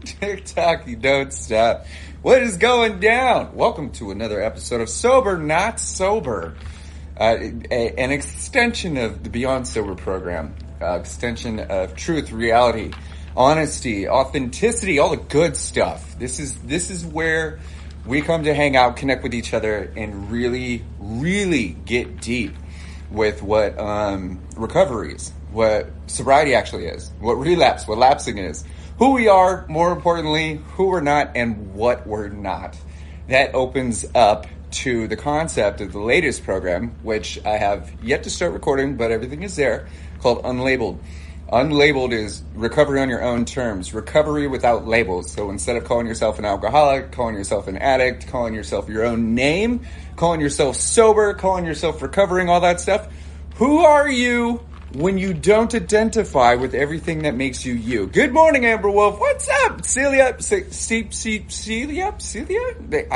TikTok, you don't stop. What is going down? Welcome to another episode of Sober Not Sober, an extension of the Beyond Sober program, extension of truth, reality, honesty, authenticity, all the good stuff. This is where we come to hang out, connect with each other, and really get deep with what recovery is, what sobriety actually is, what relapse, what lapsing is, who we are, more importantly, who we're not, and what we're not. That opens up to the concept of the latest program, which I have yet to start recording, but everything is there, called Unlabeled. Unlabeled is recovery on your own terms, recovery without labels. So instead of calling yourself an alcoholic, calling yourself an addict, calling yourself your own name, calling yourself sober, calling yourself recovering, all that stuff, who are you when you don't identify with everything that makes you you? Good morning, Amber Wolf. What's up? Celia? I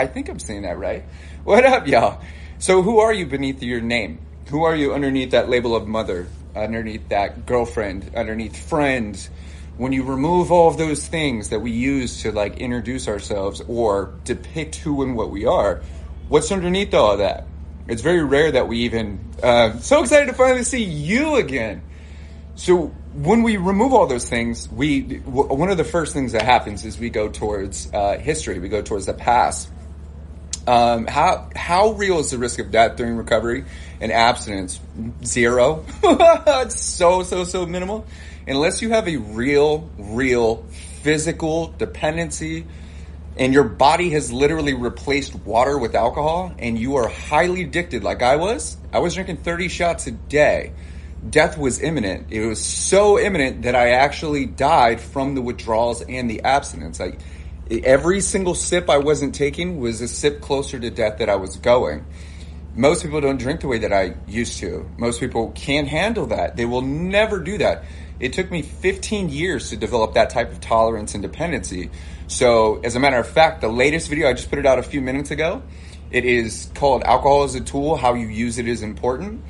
think I'm saying that right. What up, y'all? So who are you beneath your name? Who are you underneath that label of mother? Underneath that girlfriend, underneath friends? When you remove all of those things that we use to like introduce ourselves or depict who and what we are, what's underneath all of that? It's very rare that we even, so excited to finally see you again. So when we remove all those things, one of the first things that happens is we go towards history. We go towards the past. How real is the risk of death during recovery and abstinence? Zero. It's so minimal. Unless you have a real physical dependency and your body has literally replaced water with alcohol and you are highly addicted like I was drinking 30 shots a day. Death was imminent. It was so imminent that I actually died from the withdrawals and the abstinence. Every single sip I wasn't taking was a sip closer to death that I was going. Most people don't drink the way that I used to. Most people can't handle that. They will never do that. It took me 15 years to develop that type of tolerance and dependency. So, as a matter of fact, the latest video, I just put it out a few minutes ago. It is called Alcohol as a Tool, How You Use It is Important.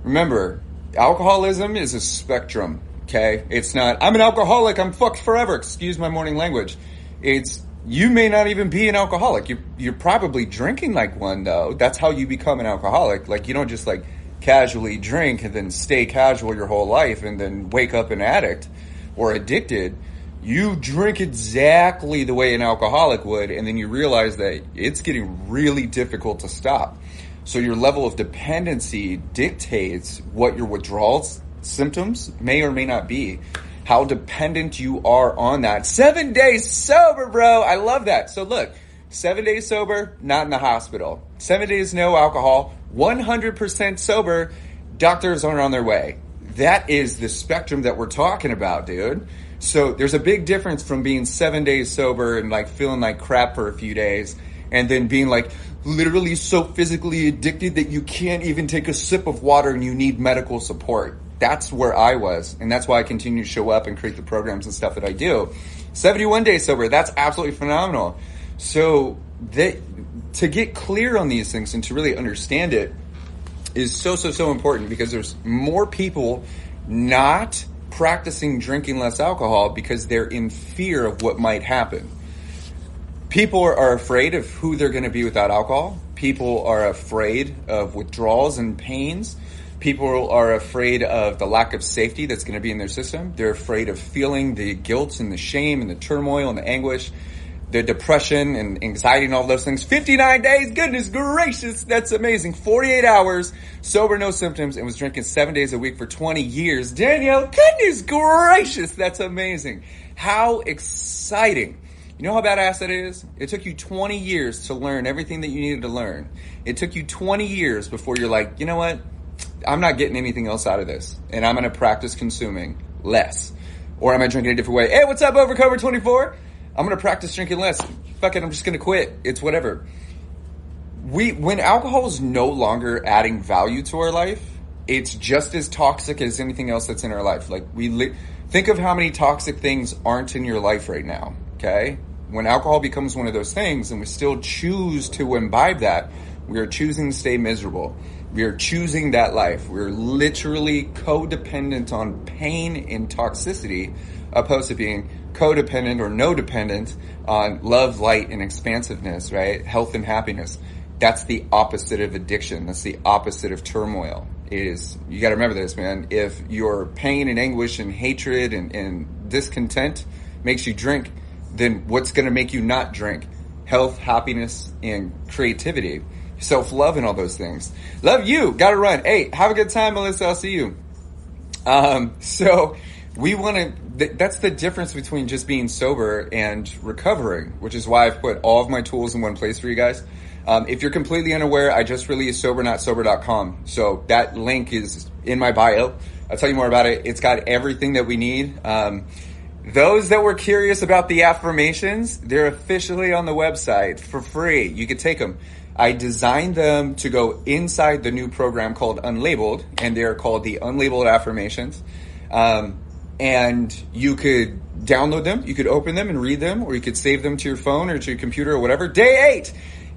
Remember, alcoholism is a spectrum, okay? It's not, I'm an alcoholic, I'm fucked forever. Excuse my morning language. It's, you may not even be an alcoholic. You're probably drinking like one, though. That's how you become an alcoholic. Like, you don't just, like, casually drink and then stay casual your whole life and then wake up an addict or addicted. You drink exactly the way an alcoholic would, and then you realize that it's getting really difficult to stop. So your level of dependency dictates what your withdrawal symptoms may or may not be. How dependent you are on that. 7 days sober, bro. I love that. So look, 7 days sober, not in the hospital. 7 days no alcohol, 100% sober, doctors aren't on their way. That is the spectrum that we're talking about, dude. So there's a big difference from being 7 days sober and like feeling like crap for a few days and then being like literally so physically addicted that you can't even take a sip of water and you need medical support. That's where I was, and that's why I continue to show up and create the programs and stuff that I do. 71 days sober, that's absolutely phenomenal. So to get clear on these things and to really understand it is so important, because there's more people not practicing drinking less alcohol because they're in fear of what might happen. People are afraid of who they're going to be without alcohol. People are afraid of withdrawals and pains. People are afraid of the lack of safety that's going to be in their system. They're afraid of feeling the guilt and the shame and the turmoil and the anguish, the depression and anxiety and all those things. 59 days, goodness gracious, that's amazing. 48 hours, sober, no symptoms, and was drinking 7 days a week for 20 years. Danielle, goodness gracious, that's amazing. How exciting. You know how badass that is? It took you 20 years to learn everything that you needed to learn. It took you 20 years before you're like, you know what? I'm not getting anything else out of this, and I'm going to practice consuming less. Or am I drinking a different way? Hey, what's up, Overcover24? I'm going to practice drinking less. Fuck it, I'm just going to quit. It's whatever. When alcohol is no longer adding value to our life, it's just as toxic as anything else that's in our life. Like, think of how many toxic things aren't in your life right now, okay? When alcohol becomes one of those things and we still choose to imbibe that, we are choosing to stay miserable. We are choosing that life. We're literally codependent on pain and toxicity, opposed to being codependent or no dependent on love, light, and expansiveness, right? Health and happiness. That's the opposite of addiction. That's the opposite of turmoil. Is you got to remember this, man. If your pain and anguish and hatred and discontent makes you drink, then what's going to make you not drink? Health, happiness, and creativity. Self-love and all those things. Love you. Got to run. Hey, have a good time, Melissa. I'll see you. So we want to, that's the difference between just being sober and recovering, which is why I've put all of my tools in one place for you guys. If you're completely unaware, I just released SoberNotSober.com. So that link is in my bio. I'll tell you more about it. It's got everything that we need. Those that were curious about the affirmations, they're officially on the website for free. You could take them. I designed them to go inside the new program called Unlabeled, and they're called the Unlabeled Affirmations. And you could download them, you could open them and read them, or you could save them to your phone or to your computer or whatever. Day 8,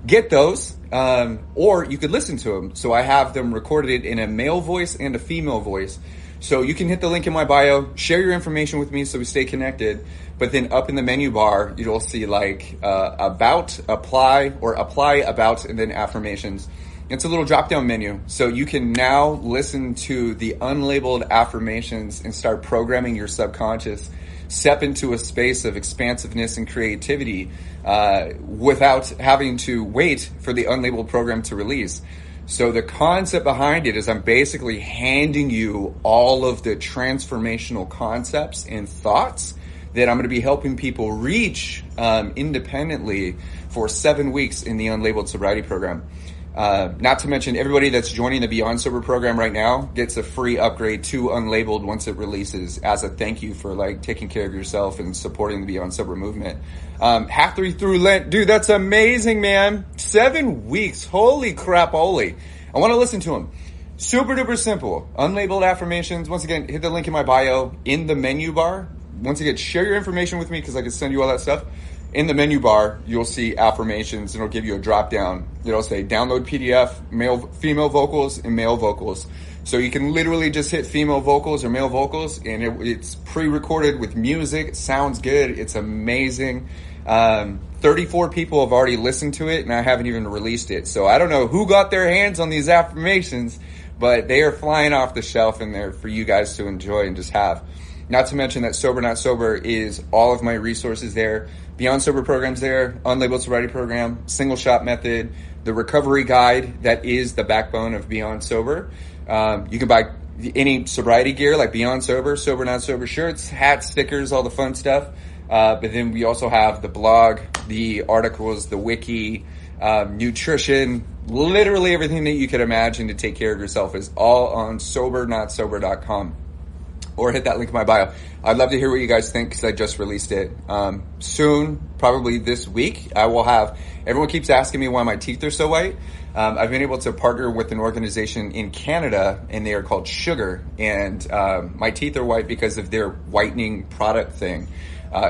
get those, or you could listen to them. So I have them recorded in a male voice and a female voice. So you can hit the link in my bio, share your information with me so we stay connected. But then up in the menu bar, you'll see like about, apply, or apply, about, and then affirmations. It's a little drop-down menu. So you can now listen to the unlabeled affirmations and start programming your subconscious, step into a space of expansiveness and creativity without having to wait for the unlabeled program to release. So the concept behind it is I'm basically handing you all of the transformational concepts and thoughts that I'm going to be helping people reach independently for 7 weeks in the Unlabeled Sobriety Program. Not to mention everybody that's joining the Beyond Sober program right now gets a free upgrade to Unlabeled once it releases as a thank you for like taking care of yourself and supporting the Beyond Sober movement. Halfway through Lent, dude, that's amazing, man. 7 weeks. Holy crap, holy. I want to listen to them. Super duper simple. Unlabeled affirmations. Once again, hit the link in my bio in the menu bar. Once again, share your information with me because I can send you all that stuff. In the menu bar, you'll see affirmations, and it'll give you a drop down. It'll say download PDF, female vocals, and male vocals. So you can literally just hit female vocals or male vocals, and it's pre-recorded with music. It sounds good. It's amazing. 34 people have already listened to it, and I haven't even released it. So I don't know who got their hands on these affirmations, but they are flying off the shelf in there for you guys to enjoy and just have. Not to mention that Sober Not Sober is all of my resources there. Beyond Sober programs there, Unlabeled Sobriety Program, Single Shot Method, the recovery guide that is the backbone of Beyond Sober. You can buy any sobriety gear like Beyond Sober, Sober Not Sober shirts, hats, stickers, all the fun stuff. But then we also have the blog, the articles, the wiki, nutrition, literally everything that you could imagine to take care of yourself is all on SoberNotSober.com. Or hit that link in my bio. I'd love to hear what you guys think because I just released it. Soon, probably this week, I will have, everyone keeps asking me why my teeth are so white. I've been able to partner with an organization in Canada, and they are called Sugar. And my teeth are white because of their whitening product thing.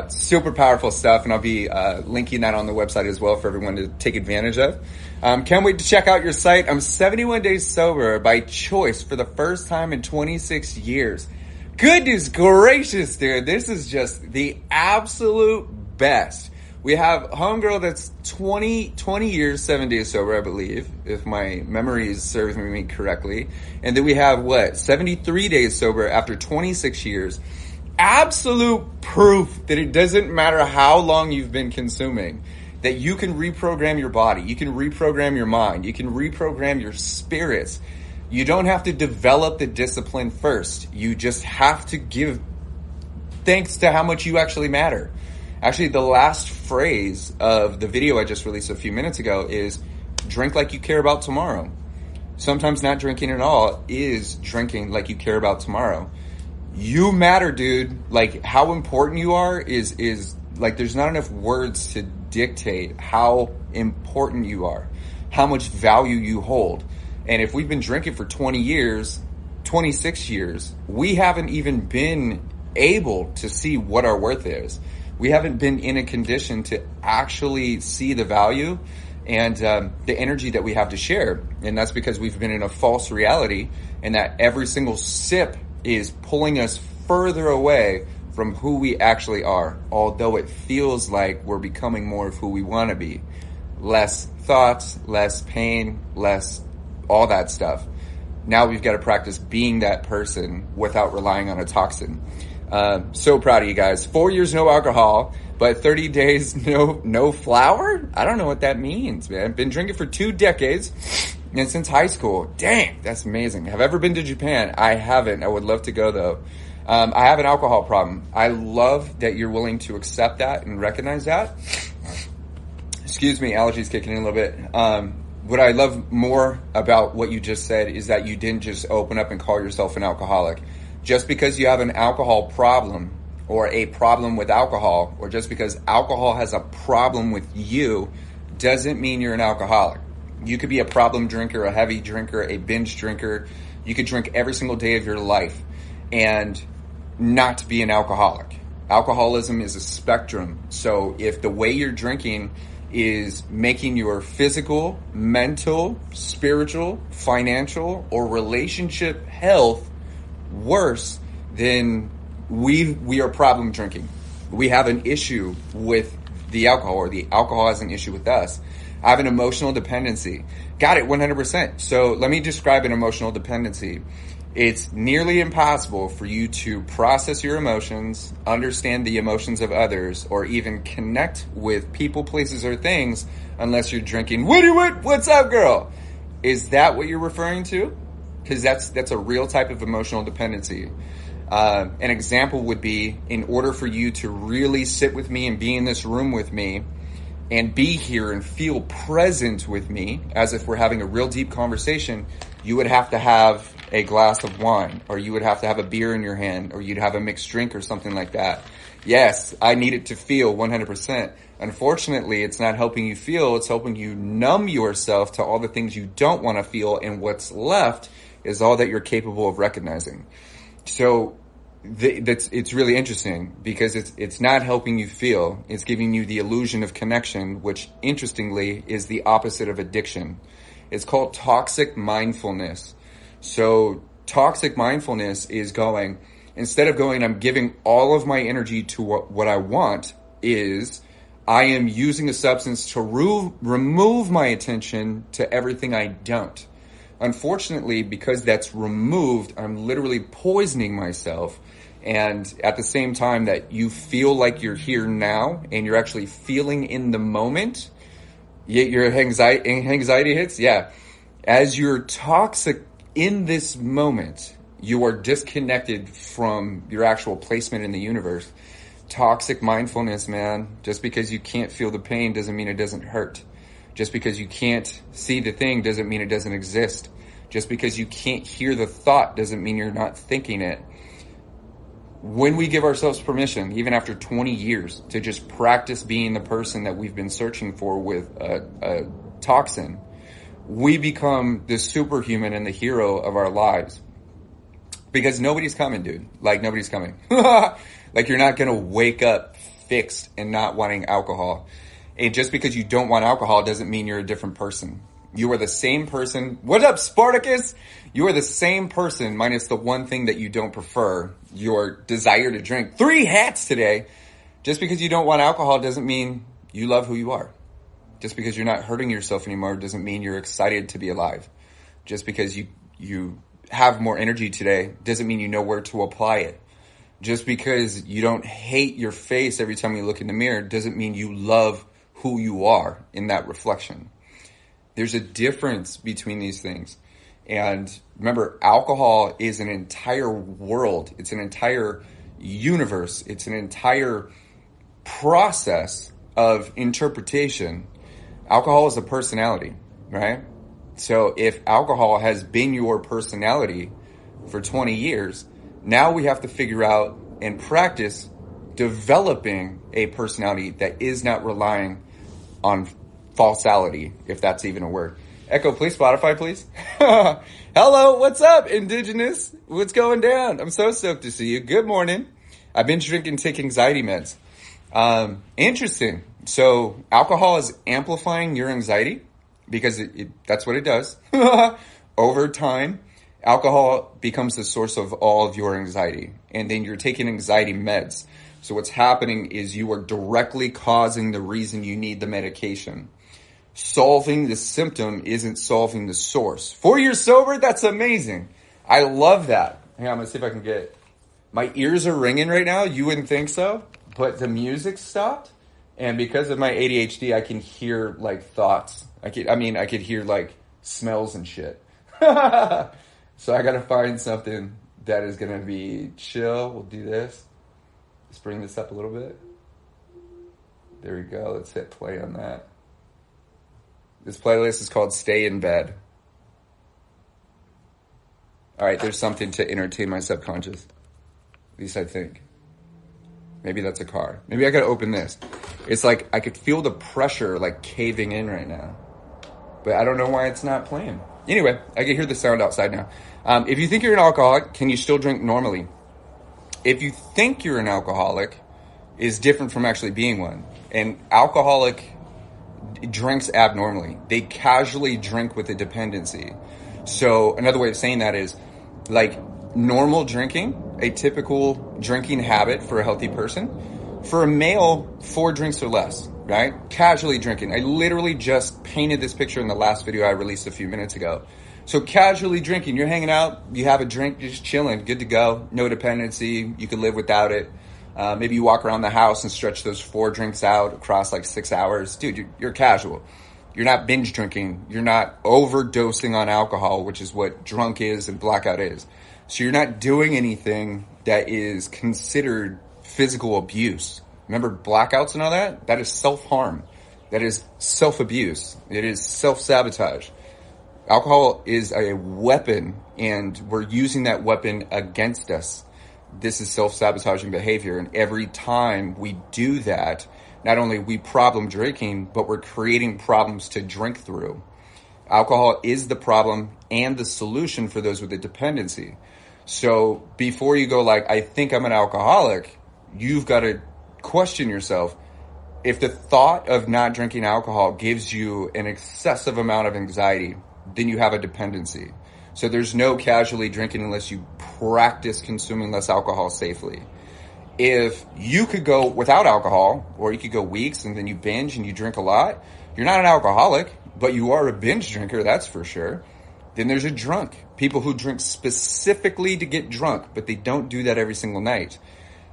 Super powerful stuff, and I'll be linking that on the website as well for everyone to take advantage of. Can't wait to check out your site. I'm 71 days sober by choice for the first time in 26 years. Goodness gracious, dude. This is just the absolute best. We have homegirl that's 20 years, 7 days sober, I believe, if my memory serves me correctly. And then we have, 73 days sober after 26 years. Absolute proof that it doesn't matter how long you've been consuming, that you can reprogram your body, you can reprogram your mind, you can reprogram your spirits. You don't have to develop the discipline first. You just have to give thanks to how much you actually matter. Actually, the last phrase of the video I just released a few minutes ago is drink like you care about tomorrow. Sometimes not drinking at all is drinking like you care about tomorrow. You matter, dude. Like, how important you are is like, there's not enough words to dictate how important you are, how much value you hold. And if we've been drinking for 20 years, 26 years, we haven't even been able to see what our worth is. We haven't been in a condition to actually see the value and the energy that we have to share. And that's because we've been in a false reality, and that every single sip is pulling us further away from who we actually are, although it feels like we're becoming more of who we want to be. Less thoughts, less pain, less all that stuff. Now we've got to practice being that person without relying on a toxin. So proud of you guys. 4 years no alcohol, but 30 days no flour? I don't know what that means, man. Been drinking for 2 decades and since high school. Dang, that's amazing. Have I ever been to Japan? I haven't. I would love to go though. I have an alcohol problem. I love that you're willing to accept that and recognize that. Excuse me, allergies kicking in a little bit. What I love more about what you just said is that you didn't just open up and call yourself an alcoholic. Just because you have an alcohol problem or a problem with alcohol, or just because alcohol has a problem with you, doesn't mean you're an alcoholic. You could be a problem drinker, a heavy drinker, a binge drinker. You could drink every single day of your life and not be an alcoholic. Alcoholism is a spectrum. So if the way you're drinking is making your physical, mental, spiritual, financial, or relationship health worse, then we are problem drinking. We have an issue with the alcohol, or the alcohol has an issue with us. I have an emotional dependency. Got it, 100%. So let me describe an emotional dependency. It's nearly impossible for you to process your emotions, understand the emotions of others, or even connect with people, places, or things unless you're drinking. What's up, girl? Is that what you're referring to? Because that's a real type of emotional dependency. An example would be, in order for you to really sit with me and be in this room with me and be here and feel present with me as if we're having a real deep conversation, you would have to have a glass of wine, or you would have to have a beer in your hand, or you'd have a mixed drink or something like that. Yes, I need it to feel 100%. Unfortunately, it's not helping you feel, it's helping you numb yourself to all the things you don't want to feel, and what's left is all that you're capable of recognizing. So it's really interesting, because it's not helping you feel, it's giving you the illusion of connection, which interestingly is the opposite of addiction. It's called toxic mindfulness. So toxic mindfulness is going, instead of going, I'm giving all of my energy to what I want, is I am using a substance to remove my attention to everything I don't. Unfortunately, because that's removed, I'm literally poisoning myself. And at the same time that you feel like you're here now and you're actually feeling in the moment, yet your anxiety hits. Yeah. As you're toxic in this moment, you are disconnected from your actual placement in the universe. Toxic mindfulness, man. Just because you can't feel the pain doesn't mean it doesn't hurt. Just because you can't see the thing doesn't mean it doesn't exist. Just because you can't hear the thought doesn't mean you're not thinking it. When we give ourselves permission, even after 20 years, to just practice being the person that we've been searching for with a toxin, we become the superhuman and the hero of our lives. Because nobody's coming, dude. Like, nobody's coming. Like, you're not going to wake up fixed and not wanting alcohol. And just because you don't want alcohol doesn't mean you're a different person. You are the same person. What up, Spartacus? You are the same person, minus the one thing that you don't prefer, your desire to drink. 3 hats today. Just because you don't want alcohol doesn't mean you love who you are. Just because you're not hurting yourself anymore doesn't mean you're excited to be alive. Just because you have more energy today doesn't mean you know where to apply it. Just because you don't hate your face every time you look in the mirror doesn't mean you love who you are in that reflection. There's a difference between these things. And remember, alcohol is an entire world. It's an entire universe. It's an entire process of interpretation. Alcohol is a personality, right? So if alcohol has been your personality for 20 years, now we have to figure out and practice developing a personality that is not relying on falsality, if that's even a word. Echo, please, Spotify, please. Hello, what's up, Indigenous? What's going down? I'm so stoked to see you. Good morning. I've been drinking, take anxiety meds. Interesting. So alcohol is amplifying your anxiety because that's what it does. Over time, Alcohol becomes the source of all of your anxiety, and then you're taking anxiety meds. So what's happening is you are directly causing the reason you need the medication. Solving the symptom isn't solving the source. 4 years sober? That's amazing. I love that. Hang on, I'm going to see if I can get... My ears are ringing right now. You wouldn't think so, but the music stopped. And because of my ADHD, I can hear, like, thoughts. I could hear, like, smells and shit. So I got to find something that is going to be chill. We'll do this. Let's bring this up a little bit. There we go. Let's hit play on that. This playlist is called Stay in Bed. All right, there's something to entertain my subconscious. At least I think. Maybe that's a car. Maybe I gotta open this. It's like I could feel the pressure like caving in right now. But I don't know why it's not playing. Anyway, I can hear the sound outside now. If you think you're an alcoholic, can you still drink normally? If you think you're an alcoholic, is different from actually being one. An alcoholic drinks abnormally. They casually drink with a dependency. So another way of saying that is like normal drinking, a typical drinking habit for a healthy person. For a male, 4 drinks or less, right? Casually drinking. I literally just painted this picture in the last video I released a few minutes ago. So casually drinking, you're hanging out, you have a drink, just chilling, good to go, no dependency, you can live without it. Maybe you walk around the house and stretch those 4 drinks out across like 6 hours. Dude, you're casual. You're not binge drinking. You're not overdosing on alcohol, which is what drunk is and blackout is. So you're not doing anything that is considered physical abuse. Remember blackouts and all that? That is self-harm. That is self-abuse. It is self-sabotage. Alcohol is a weapon, and we're using that weapon against us. This is self-sabotaging behavior, and every time we do that, not only we problem drinking, but we're creating problems to drink through. Alcohol is the problem and the solution for those with a dependency. So before you go like, I think I'm an alcoholic, you've got to question yourself. If the thought of not drinking alcohol gives you an excessive amount of anxiety, then you have a dependency. So there's no casually drinking unless you practice consuming less alcohol safely. If you could go without alcohol, or you could go weeks and then you binge and you drink a lot, you're not an alcoholic, but you are a binge drinker, that's for sure. Then there's a drunk. People who drink specifically to get drunk, but they don't do that every single night.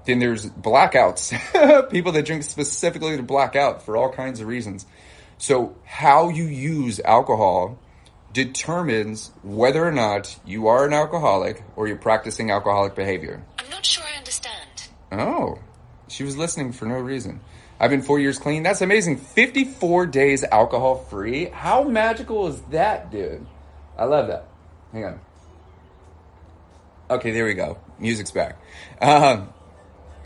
Then there's blackouts. People that drink specifically to black out for all kinds of reasons. So how you use alcohol determines whether or not you are an alcoholic or you're practicing alcoholic behavior. I'm not sure I understand. Oh, she was listening for no reason. I've been 4 years clean. That's amazing. 54 days alcohol free. How magical is that, dude? I love that. Hang on. Okay, there we go. Music's back.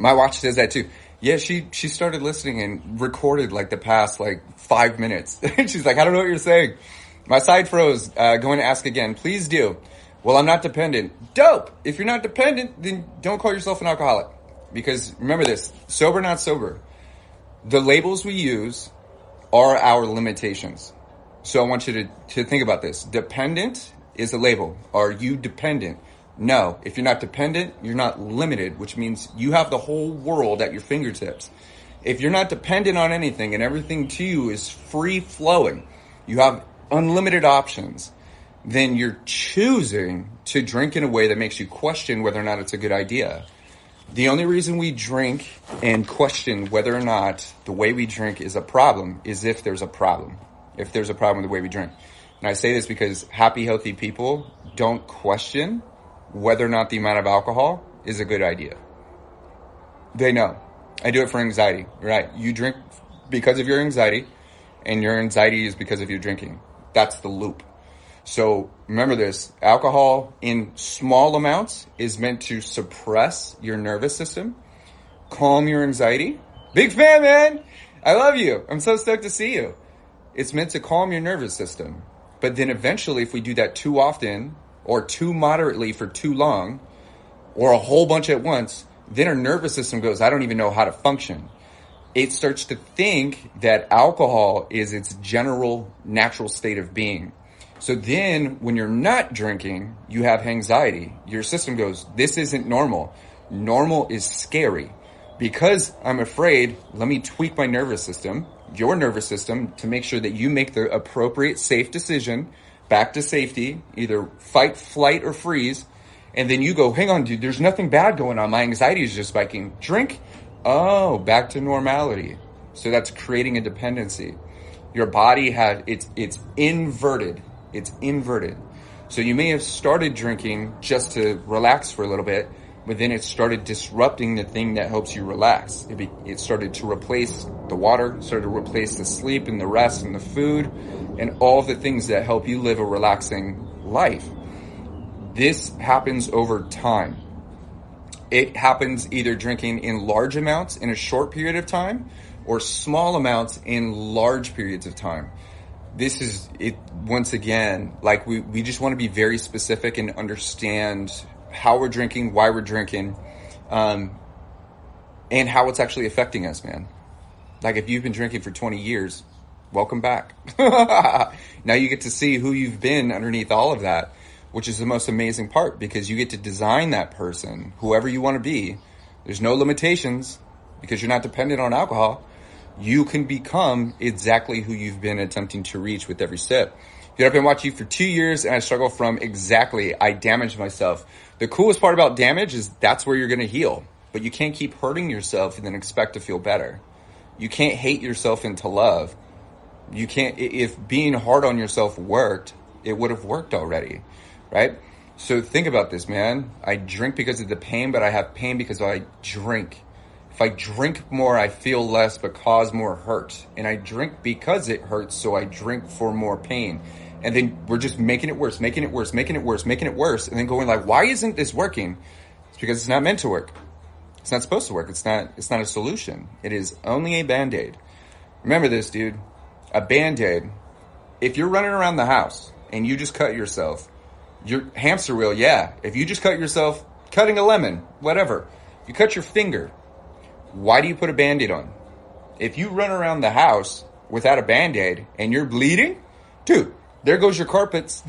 My watch says that too. Yeah, she started listening and recorded like the past like 5 minutes. She's like, I don't know what you're saying. My side froze. Going to ask again. Please do. Well, I'm not dependent. Dope. If you're not dependent, then don't call yourself an alcoholic. Because remember this, sober, not sober. The labels we use are our limitations. So I want you to think about this. Dependent is a label. Are you dependent? No. If you're not dependent, you're not limited, which means you have the whole world at your fingertips. If you're not dependent on anything and everything to you is free flowing, you have unlimited options, then you're choosing to drink in a way that makes you question whether or not it's a good idea. The only reason we drink and question whether or not the way we drink is a problem is if there's a problem. If there's a problem with the way we drink. And I say this because happy, healthy people don't question whether or not the amount of alcohol is a good idea. They know. I do it for anxiety, right? You drink because of your anxiety, and your anxiety is because of your drinking. That's the loop. So remember this, alcohol in small amounts is meant to suppress your nervous system, calm your anxiety. Big fan, man. I love you. I'm so stoked to see you. It's meant to calm your nervous system. But then eventually, if we do that too often or too moderately for too long or a whole bunch at once, then our nervous system goes, I don't even know how to function. It starts to think that alcohol is its general natural state of being. So then when you're not drinking, you have anxiety. Your system goes, this isn't normal. Normal is scary. Because I'm afraid, let me tweak my nervous system, your nervous system, to make sure that you make the appropriate safe decision back to safety, either fight, flight, or freeze. And then you go, hang on, dude, there's nothing bad going on. My anxiety is just spiking. Drink. Oh, back to normality. So that's creating a dependency. Your body it's inverted. It's inverted. So you may have started drinking just to relax for a little bit, but then it started disrupting the thing that helps you relax. It started to replace the water, started to replace the sleep and the rest and the food and all the things that help you live a relaxing life. This happens over time. It happens either drinking in large amounts in a short period of time or small amounts in large periods of time. This is it once again, like we just want to be very specific and understand how we're drinking, why we're drinking, and how it's actually affecting us, man. Like if you've been drinking for 20 years, welcome back. Now you get to see who you've been underneath all of that, which is the most amazing part, because you get to design that person, whoever you want to be. There's no limitations because you're not dependent on alcohol. You can become exactly who you've been attempting to reach with every sip. Dude, I've been watching you for 2 years and I struggle from I damaged myself. The coolest part about damage is that's where you're going to heal. But you can't keep hurting yourself and then expect to feel better. You can't hate yourself into love. You can't, if being hard on yourself worked, it would have worked already, right? So think about this, man. I drink because of the pain, but I have pain because I drink. If I drink more, I feel less but cause more hurt. And I drink because it hurts, so I drink for more pain. And then we're just making it worse, making it worse, making it worse, making it worse. And then going like, why isn't this working? It's because it's not meant to work. It's not supposed to work. It's not a solution. It is only a Band-Aid. Remember this, dude. A Band-Aid, if you're running around the house and you just cut yourself, your hamster wheel, yeah. If you just cut yourself, cutting a lemon, whatever. You cut your finger. Why do you put a Band-Aid on? If you run around the house without a Band-Aid and you're bleeding, dude, there goes your carpets.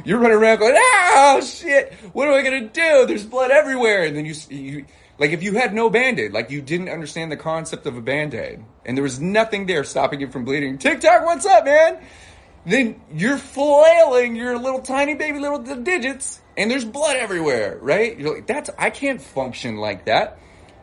You're running around going, oh shit, what am I going to do? There's blood everywhere. And then you like if you had no Band-Aid, like you didn't understand the concept of a Band-Aid and there was nothing there stopping you from bleeding. TikTok, what's up, man? Then you're flailing your little tiny baby little digits and there's blood everywhere, right? You're like, I can't function like that.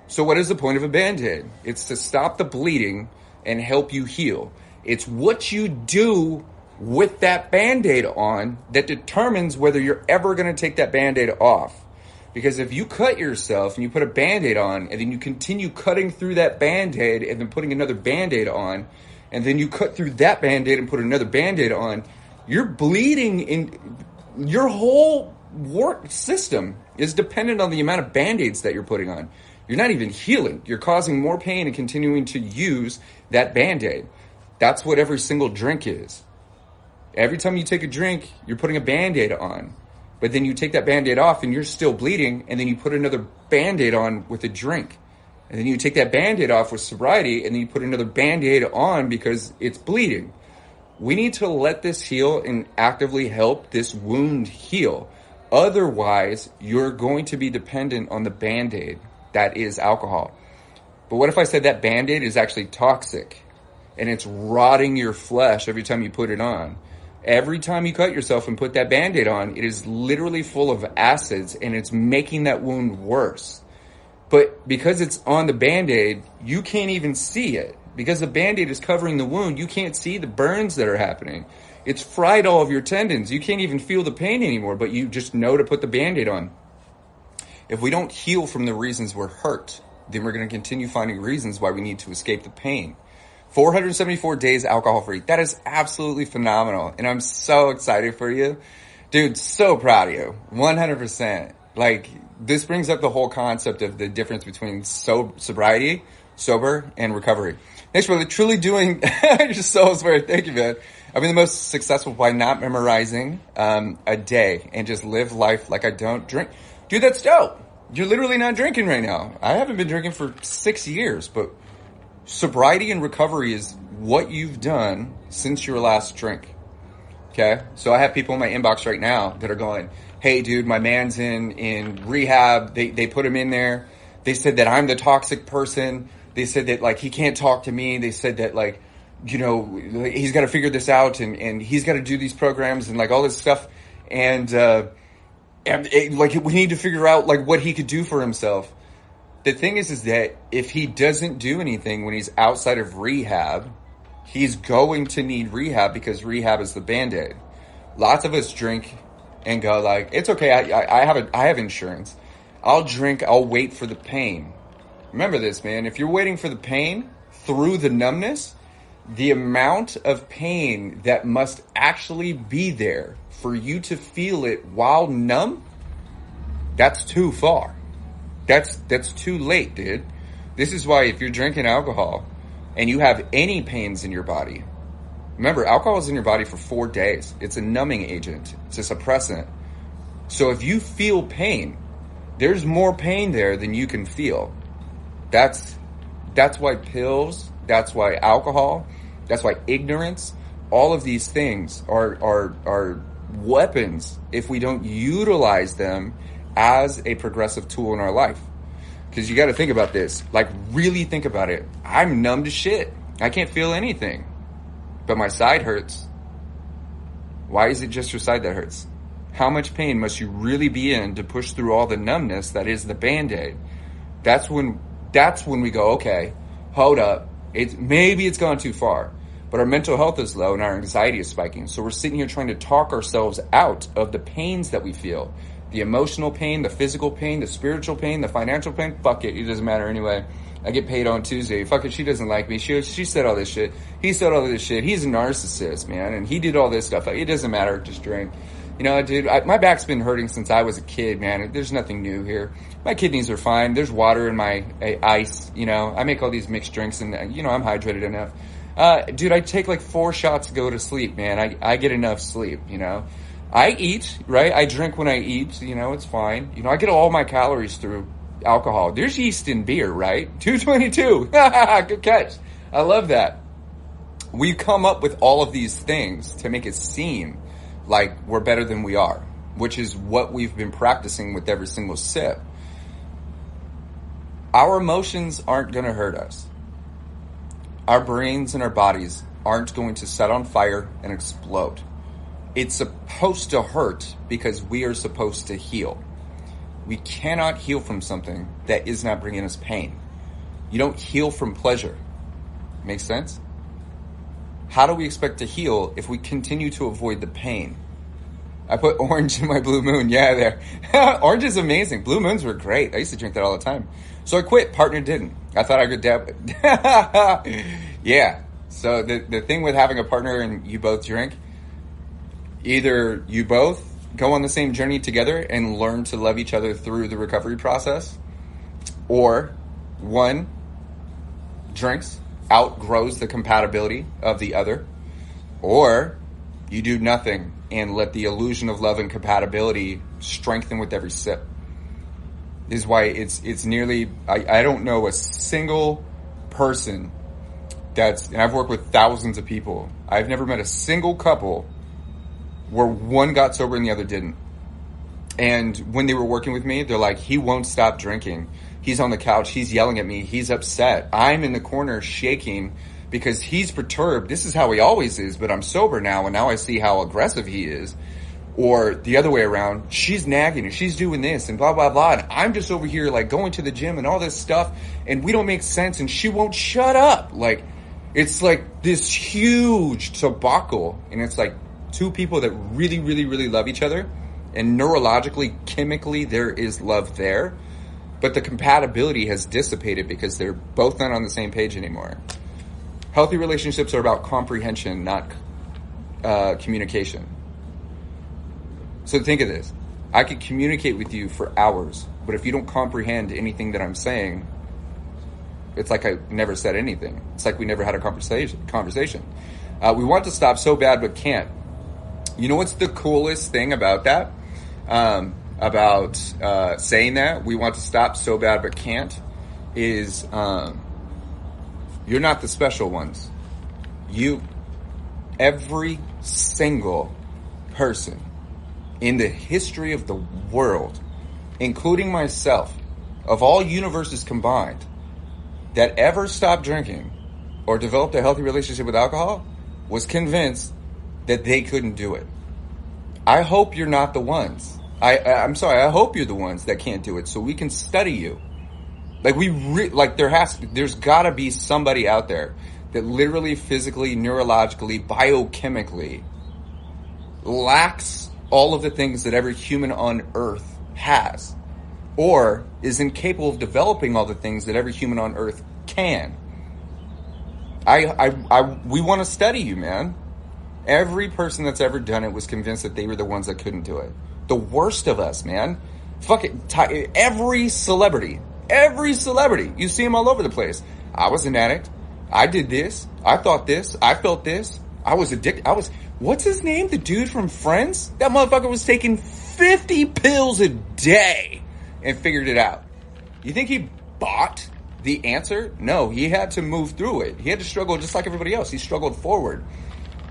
So what is the point of a Band-Aid? It's to stop the bleeding and help you heal. It's what you do with that Band-Aid on that determines whether you're ever going to take that Band-Aid off. Because if you cut yourself and you put a Band-Aid on and then you continue cutting through that Band-Aid and then putting another Band-Aid on, and then you cut through that Band-Aid and put another Band-Aid on, you're bleeding in your whole work system is dependent on the amount of Band-Aids that you're putting on. You're not even healing. You're causing more pain and continuing to use that Band-Aid. That's what every single drink is. Every time you take a drink, you're putting a Band-Aid on. But then you take that Band-Aid off and you're still bleeding, and then you put another Band-Aid on with a drink. And then you take that Band-Aid off with sobriety, and then you put another Band-Aid on because it's bleeding. We need to let this heal and actively help this wound heal. Otherwise, you're going to be dependent on the Band-Aid. That is alcohol. But what if I said that Band-Aid is actually toxic and it's rotting your flesh every time you put it on? Every time you cut yourself and put that Band-Aid on, it is literally full of acids and it's making that wound worse. But because it's on the Band-Aid, you can't even see it. Because the Band-Aid is covering the wound, you can't see the burns that are happening. It's fried all of your tendons. You can't even feel the pain anymore, but you just know to put the Band-Aid on. If we don't heal from the reasons we're hurt, then we're going to continue finding reasons why we need to escape the pain. 474 days alcohol-free. That is absolutely phenomenal. And I'm so excited for you. Dude, so proud of you. 100%. Like, this brings up the whole concept of the difference between sobriety, sober, and recovery. Thanks, brother. Truly doing, you're so inspired. Thank you, man. I've been the most successful by not memorizing a day and just live life like I don't drink. Dude, that's dope. You're literally not drinking right now. I haven't been drinking for 6 years, but sobriety and recovery is what you've done since your last drink. Okay, so I have people in my inbox right now that are going, "Hey, dude, my man's in rehab. They put him in there. They said that I'm the toxic person. They said that like he can't talk to me. They said that like, you know, he's got to figure this out and he's got to do these programs and like all this stuff and like we need to figure out like what he could do for himself." The thing is that if he doesn't do anything when he's outside of rehab, he's going to need rehab because rehab is the Band-Aid. Lots of us drink and go like, it's okay, I have insurance. I'll drink, I'll wait for the pain. Remember this, man. If you're waiting for the pain through the numbness, the amount of pain that must actually be there for you to feel it while numb, that's too far. That's too late, dude. This is why if you're drinking alcohol and you have any pains in your body, remember, alcohol is in your body for 4 days. It's a numbing agent. It's a suppressant. So if you feel pain, there's more pain there than you can feel. That's why pills, that's why alcohol, that's why ignorance, all of these things are weapons if we don't utilize them as a progressive tool in our life. Because you got to think about this. Like, really think about it. I'm numb to shit. I can't feel anything. But my side hurts. Why is it just your side that hurts? How much pain must you really be in to push through all the numbness that is the Band-Aid? That's when we go, okay, hold up. Maybe it's gone too far. But our mental health is low and our anxiety is spiking. So we're sitting here trying to talk ourselves out of the pains that we feel. The emotional pain, the physical pain, the spiritual pain, the financial pain. Fuck it doesn't matter anyway. I get paid on Tuesday. Fuck it, she doesn't like me. She said all this shit. He said all this shit. He's a narcissist, man, and he did all this stuff. It doesn't matter. Just drink. You know, dude, my back's been hurting since I was a kid, man. There's nothing new here. My kidneys are fine. There's water in my ice. You know, I make all these mixed drinks, and you know, I'm hydrated enough. Dude, I take like 4 shots to go to sleep, man. I get enough sleep, you know. I eat, right? I drink when I eat, you know, it's fine. You know, I get all my calories through alcohol. There's yeast in beer, right? 222. Good catch. I love that. We come up with all of these things to make it seem like we're better than we are, which is what we've been practicing with every single sip. Our emotions aren't going to hurt us. Our brains and our bodies aren't going to set on fire and explode. It's supposed to hurt because we are supposed to heal. We cannot heal from something that is not bringing us pain. You don't heal from pleasure. Makes sense? How do we expect to heal if we continue to avoid the pain? I put orange in my Blue Moon. Yeah, there. Orange is amazing. Blue Moons were great. I used to drink that all the time. So I quit. Partner didn't. I thought I could dab. Yeah. So the thing with having a partner and you both drink, either you both go on the same journey together and learn to love each other through the recovery process, or one drinks, outgrows the compatibility of the other, or you do nothing and let the illusion of love and compatibility strengthen with every sip. This is why it's nearly, I don't know a single person and I've worked with thousands of people, I've never met a single couple where one got sober and the other didn't. And when they were working with me, they're like, he won't stop drinking. He's on the couch. He's yelling at me. He's upset. I'm in the corner shaking because he's perturbed. This is how he always is, but I'm sober now, and now I see how aggressive he is. Or the other way around, she's nagging and she's doing this and blah, blah, blah. And I'm just over here like going to the gym and all this stuff, and we don't make sense, and she won't shut up. Like, it's like this huge debacle, and it's like two people that really, really, really love each other, and neurologically, chemically, there is love there, but the compatibility has dissipated because they're both not on the same page anymore. Healthy relationships are about comprehension, not communication. So think of this. I could communicate with you for hours, but if you don't comprehend anything that I'm saying, it's like I never said anything. It's like we never had a conversation. We want to stop so bad, but can't. You know what's the coolest thing about that? About saying that we want to stop so bad but can't is you're not the special ones. Every single person in the history of the world, including myself, of all universes combined, that ever stopped drinking or developed a healthy relationship with alcohol was convinced that they couldn't do it. I hope you're not the ones. I'm sorry. I hope you're the ones that can't do it, so we can study you. Like there's gotta be somebody out there that literally, physically, neurologically, biochemically lacks all of the things that every human on Earth has, or is incapable of developing all the things that every human on Earth can. We want to study you, man. Every person that's ever done it was convinced that they were the ones that couldn't do it. The worst of us, man. Fuck it. Every celebrity, you see them all over the place. I was an addict. I did this. I thought this. I felt this. I was addicted. What's his name? The dude from Friends? That motherfucker was taking 50 pills a day and figured it out. You think he bought the answer? No, he had to move through it. He had to struggle just like everybody else. He struggled forward.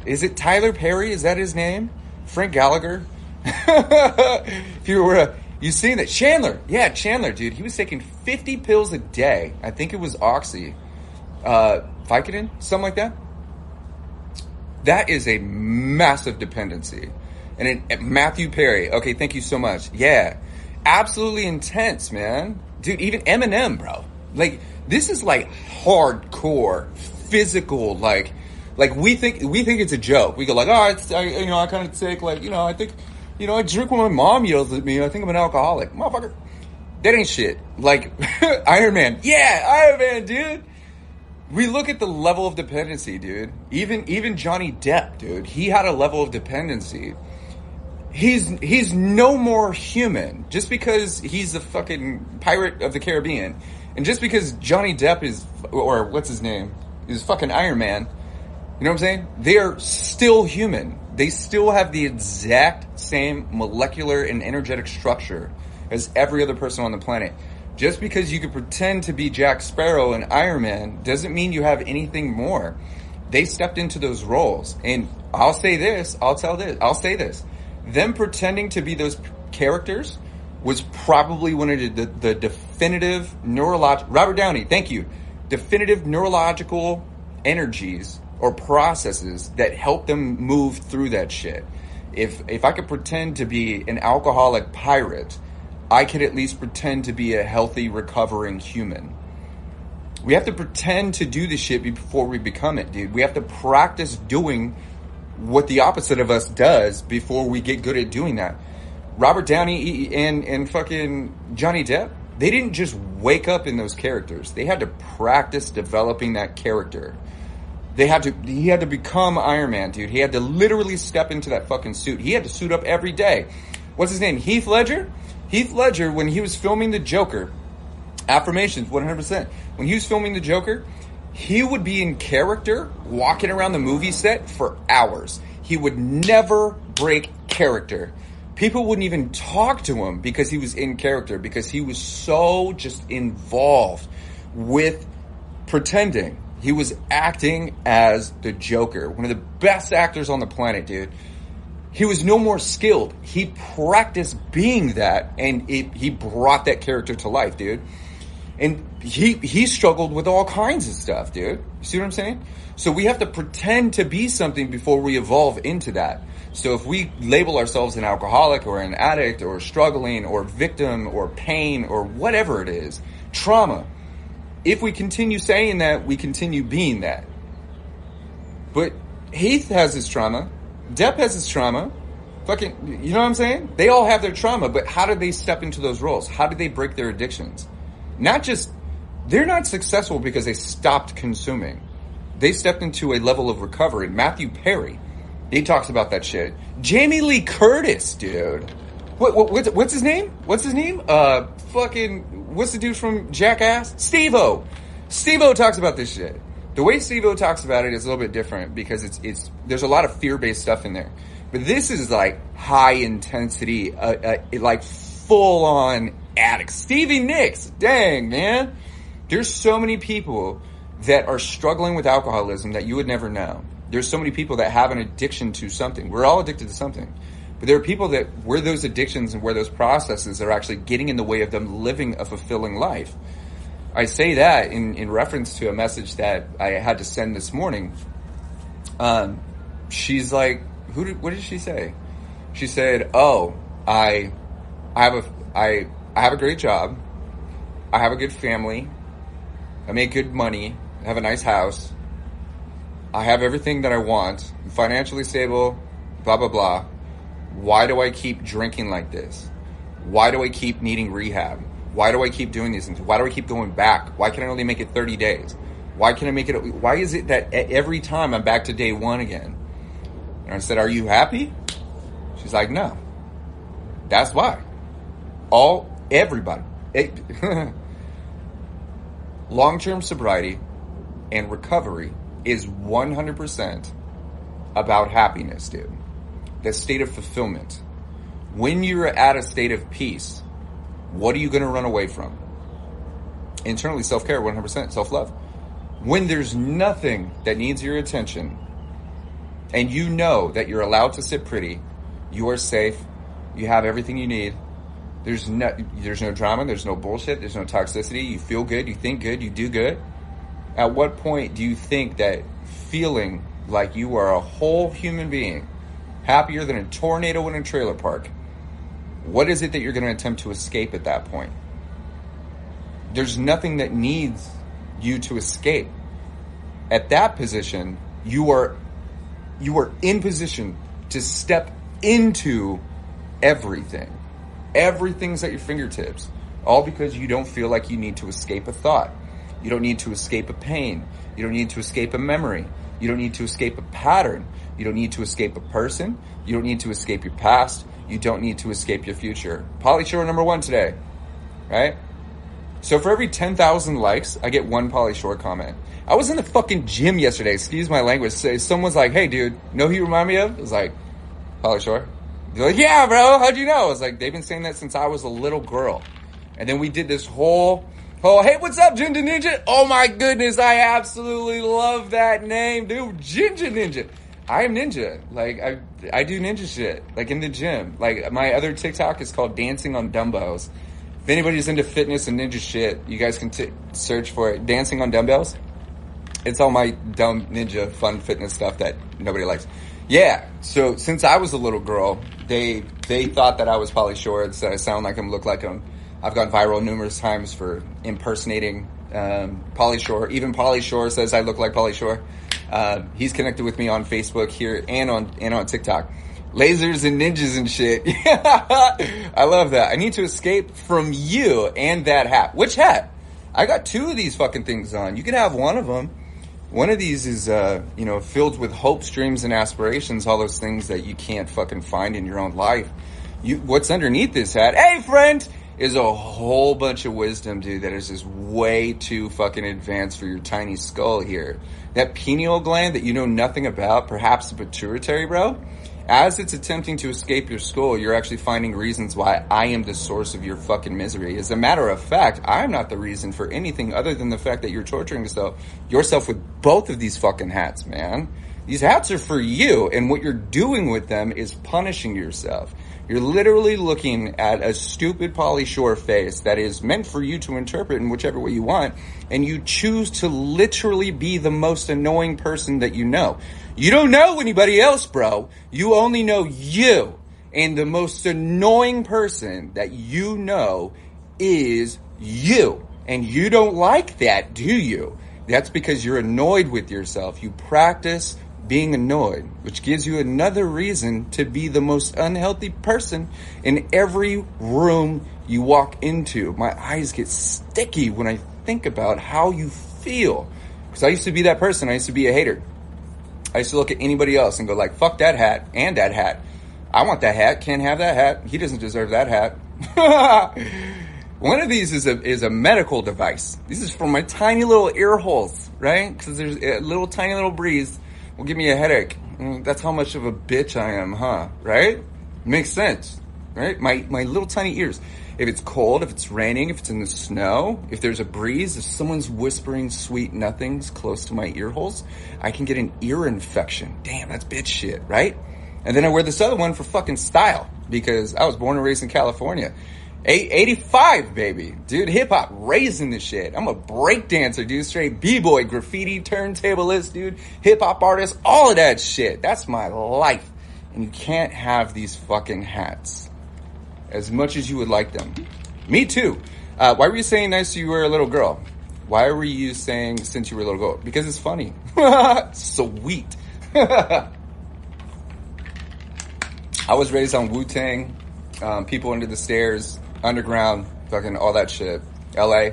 Is it Tyler Perry? Is that his name? Frank Gallagher? If you seen that? Chandler. Yeah, Chandler, dude. He was taking 50 pills a day. I think it was Oxy. Vicodin? Something like that. That is a massive dependency. And Matthew Perry. Okay, thank you so much. Yeah. Absolutely intense, man. Dude, even Eminem, bro. Like, this is like hardcore, physical, like we think it's a joke. We go like, oh, I kind of take like, I think, I drink when my mom yells at me. I think I'm an alcoholic. Motherfucker, that ain't shit. Like, Iron Man. Yeah, Iron Man, dude. We look at the level of dependency, dude. Even Johnny Depp, dude. He had a level of dependency. He's no more human just because he's a fucking pirate of the Caribbean. And just because Johnny Depp is, or what's his name, is fucking Iron Man. You know what I'm saying? They're still human. They still have the exact same molecular and energetic structure as every other person on the planet. Just because you could pretend to be Jack Sparrow and Iron Man doesn't mean you have anything more. They stepped into those roles. And I'll say this. Them pretending to be those characters was probably one of the definitive Robert Downey, thank you. Definitive neurological energies or processes that help them move through that shit. If I could pretend to be an alcoholic pirate, I could at least pretend to be a healthy, recovering human. We have to pretend to do this shit before we become it, dude. We have to practice doing what the opposite of us does before we get good at doing that. Robert Downey and fucking Johnny Depp, they didn't just wake up in those characters. They had to practice developing that character. He had to become Iron Man, dude. He had to literally step into that fucking suit. He had to suit up every day. What's his name? Heath Ledger? Heath Ledger, when he was filming The Joker, affirmations, 100%. When he was filming The Joker, he would be in character, walking around the movie set for hours. He would never break character. People wouldn't even talk to him because he was in character, because he was so just involved with pretending. He was acting as the Joker, one of the best actors on the planet, dude. He was no more skilled. He practiced being that, and he brought that character to life, dude. And he struggled with all kinds of stuff, dude. You see what I'm saying? So we have to pretend to be something before we evolve into that. So if we label ourselves an alcoholic or an addict or struggling or victim or pain or whatever it is, trauma, if we continue saying that, we continue being that. But Heath has his trauma. Depp has his trauma. Fucking, you know what I'm saying? They all have their trauma, but how did they step into those roles? How did they break their addictions? They're not successful because they stopped consuming. They stepped into a level of recovery. Matthew Perry, he talks about that shit. Jamie Lee Curtis, dude. What's his name? What's the dude from Jackass? Steve-O. Steve-O talks about this shit. The way Steve-O talks about it is a little bit different because there's a lot of fear-based stuff in there. But this is like high intensity, like full on addicts. Stevie Nicks, dang, man. There's so many people that are struggling with alcoholism that you would never know. There's so many people that have an addiction to something. We're all addicted to something. But there are people that where those addictions and where those processes are actually getting in the way of them living a fulfilling life. I say that in reference to a message that I had to send this morning. She's like, what did she say? She said, "Oh, I have a great job. I have a good family. I make good money. I have a nice house. I have everything that I want. I'm financially stable, blah, blah, blah. Why do I keep drinking like this? Why do I keep needing rehab? Why do I keep doing these things? Why do I keep going back? Why can I only make it 30 days? Why can I make it? Why is it that every time I'm back to day one again?" And I said, "Are you happy?" She's like, "No." That's why. Everybody. Long-term sobriety and recovery is 100% about happiness, dude. The state of fulfillment. When you're at a state of peace, what are you going to run away from? Internally, self-care, 100%, self-love. When there's nothing that needs your attention, and you know that you're allowed to sit pretty, you are safe, you have everything you need, there's no drama, there's no bullshit, there's no toxicity, you feel good, you think good, you do good. At what point do you think that feeling like you are a whole human being, happier than a tornado in a trailer park, what is it that you're going to attempt to escape at that point? There's nothing that needs you to escape. At that position, you are in position to step into everything. Everything's at your fingertips. All because you don't feel like you need to escape a thought. You don't need to escape a pain. You don't need to escape a memory. You don't need to escape a pattern. You don't need to escape a person. You don't need to escape your past. You don't need to escape your future. Pauly Shore number 1 today, right? So for every 10,000 likes, I get one Pauly Shore comment. I was in the fucking gym yesterday, excuse my language. Someone's like, "Hey dude, know who you remind me of?" I was like, "Pauly Shore." They're like, "Yeah bro, how'd you know?" I was like, "They've been saying that since I was a little girl." And then we did this whole, "Hey, what's up, Ginger Ninja?" Oh my goodness, I absolutely love that name, dude. Ginger Ninja. I am ninja. Like, I do ninja shit, like in the gym. Like, my other TikTok is called Dancing on Dumbbells. If anybody's into fitness and ninja shit, you guys can search for it. Dancing on Dumbbells. It's all my dumb ninja fun fitness stuff that nobody likes. Yeah, so since I was a little girl, they thought that I was Pauly Shore, that I sound like him, look like him. I've gone viral numerous times for impersonating Pauly Shore. Even Pauly Shore says I look like Pauly Shore. He's connected with me on Facebook here and on TikTok. Lasers and ninjas and shit. I love that. I need to escape from you and that hat. Which hat? I got 2 of these fucking things on. You can have one of them. One of these is, filled with hopes, dreams, and aspirations, all those things that you can't fucking find in your own life. What's underneath this hat, hey friend, is a whole bunch of wisdom, dude, that is just way too fucking advanced for your tiny skull here. That pineal gland that you know nothing about, perhaps the pituitary, bro, as it's attempting to escape your skull, you're actually finding reasons why I am the source of your fucking misery. As a matter of fact, I'm not the reason for anything other than the fact that you're torturing yourself with both of these fucking hats, man. These hats are for you, and what you're doing with them is punishing yourself. You're literally looking at a stupid Pauly Shore face that is meant for you to interpret in whichever way you want, and you choose to literally be the most annoying person that you know. You don't know anybody else, bro. You only know you. And the most annoying person that you know is you. And you don't like that, do you? That's because you're annoyed with yourself. You practice being annoyed, which gives you another reason to be the most unhealthy person in every room you walk into. My eyes get sticky when I think about how you feel. Because I used to be that person. I used to be a hater. I used to look at anybody else and go like, fuck that hat and that hat. I want that hat. Can't have that hat. He doesn't deserve that hat. One of these is a medical device. This is for my tiny little ear holes, right? Because there's a little tiny little breeze will give me a headache. That's how much of a bitch I am, huh? Right? Makes sense, right? My little tiny ears. If it's cold, if it's raining, if it's in the snow, if there's a breeze, if someone's whispering sweet nothings close to my ear holes, I can get an ear infection. Damn, that's bitch shit, right? And then I wear this other one for fucking style because I was born and raised in California. 85, baby. Dude, hip-hop, raising this shit. I'm a breakdancer, dude. Straight b-boy, graffiti, turntablist, dude. Hip-hop artist, all of that shit. That's my life. And you can't have these fucking hats as much as you would like them. Me too. Why were you saying nice you were a little girl? Why were you saying since you were a little girl? Because it's funny. Sweet. I was raised on Wu-Tang, People Under the Stairs, Underground, fucking all that shit. LA,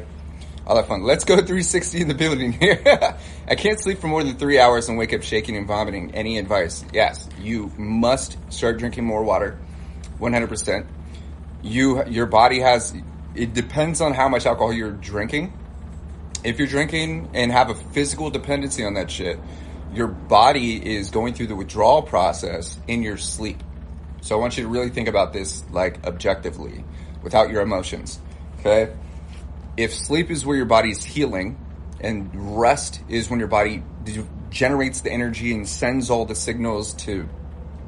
all that fun. Let's go 360 in the building here. I can't sleep for more than 3 hours and wake up shaking and vomiting. Any advice? Yes, you must start drinking more water. 100%. Your body has, it depends on how much alcohol you're drinking. If you're drinking and have a physical dependency on that shit, your body is going through the withdrawal process in your sleep. So I want you to really think about this like objectively, without your emotions, okay? If sleep is where your body's healing and rest is when your body generates the energy and sends all the signals to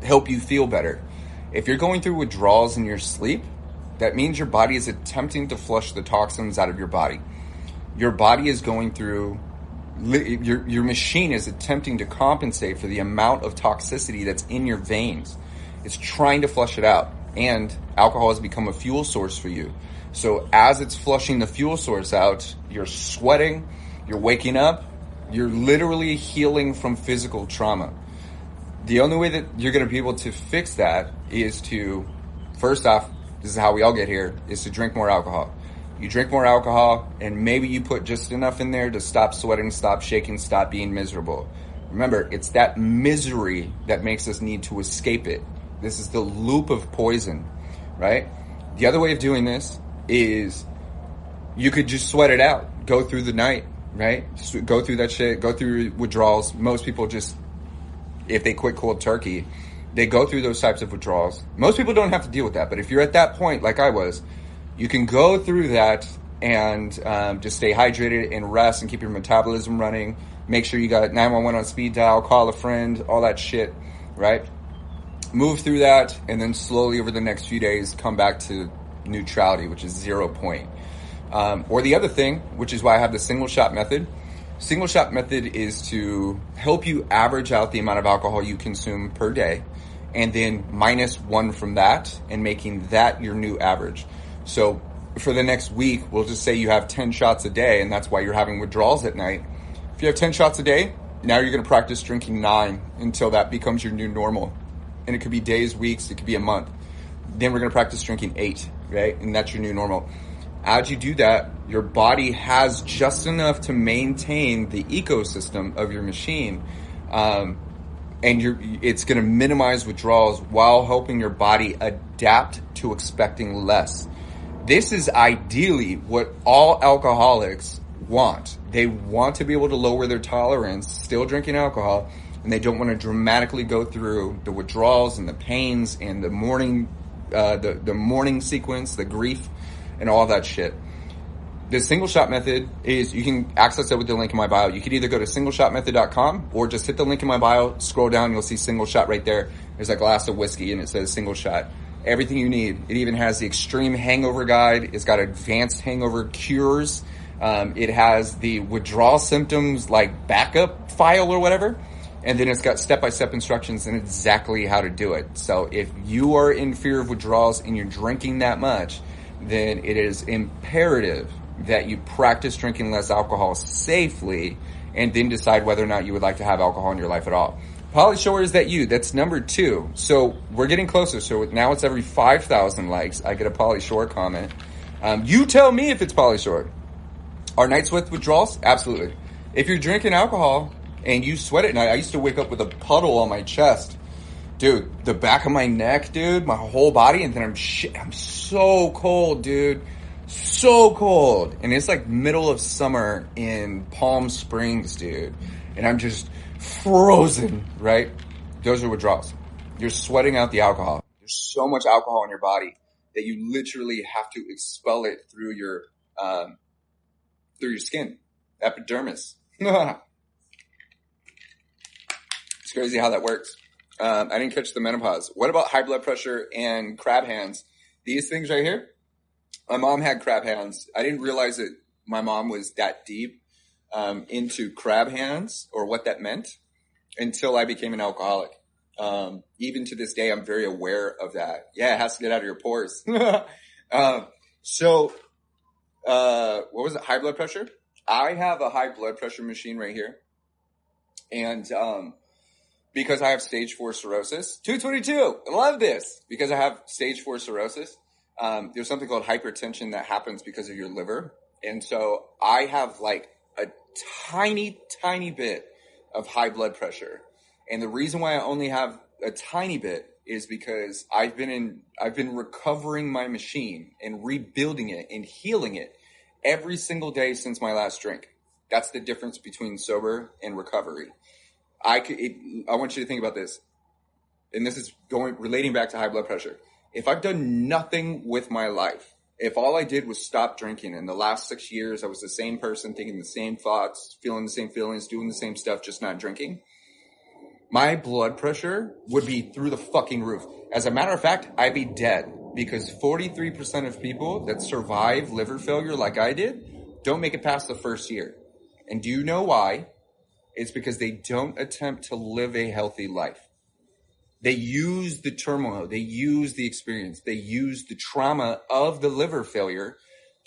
help you feel better. If you're going through withdrawals in your sleep, that means your body is attempting to flush the toxins out of your body. Your body is going through, your machine is attempting to compensate for the amount of toxicity that's in your veins. It's trying to flush it out. And alcohol has become a fuel source for you. So as it's flushing the fuel source out, you're sweating, you're waking up, you're literally healing from physical trauma. The only way that you're going to be able to fix that is to, first off, this is how we all get here, is to drink more alcohol. You drink more alcohol, and maybe you put just enough in there to stop sweating, stop shaking, stop being miserable. Remember, it's that misery that makes us need to escape it. This is the loop of poison, right? The other way of doing this is you could just sweat it out. Go through the night, right? Just go through that shit. Go through withdrawals. Most people just, if they quit cold turkey, they go through those types of withdrawals. Most people don't have to deal with that. But if you're at that point, like I was, you can go through that and just stay hydrated and rest and keep your metabolism running. Make sure you got 911 on speed dial, call a friend, all that shit, right? Move through that, and then slowly over the next few days, come back to neutrality, which is 0 point. Or the other thing, which is why I have the single shot method. Single shot method is to help you average out the amount of alcohol you consume per day, and then -1 from that, and making that your new average. So for the next week, we'll just say you have 10 shots a day, and that's why you're having withdrawals at night. If you have 10 shots a day, now you're going to practice drinking 9 until that becomes your new normal. And it could be days, weeks, it could be a month. Then we're going to practice drinking 8, right? And that's your new normal. As you do that, your body has just enough to maintain the ecosystem of your machine. And it's going to minimize withdrawals while helping your body adapt to expecting less. This is ideally what all alcoholics want. They want to be able to lower their tolerance, still drinking alcohol, and they don't want to dramatically go through the withdrawals and the pains and the mourning sequence, the grief, and all that shit. The single shot method is, you can access it with the link in my bio. You can either go to singleshotmethod.com or just hit the link in my bio, scroll down, you'll see single shot right there. There's a glass of whiskey and it says single shot. Everything you need. It even has the extreme hangover guide. It's got advanced hangover cures. It has the withdrawal symptoms like backup file or whatever. And then it's got step-by-step instructions on exactly how to do it. So if you are in fear of withdrawals and you're drinking that much, then it is imperative that you practice drinking less alcohol safely and then decide whether or not you would like to have alcohol in your life at all. Pauly Shore, is that you? That's number 2. So we're getting closer. So now it's every 5,000 likes, I get a Pauly Shore comment. You tell me if it's Pauly Shore. Are nights with withdrawals? Absolutely. If you're drinking alcohol and you sweat at night, I used to wake up with a puddle on my chest. Dude, the back of my neck, dude, my whole body, and then I'm so cold, dude. So cold. And it's like middle of summer in Palm Springs, dude. And I'm just frozen, right? Those are withdrawals. You're sweating out the alcohol. There's so much alcohol in your body that you literally have to expel it through your skin, epidermis. It's crazy how that works. I didn't catch the menopause. What about high blood pressure and crab hands? These things right here. My mom had crab hands. I didn't realize that my mom was that deep into crab hands or what that meant until I became an alcoholic. Even to this day, I'm very aware of that. Yeah, it has to get out of your pores. What was it? High blood pressure? I have a high blood pressure machine right here. And because I have stage 4 cirrhosis, 222, I love this. Because I have stage 4 cirrhosis, there's something called hypertension that happens because of your liver. And so I have like a tiny, tiny bit of high blood pressure. And the reason why I only have a tiny bit is because I've been recovering my machine and rebuilding it and healing it every single day since my last drink. That's the difference between sober and recovery. I want you to think about this. And this is relating back to high blood pressure. If I've done nothing with my life, if all I did was stop drinking in the last 6 years, I was the same person, thinking the same thoughts, feeling the same feelings, doing the same stuff, just not drinking, my blood pressure would be through the fucking roof. As a matter of fact, I'd be dead because 43% of people that survive liver failure like I did don't make it past the first year. And do you know why? It's because they don't attempt to live a healthy life. They use the turmoil. They use the experience. They use the trauma of the liver failure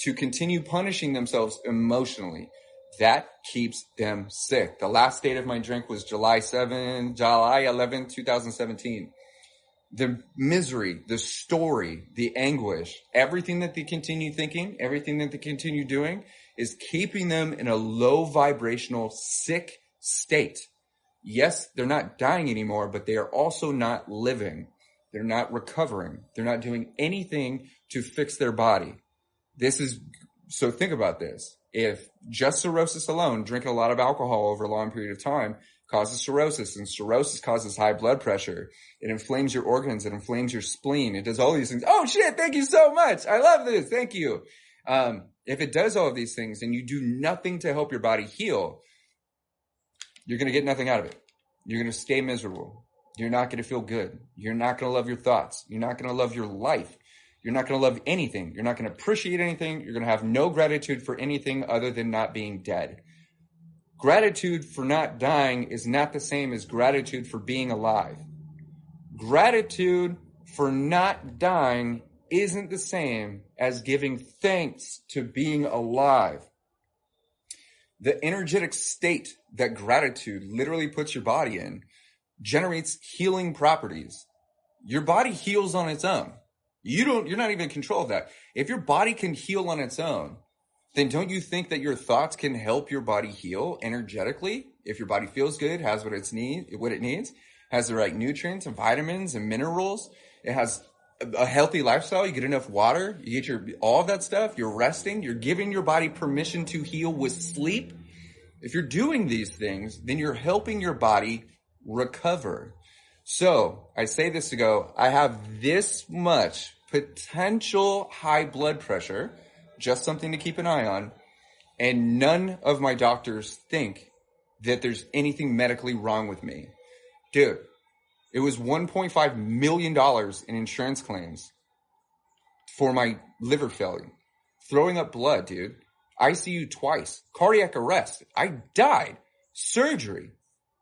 to continue punishing themselves emotionally. That keeps them sick. The last date of my drink was July 11, 2017. The misery, the story, the anguish, everything that they continue thinking, everything that they continue doing is keeping them in a low vibrational, sick state. Yes, they're not dying anymore, but they are also not living. They're not recovering. They're not doing anything to fix their body. So think about this. If just cirrhosis alone, drinking a lot of alcohol over a long period of time causes cirrhosis, and cirrhosis causes high blood pressure, it inflames your organs, it inflames your spleen, it does all these things. Oh shit, thank you so much. I love this. Thank you. If it does all of these things and you do nothing to help your body heal, you're going to get nothing out of it. You're going to stay miserable. You're not going to feel good. You're not going to love your thoughts. You're not going to love your life. You're not going to love anything. You're not going to appreciate anything. You're going to have no gratitude for anything other than not being dead. Gratitude for not dying is not the same as gratitude for being alive. Gratitude for not dying isn't the same as giving thanks to being alive. The energetic state that gratitude literally puts your body in generates healing properties. Your body heals on its own. You're not even in control of that. If your body can heal on its own, then don't you think that your thoughts can help your body heal energetically? If your body feels good, has what it needs, has the right nutrients and vitamins and minerals, it has a healthy lifestyle, you get enough water, you get all of that stuff, you're resting, you're giving your body permission to heal with sleep. If you're doing these things, then you're helping your body recover. So I say this to go, I have this much potential high blood pressure, just something to keep an eye on, and none of my doctors think that there's anything medically wrong with me. Dude, it was $1.5 million in insurance claims for my liver failure. Throwing up blood, dude. ICU twice. Cardiac arrest. I died. Surgery.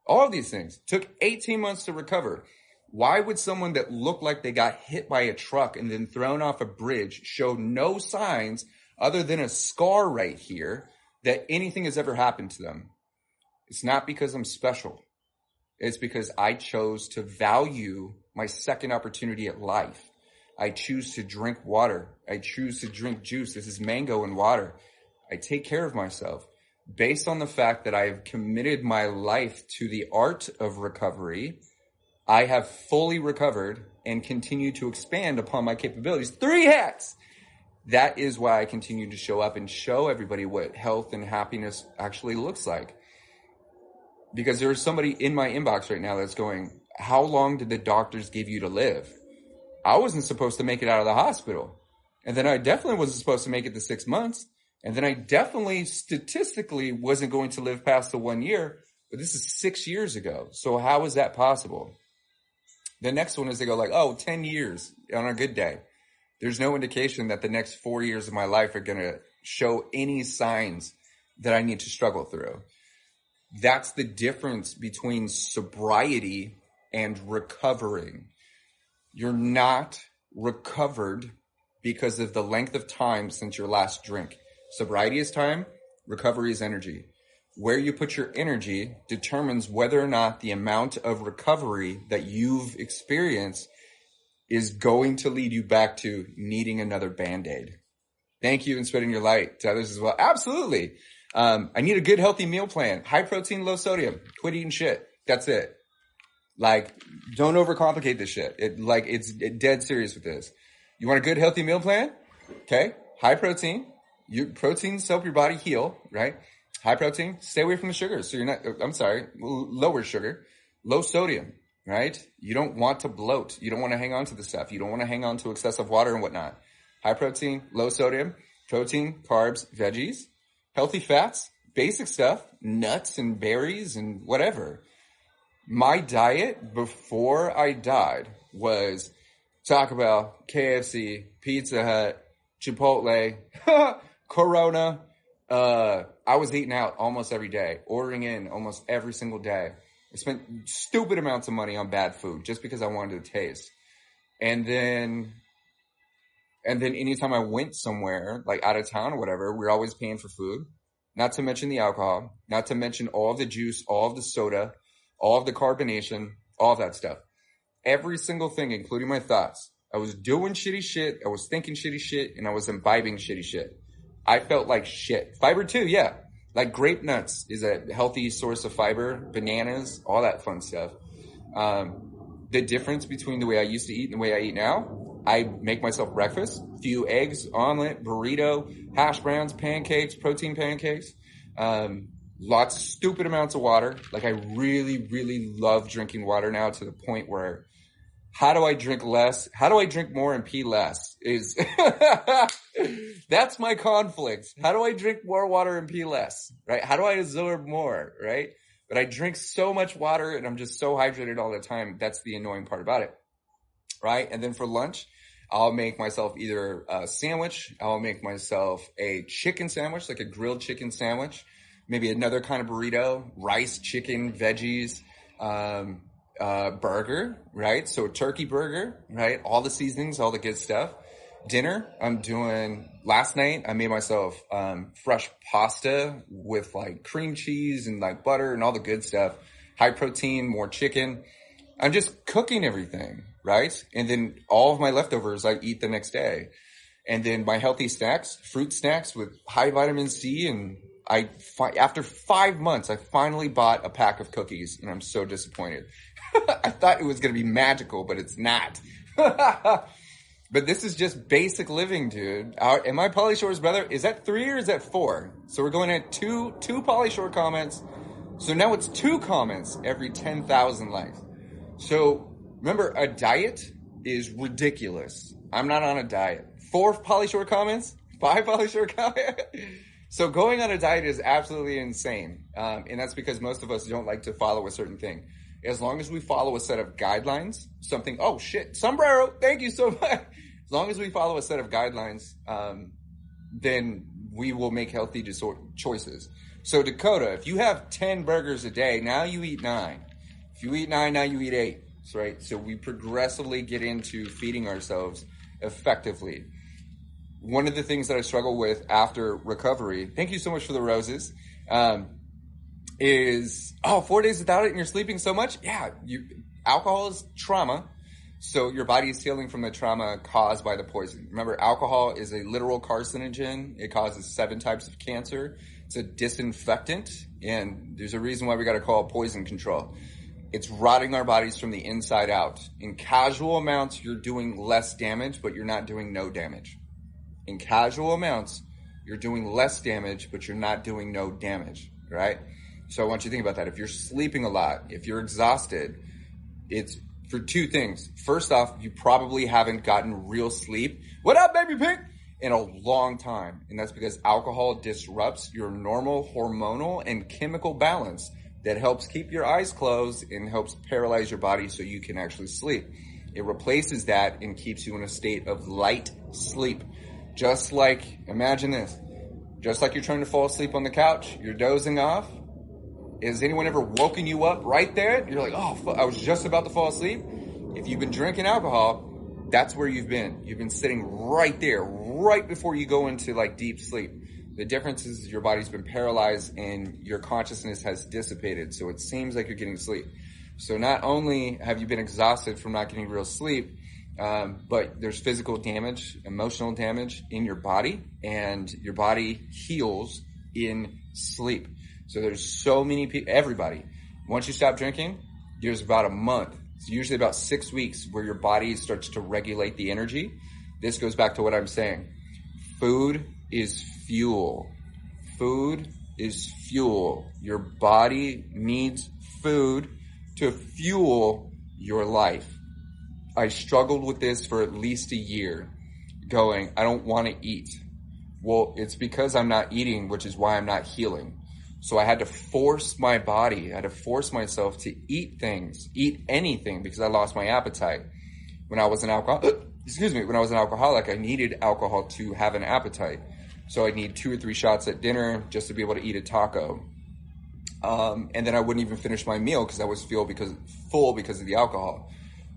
All of these things. Took 18 months to recover. Why would someone that looked like they got hit by a truck and then thrown off a bridge show no signs other than a scar right here that anything has ever happened to them? It's not because I'm special. It's because I chose to value my second opportunity at life. I choose to drink water. I choose to drink juice. This is mango and water. I take care of myself based on the fact that I have committed my life to the art of recovery. I have fully recovered and continue to expand upon my capabilities. 3 hacks. That is why I continue to show up and show everybody what health and happiness actually looks like. Because there is somebody in my inbox right now that's going, how long did the doctors give you to live? I wasn't supposed to make it out of the hospital. And then I definitely wasn't supposed to make it to 6 months. And then I definitely statistically wasn't going to live past the 1 year. But this is 6 years ago. So how is that possible? The next one is they go like, 10 years on a good day. There's no indication that the next 4 years of my life are going to show any signs that I need to struggle through. That's the difference between sobriety and recovering. You're not recovered because of the length of time since your last drink. Sobriety is time, recovery is energy. Where you put your energy determines whether or not the amount of recovery that you've experienced is going to lead you back to needing another Band-Aid. Thank you, and spreading your light to others as well. Absolutely. I need a good, healthy meal plan. High protein, low sodium. Quit eating shit. That's it. Like, don't overcomplicate this shit. It's dead serious with this. You want a good, healthy meal plan? Okay. High protein. Proteins help your body heal, right? High protein. Stay away from the sugars. So lower sugar. Low sodium, right? You don't want to bloat. You don't want to hang on to the stuff. You don't want to hang on to excessive water and whatnot. High protein, low sodium, protein, carbs, veggies, healthy fats, basic stuff, nuts and berries and whatever. My diet before I died was Taco Bell, KFC, Pizza Hut, Chipotle, Corona. I was eating out almost every day, ordering in almost every single day. I spent stupid amounts of money on bad food just because I wanted to taste. And then anytime I went somewhere, like out of town or whatever, we were always paying for food. Not to mention the alcohol, not to mention all of the juice, all of the soda, all of the carbonation, all of that stuff. Every single thing, including my thoughts. I was doing shitty shit, I was thinking shitty shit, and I was imbibing shitty shit. I felt like shit. Fiber too, yeah. Like grape nuts is a healthy source of fiber, bananas, all that fun stuff. The difference between the way I used to eat and the way I eat now, I make myself breakfast, few eggs, omelet, burrito, hash browns, pancakes, protein pancakes, lots of stupid amounts of water. Like I really, really love drinking water now to the point where how do I drink less? How do I drink more and pee less? That's my conflict. How do I drink more water and pee less? Right? How do I absorb more? Right? But I drink so much water and I'm just so hydrated all the time. That's the annoying part about it. Right? And then for lunch, I'll make myself either a sandwich. I'll make myself a chicken sandwich, like a grilled chicken sandwich. Maybe another kind of burrito, rice, chicken, veggies, burger, right? So a turkey burger, right? All the seasonings, all the good stuff. Dinner, last night I made myself, fresh pasta with like cream cheese and like butter and all the good stuff. High protein, more chicken. I'm just cooking everything, right? And then all of my leftovers I eat the next day. And then my healthy snacks, fruit snacks with high vitamin C. And after 5 months, I finally bought a pack of cookies and I'm so disappointed. I thought it was going to be magical, but it's not. But this is just basic living, dude. Am I Pauly Shore's brother? Is that 3 or is that 4? So we're going at two Pauly Shore comments. So now it's 2 comments every 10,000 likes. So remember, a diet is ridiculous. I'm not on a diet. 4 Pauly Shore comments, 5 Pauly Shore comments. So going on a diet is absolutely insane. And that's because most of us don't like to follow a certain thing. As long as we follow a set of guidelines, sombrero, thank you so much. As long as we follow a set of guidelines, then we will make healthy choices. So Dakota, if you have 10 burgers a day, now you eat 9. If you eat 9, now you eat 8. That's right. So we progressively get into feeding ourselves effectively. One of the things that I struggle with after recovery, thank you so much for the roses, is 4 days without it and you're sleeping so much? Yeah, alcohol is trauma. So your body is healing from the trauma caused by the poison. Remember, alcohol is a literal carcinogen. It causes 7 types of cancer. It's a disinfectant. And there's a reason why we got to call it poison control. It's rotting our bodies from the inside out. In casual amounts, you're doing less damage, but you're not doing no damage. In casual amounts, you're doing less damage, but you're not doing no damage, right? So I want you to think about that. If you're sleeping a lot, if you're exhausted, it's For two things. First off, you probably haven't gotten real sleep. What up, baby pink? In a long time. And that's because alcohol disrupts your normal hormonal and chemical balance that helps keep your eyes closed and helps paralyze your body so you can actually sleep. It replaces that and keeps you in a state of light sleep. Just like, imagine this, just like you're trying to fall asleep on the couch, you're dozing off. Has anyone ever woken you up right there? You're like, oh, I was just about to fall asleep. If you've been drinking alcohol, that's where you've been. You've been sitting right there, right before you go into like deep sleep. The difference is your body's been paralyzed and your consciousness has dissipated. So it seems like you're getting sleep. So not only have you been exhausted from not getting real sleep, but there's physical damage, emotional damage in your body, and your body heals in sleep. So there's so many people, everybody, once you stop drinking, there's about a month. It's usually about 6 weeks where your body starts to regulate the energy. This goes back to what I'm saying. Food is fuel. Food is fuel. Your body needs food to fuel your life. I struggled with this for at least a year, going, I don't want to eat. Well, it's because I'm not eating, which is why I'm not healing. So I had to force my body, I had to force myself to eat things, eat anything, because I lost my appetite. When I was an alcoholic, I needed alcohol to have an appetite. So I'd need 2 or 3 shots at dinner just to be able to eat a taco. And then I wouldn't even finish my meal because I was full because of the alcohol.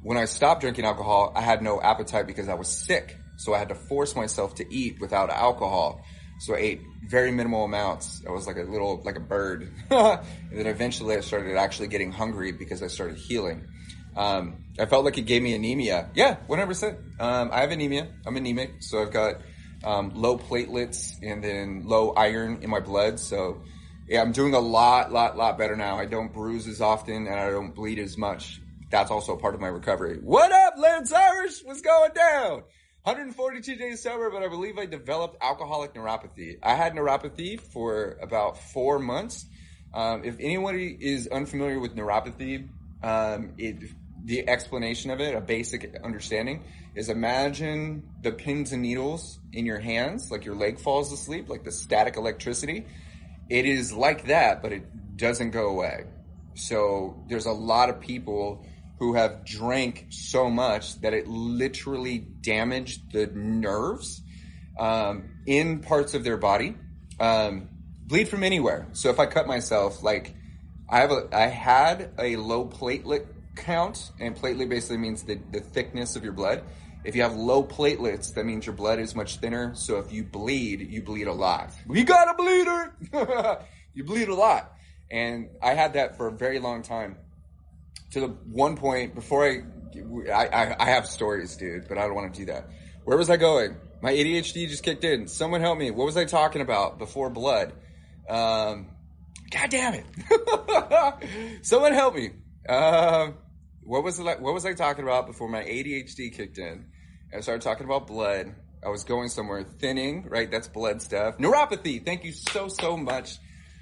When I stopped drinking alcohol, I had no appetite because I was sick. So I had to force myself to eat without alcohol. So I ate very minimal amounts. I was like a bird. And then eventually I started actually getting hungry because I started healing. I felt like it gave me anemia. Yeah, 100%. I have anemia. I'm anemic. So I've got low platelets and then low iron in my blood. So yeah, I'm doing a lot better now. I don't bruise as often and I don't bleed as much. That's also a part of my recovery. What up, Lance Irish? What's going down? 142 days sober, but I believe I developed alcoholic neuropathy. I had neuropathy for about 4 months. If anybody is unfamiliar with neuropathy, the explanation of it, a basic understanding, is imagine the pins and needles in your hands, like your leg falls asleep, like the static electricity. It is like that, but it doesn't go away. So there's a lot of people who have drank so much that it literally damaged the nerves in parts of their body. Bleed from anywhere. So if I cut myself, like I had a low platelet count, and platelet basically means the thickness of your blood. If you have low platelets, that means your blood is much thinner. So if you bleed a lot. We got a bleeder! You bleed a lot. And I had that for a very long time. To the one point before I have stories, dude, but I don't want to do that. Where was I going? My ADHD just kicked in. Someone help me. What was I talking about before blood? God damn it. Someone help me. What was I talking about before my ADHD kicked in? I started talking about blood. I was going somewhere. Thinning, right? That's blood stuff. Neuropathy. Thank you so much.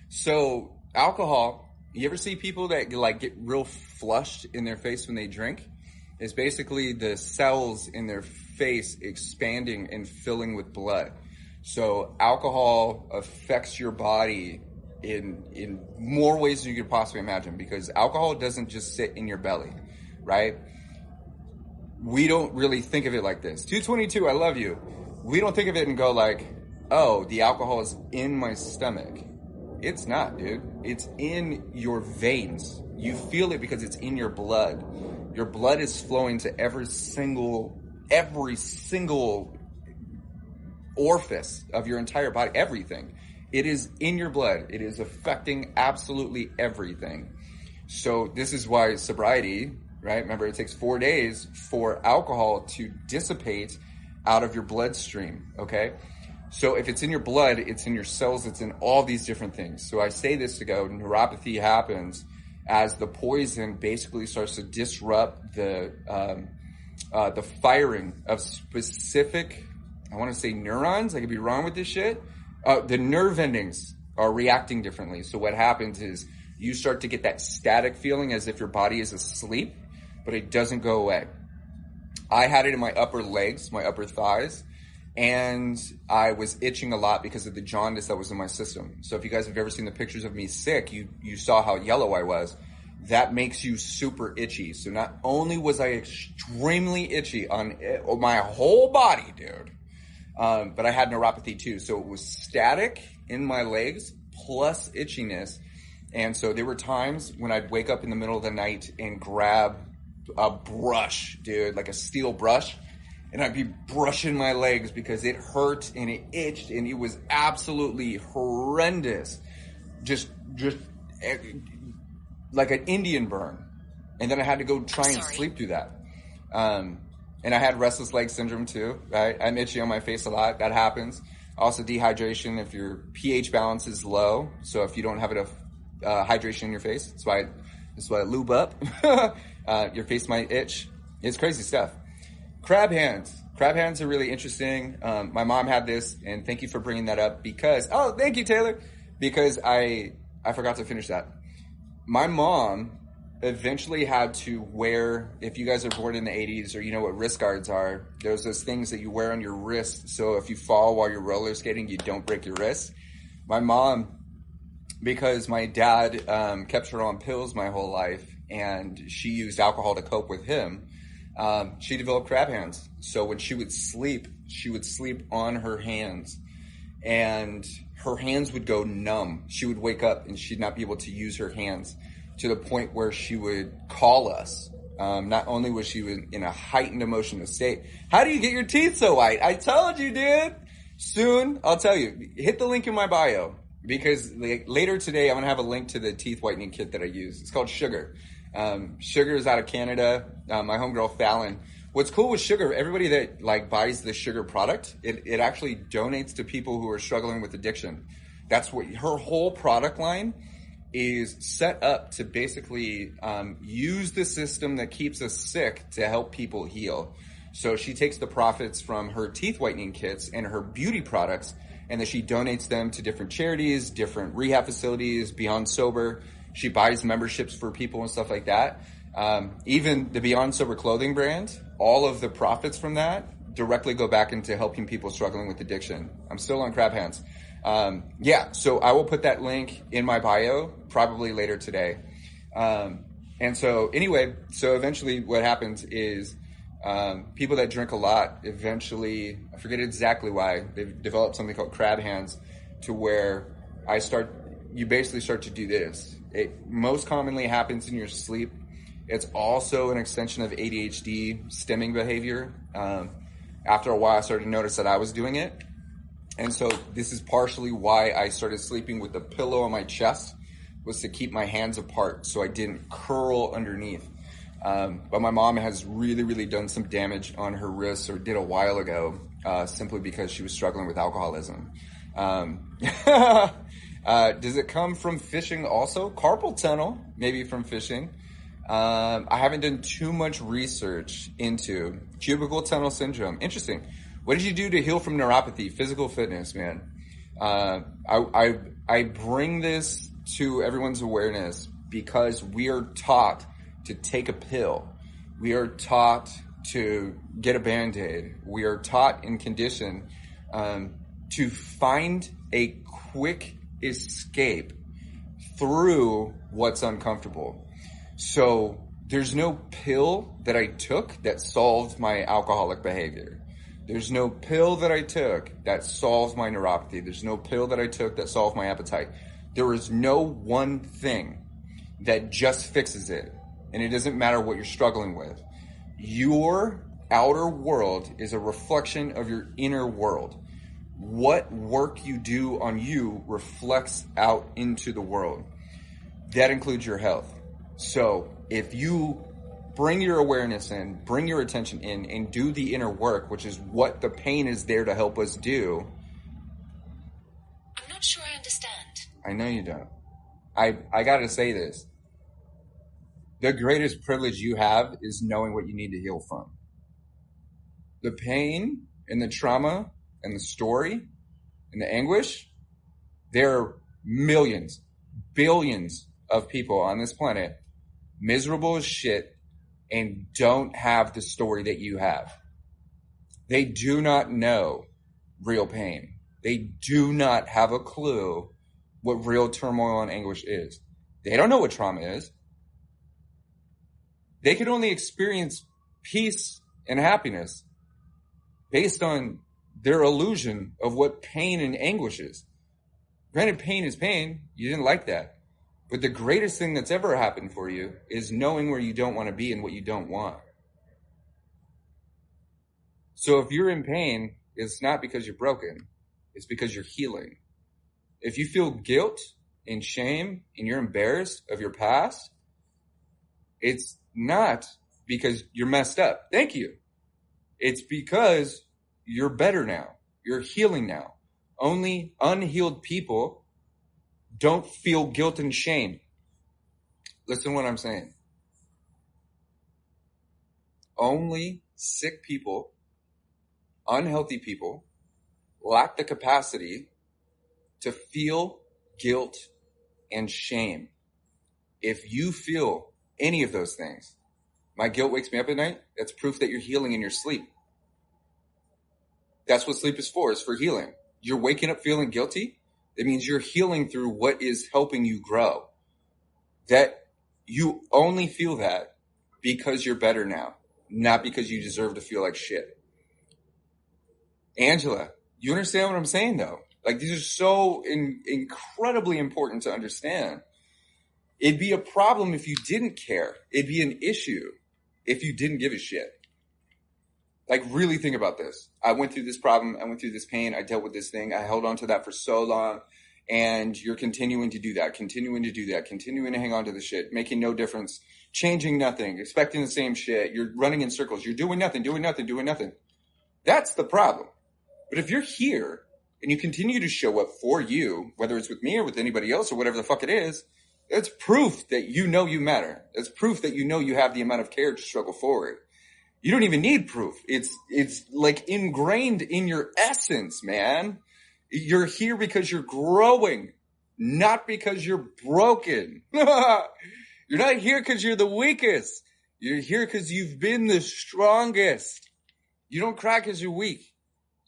So alcohol, you ever see people that like get real flushed in their face when they drink? It's basically the cells in their face expanding and filling with blood. So alcohol affects your body in more ways than you could possibly imagine, because alcohol doesn't just sit in your belly, right? We don't really think of it like this. 222, I love you. We don't think of it and go like, oh, the alcohol is in my stomach. It's not, dude. It's in your veins. You feel it because it's in your blood. Your blood is flowing to every single orifice of your entire body, everything. It is in your blood. It is affecting absolutely everything. So this is why sobriety, right? Remember, it takes 4 days for alcohol to dissipate out of your bloodstream, okay? So if it's in your blood, it's in your cells, it's in all these different things. So I say this to go, neuropathy happens as the poison basically starts to disrupt the firing of specific, I want to say neurons. I could be wrong with this shit. The nerve endings are reacting differently. So what happens is you start to get that static feeling as if your body is asleep. but it doesn't go away. I had it in my upper legs, my upper thighs, and I was itching a lot because of the jaundice that was in my system. So if you guys have ever seen the pictures of me sick, you saw how yellow I was. That makes you super itchy. So not only was I extremely itchy on my whole body, dude, but I had neuropathy too. So it was static in my legs plus itchiness. And so there were times when I'd wake up in the middle of the night and grab a brush, dude, like a steel brush, and I'd be brushing my legs because it hurt and it itched and it was absolutely horrendous. Just like an Indian burn. And then I had to go try and sleep through that. And I had restless leg syndrome too, right? I'm itchy on my face a lot. That happens. Also dehydration if your pH balance is low. So if you don't have enough hydration in your face, that's why I lube up. Your face might itch. It's crazy stuff. Crab hands. Crab hands are really interesting. My mom had this, and thank you for bringing that up because, oh, thank you, Taylor, because I forgot to finish that. My mom eventually had to wear, if you guys are born in the 80s or you know what wrist guards are, there's those things that you wear on your wrist so if you fall while you're roller skating, you don't break your wrist. My mom, because my dad kept her on pills my whole life and she used alcohol to cope with him, she developed crab hands. So when she would sleep on her hands and her hands would go numb. She would wake up and she'd not be able to use her hands to the point where she would call us. Not only was she in a heightened emotional state. How do you get your teeth so white? I told you, dude. Soon, I'll tell you. Hit the link in my bio because later today I'm going to have a link to the teeth whitening kit that I use. It's called Sugar. Sugar is out of Canada. My homegirl Fallon. What's cool with Sugar, everybody that buys the Sugar product, it actually donates to people who are struggling with addiction. That's what her whole product line is set up to basically use the system that keeps us sick to help people heal. So she takes the profits from her teeth whitening kits and her beauty products, and then she donates them to different charities, different rehab facilities, Beyond Sober. She buys memberships for people and stuff like that. Even the Beyond Sober clothing brand, all of the profits from that directly go back into helping people struggling with addiction. I'm still on crab hands. So I will put that link in my bio probably later today. And so anyway, so eventually what happens is people that drink a lot eventually, I forget exactly why, they've developed something called crab hands to where you basically start to do this. It most commonly happens in your sleep. It's also an extension of ADHD stemming behavior. After a while, I started to notice that I was doing it. And so this is partially why I started sleeping with the pillow on my chest, was to keep my hands apart so I didn't curl underneath. But my mom has really, really done some damage on her wrists, or did a while ago, simply because she was struggling with alcoholism. Does it come from fishing also? Carpal tunnel, maybe from fishing. I haven't done too much research into cubicle tunnel syndrome. Interesting. What did you do to heal from neuropathy? Physical fitness, man. I bring this to everyone's awareness because we are taught to take a pill. We are taught to get a Band-Aid. We are taught and conditioned to find a quick escape through what's uncomfortable. So there's no pill that I took that solved my alcoholic behavior. There's no pill that I took that solved my neuropathy. There's no pill that I took that solved my appetite. There is no one thing that just fixes it. And it doesn't matter what you're struggling with. Your outer world is a reflection of your inner world. What work you do on you reflects out into the world. That includes your health. So if you bring your awareness in, bring your attention in, and do the inner work, which is what the pain is there to help us do. I'm not sure I understand. I know you don't. I gotta say this. The greatest privilege you have is knowing what you need to heal from. The pain and the trauma and the story and the anguish, there are millions, billions of people on this planet, miserable as shit, and don't have the story that you have. They do not know real pain. They do not have a clue what real turmoil and anguish is. They don't know what trauma is. They could only experience peace and happiness based on their illusion of what pain and anguish is. Granted, pain is pain. You didn't like that. But the greatest thing that's ever happened for you is knowing where you don't want to be and what you don't want. So if you're in pain, it's not because you're broken. It's because you're healing. If you feel guilt and shame and you're embarrassed of your past, it's not because you're messed up. Thank you. It's because you're better now. You're healing now. Only unhealed people don't feel guilt and shame. Listen to what I'm saying. Only sick people, unhealthy people, lack the capacity to feel guilt and shame. If you feel any of those things, my guilt wakes me up at night, that's proof that you're healing in your sleep. That's what sleep is for healing. You're waking up feeling guilty, it means you're healing through what is helping you grow. That you only feel that because you're better now, not because you deserve to feel like shit. Angela, you understand what I'm saying though? Like, these are so incredibly important to understand. It'd be a problem if you didn't care. It'd be an issue if you didn't give a shit. Like, really think about this. I went through this problem. I went through this pain. I dealt with this thing. I held on to that for so long. And you're continuing to do that, continuing to hang on to the shit, making no difference, changing nothing, expecting the same shit. You're running in circles. You're doing nothing. That's the problem. But if you're here and you continue to show up for you, whether it's with me or with anybody else or whatever the fuck it is, it's proof that you know you matter. It's proof that you know you have the amount of care to struggle forward. You don't even need proof. It's like ingrained in your essence, man. You're here because you're growing, not because you're broken. You're not here because you're the weakest. You're here because you've been the strongest. You don't cry because you're weak.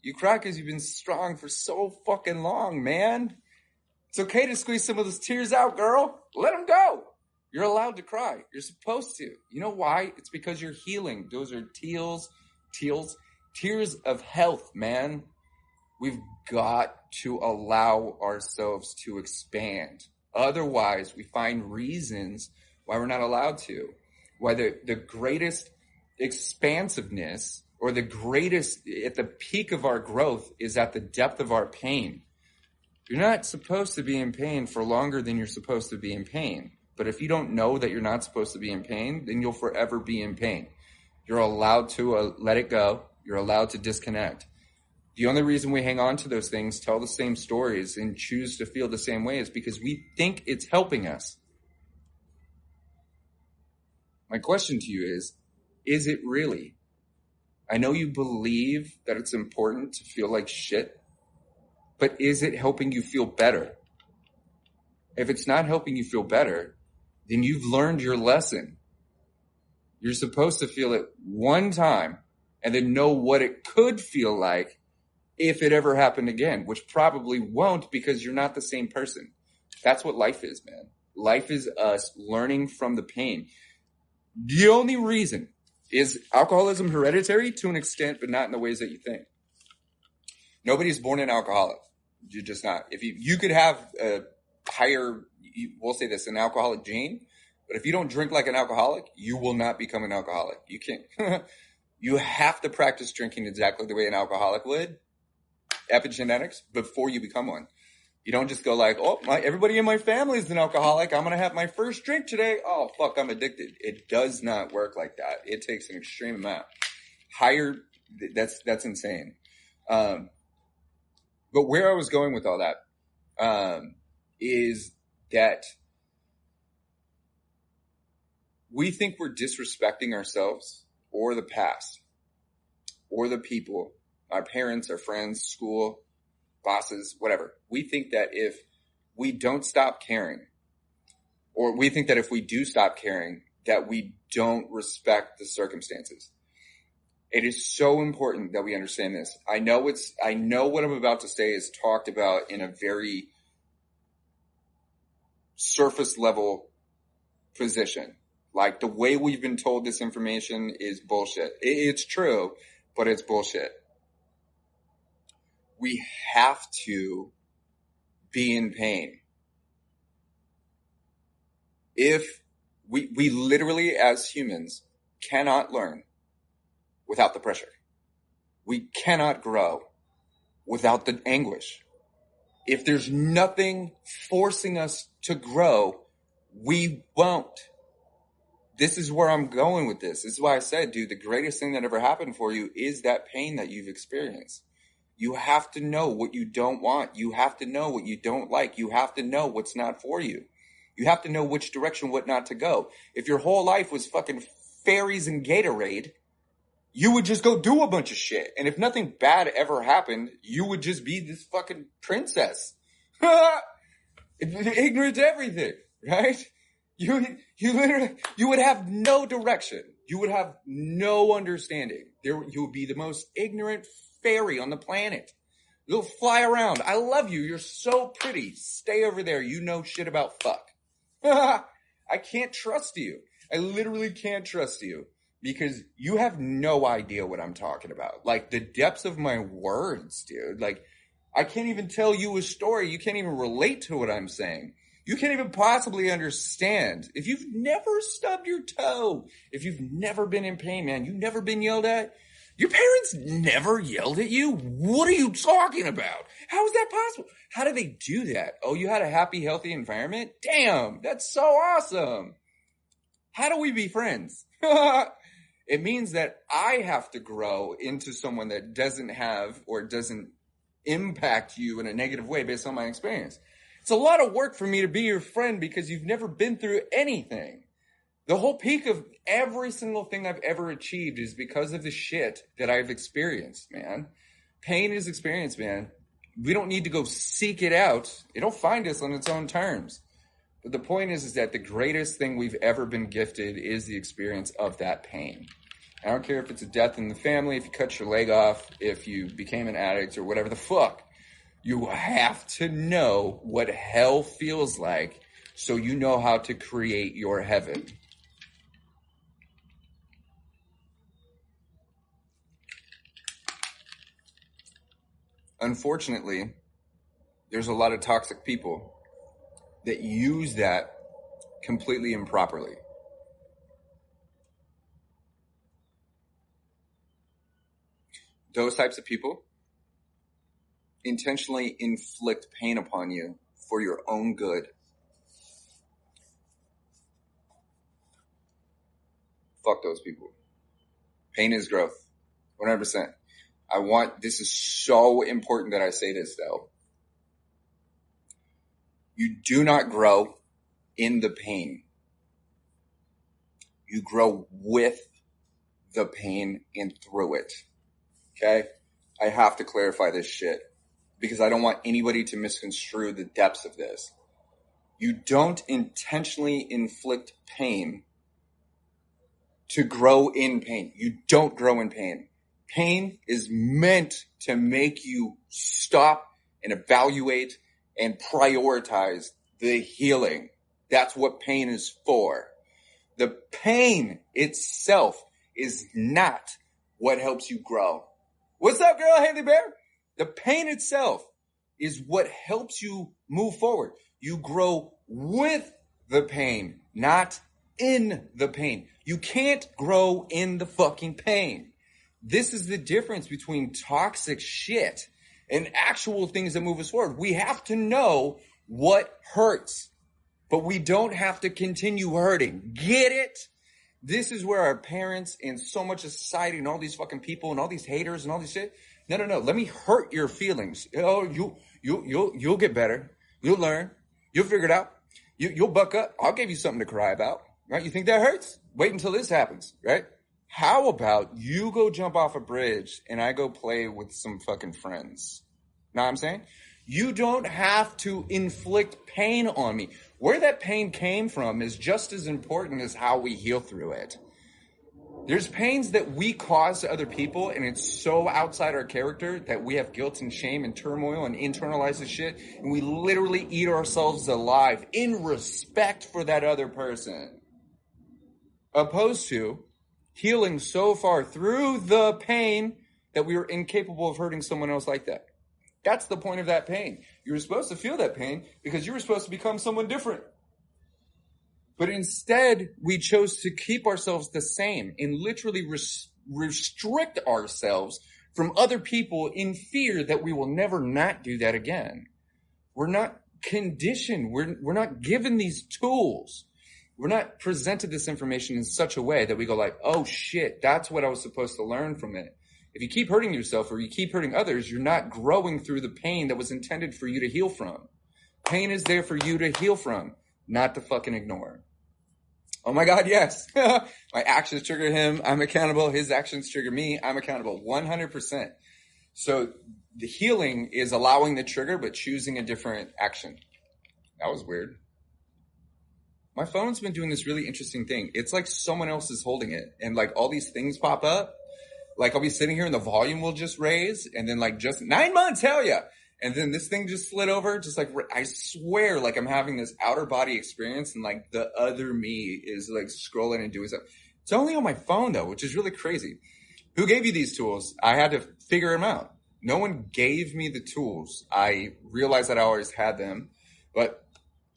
You cry because you've been strong for so fucking long, man. It's okay to squeeze some of those tears out, girl. Let them go. You're allowed to cry. You're supposed to. You know why? It's because you're healing. Those are tears of health, man. We've got to allow ourselves to expand. Otherwise, we find reasons why we're not allowed to. Why the greatest expansiveness or the greatest, at the peak of our growth, is at the depth of our pain. You're not supposed to be in pain for longer than you're supposed to be in pain. But if you don't know that you're not supposed to be in pain, then you'll forever be in pain. You're allowed to let it go. You're allowed to disconnect. The only reason we hang on to those things, tell the same stories, and choose to feel the same way is because we think it's helping us. My question to you is it really? I know you believe that it's important to feel like shit, but is it helping you feel better? If it's not helping you feel better, then you've learned your lesson. You're supposed to feel it one time and then know what it could feel like if it ever happened again, which probably won't because you're not the same person. That's what life is, man. Life is us learning from the pain. The only reason is alcoholism hereditary to an extent, but not in the ways that you think. Nobody's born an alcoholic. You're just not. If you could have a higher, we'll say this, an alcoholic gene, but if you don't drink like an alcoholic, you will not become an alcoholic. You can't. You have to practice drinking exactly the way an alcoholic would. Epigenetics before you become one. You don't just go like, oh, everybody in my family is an alcoholic. I'm going to have my first drink today. Oh, fuck, I'm addicted. It does not work like that. It takes an extreme amount. Higher, that's insane. But where I was going with all that is that we think we're disrespecting ourselves or the past or the people, our parents, our friends, school, bosses, whatever. We think that if we don't stop caring, or we think that if we do stop caring, that we don't respect the circumstances. It is so important that we understand this. I know what I'm about to say is talked about in a very surface level position. Like, the way we've been told this information is bullshit. It's true, but it's bullshit. We have to be in pain. If we literally, as humans, cannot learn without the pressure. We cannot grow without the anguish. If there's nothing forcing us to grow, we won't. This is where I'm going with this. This is why I said, dude, the greatest thing that ever happened for you is that pain that you've experienced. You have to know what you don't want. You have to know what you don't like. You have to know what's not for you. You have to know which direction, what not to go. If your whole life was fucking fairies and Gatorade, you would just go do a bunch of shit. And if nothing bad ever happened, you would just be this fucking princess. Ignorant to everything, right? You would have no direction. You would have no understanding. You would be the most ignorant fairy on the planet. You'll fly around. I love you. You're so pretty. Stay over there. You know shit about fuck. I can't trust you. I literally can't trust you because you have no idea what I'm talking about. Like, the depths of my words, dude. Like, I can't even tell you a story. You can't even relate to what I'm saying. You can't even possibly understand. If you've never stubbed your toe, if you've never been in pain, man, you've never been yelled at. Your parents never yelled at you? What are you talking about? How is that possible? How did they do that? Oh, you had a happy, healthy environment? Damn, that's so awesome. How do we be friends? It means that I have to grow into someone that doesn't have or doesn't impact you in a negative way based on my experience. It's a lot of work for me to be your friend because you've never been through anything. The whole peak of every single thing I've ever achieved is because of the shit that I've experienced, man. Pain is experience, man. We don't need to go seek it out. It'll find us on its own terms. But the point is that the greatest thing we've ever been gifted is the experience of that pain. I don't care if it's a death in the family, if you cut your leg off, if you became an addict or whatever the fuck. You have to know what hell feels like so you know how to create your heaven. Unfortunately, there's a lot of toxic people that use that completely improperly. Those types of people intentionally inflict pain upon you for your own good. Fuck those people. Pain is growth. 100%. This is so important that I say this though. You do not grow in the pain. You grow with the pain and through it. Okay? I have to clarify this shit because I don't want anybody to misconstrue the depths of this. You don't intentionally inflict pain to grow in pain. You don't grow in pain. Pain is meant to make you stop and evaluate and prioritize the healing. That's what pain is for. The pain itself is not what helps you grow. What's up, girl, Haley Bear? The pain itself is what helps you move forward. You grow with the pain, not in the pain. You can't grow in the fucking pain. This is the difference between toxic shit and actual things that move us forward. We have to know what hurts, but we don't have to continue hurting. Get it? This is where our parents and so much of society and all these fucking people and all these haters and all this shit. No. Let me hurt your feelings. Oh, you'll get better. You'll learn. You'll figure it out. You'll buck up. I'll give you something to cry about. Right? You think that hurts? Wait until this happens. Right? How about you go jump off a bridge and I go play with some fucking friends? Know what I'm saying? You don't have to inflict pain on me. Where that pain came from is just as important as how we heal through it. There's pains that we cause to other people, and it's so outside our character that we have guilt and shame and turmoil and internalize the shit, and we literally eat ourselves alive in respect for that other person. Opposed to healing so far through the pain that we were incapable of hurting someone else like that. That's the point of that pain. You were supposed to feel that pain because you were supposed to become someone different. But instead, we chose to keep ourselves the same and literally restrict ourselves from other people in fear that we will never not do that again. We're not conditioned. We're not given these tools. We're not presented this information in such a way that we go like, oh shit, that's what I was supposed to learn from it. If you keep hurting yourself or you keep hurting others, you're not growing through the pain that was intended for you to heal from. Pain is there for you to heal from, not to fucking ignore. Oh my God, yes. My actions trigger him. I'm accountable. His actions trigger me. I'm accountable 100%. So the healing is allowing the trigger, but choosing a different action. That was weird. My phone's been doing this really interesting thing. It's like someone else is holding it and like all these things pop up. Like I'll be sitting here and the volume will just raise and then like just 9 months, hell yeah. And then this thing just slid over, just like, I swear, like I'm having this outer body experience and like the other me is like scrolling and doing stuff. It's only on my phone though, which is really crazy. Who gave you these tools? I had to figure them out. No one gave me the tools. I realized that I always had them, but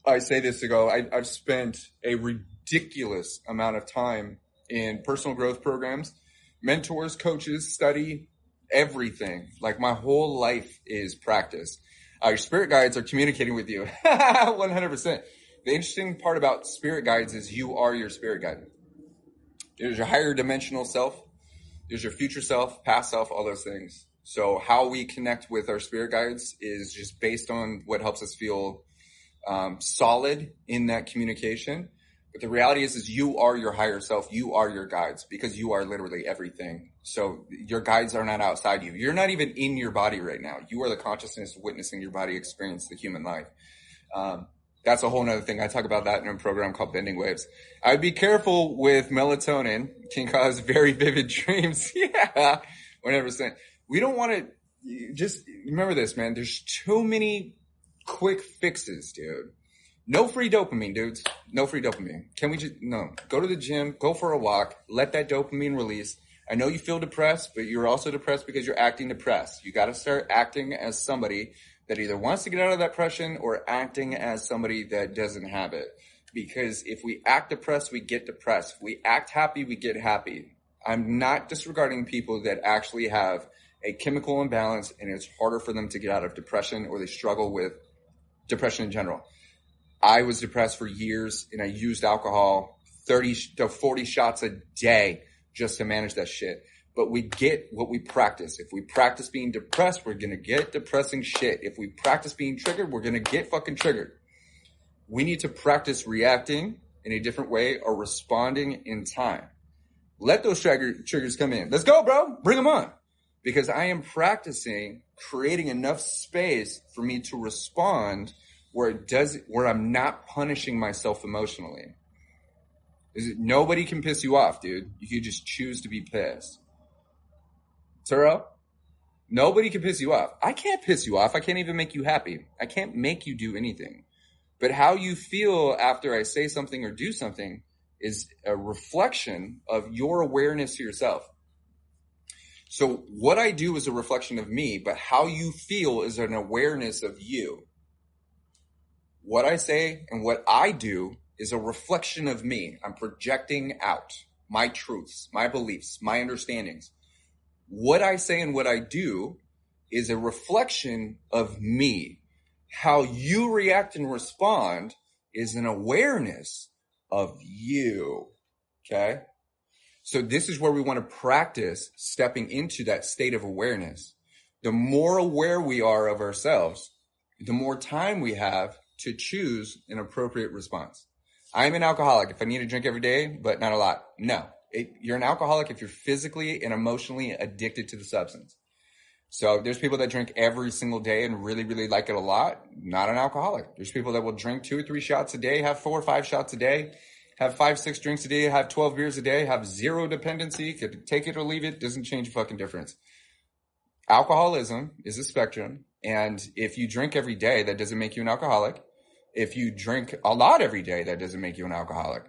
I say this to go, I've spent a ridiculous amount of time in personal growth programs, mentors, coaches, study, everything. Like my whole life is practice. Your spirit guides are communicating with you 100%. The interesting part about spirit guides is you are your spirit guide. There's your higher dimensional self. There's your future self, past self, all those things. So how we connect with our spirit guides is just based on what helps us feel solid in that communication. But the reality is you are your higher self. You are your guides because you are literally everything. So your guides are not outside you. You're not even in your body right now. You are the consciousness witnessing your body experience the human life. That's a whole nother thing. I talk about that in a program called Bending Waves. I'd be careful with melatonin. It can cause very vivid dreams. Yeah, 100%. We don't want to just remember this, man. There's too many quick fixes, dude. No free dopamine, dudes. No free dopamine. Can we just, no. Go to the gym, go for a walk, let that dopamine release. I know you feel depressed, but you're also depressed because you're acting depressed. You got to start acting as somebody that either wants to get out of that depression or acting as somebody that doesn't have it. Because if we act depressed, we get depressed. If we act happy, we get happy. I'm not disregarding people that actually have a chemical imbalance and it's harder for them to get out of depression or they struggle with depression in general. I was depressed for years and I used alcohol 30 to 40 shots a day just to manage that shit. But we get what we practice. If we practice being depressed, we're going to get depressing shit. If we practice being triggered, we're going to get fucking triggered. We need to practice reacting in a different way or responding in time. Let those triggers come in. Let's go, bro. Bring them on. Because I am practicing creating enough space for me to respond where I'm not punishing myself emotionally. Nobody can piss you off, dude. You can just choose to be pissed. Turo, nobody can piss you off. I can't piss you off. I can't even make you happy. I can't make you do anything. But how you feel after I say something or do something is a reflection of your awareness to yourself. So what I do is a reflection of me, but how you feel is an awareness of you. What I say and what I do is a reflection of me. I'm projecting out my truths, my beliefs, my understandings. What I say and what I do is a reflection of me. How you react and respond is an awareness of you. Okay? So this is where we want to practice stepping into that state of awareness. The more aware we are of ourselves, the more time we have to choose an appropriate response. I'm an alcoholic. If I need to drink every day, but not a lot. No. You're an alcoholic if you're physically and emotionally addicted to the substance. So there's people that drink every single day and really, really like it a lot. Not an alcoholic. There's people that will drink 2 or 3 shots a day, have 4 or 5 shots a day, have 5, 6 drinks a day, have 12 beers a day, have zero dependency, could take it or leave it, doesn't change a fucking difference. Alcoholism is a spectrum. And if you drink every day, that doesn't make you an alcoholic. If you drink a lot every day, that doesn't make you an alcoholic.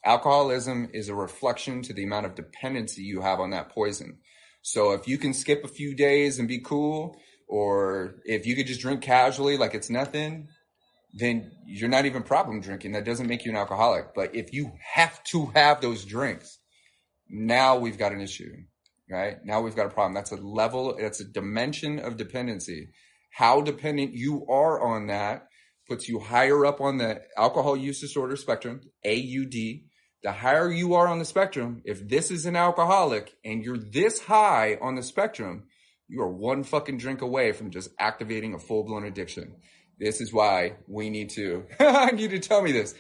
Alcoholism is a reflection to the amount of dependency you have on that poison. So if you can skip a few days and be cool, or if you could just drink casually like it's nothing, then you're not even problem drinking. That doesn't make you an alcoholic. But if you have to have those drinks, now we've got an issue, right? Now we've got a problem. That's a level, that's a dimension of dependency. How dependent you are on that puts you higher up on the alcohol use disorder spectrum, AUD. The higher you are on the spectrum, if this is an alcoholic and you're this high on the spectrum, you are one fucking drink away from just activating a full-blown addiction. This is why we need to, I need to tell me this.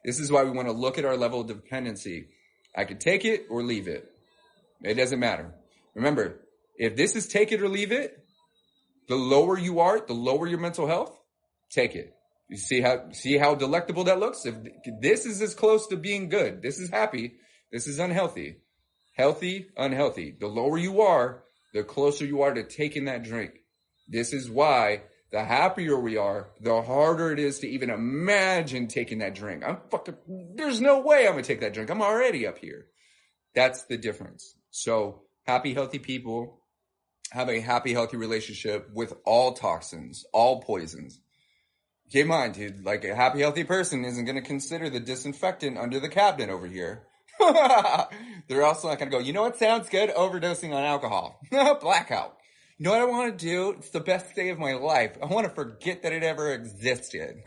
This is why we want to look at our level of dependency. I could take it or leave it. It doesn't matter. Remember, if this is take it or leave it, the lower you are, the lower your mental health, take it. You see how delectable that looks? If this is as close to being good, this is happy, this is unhealthy. Healthy, unhealthy. The lower you are, the closer you are to taking that drink. This is why the happier we are, the harder it is to even imagine taking that drink. There's no way I'm going to take that drink. I'm already up here. That's the difference. So happy, healthy people have a happy, healthy relationship with all toxins, all poisons. Keep in mind, dude, like a happy, healthy person isn't going to consider the disinfectant under the cabinet over here. They're also not going to go, you know what sounds good? Overdosing on alcohol. Blackout. You know what I want to do? It's the best day of my life. I want to forget that it ever existed.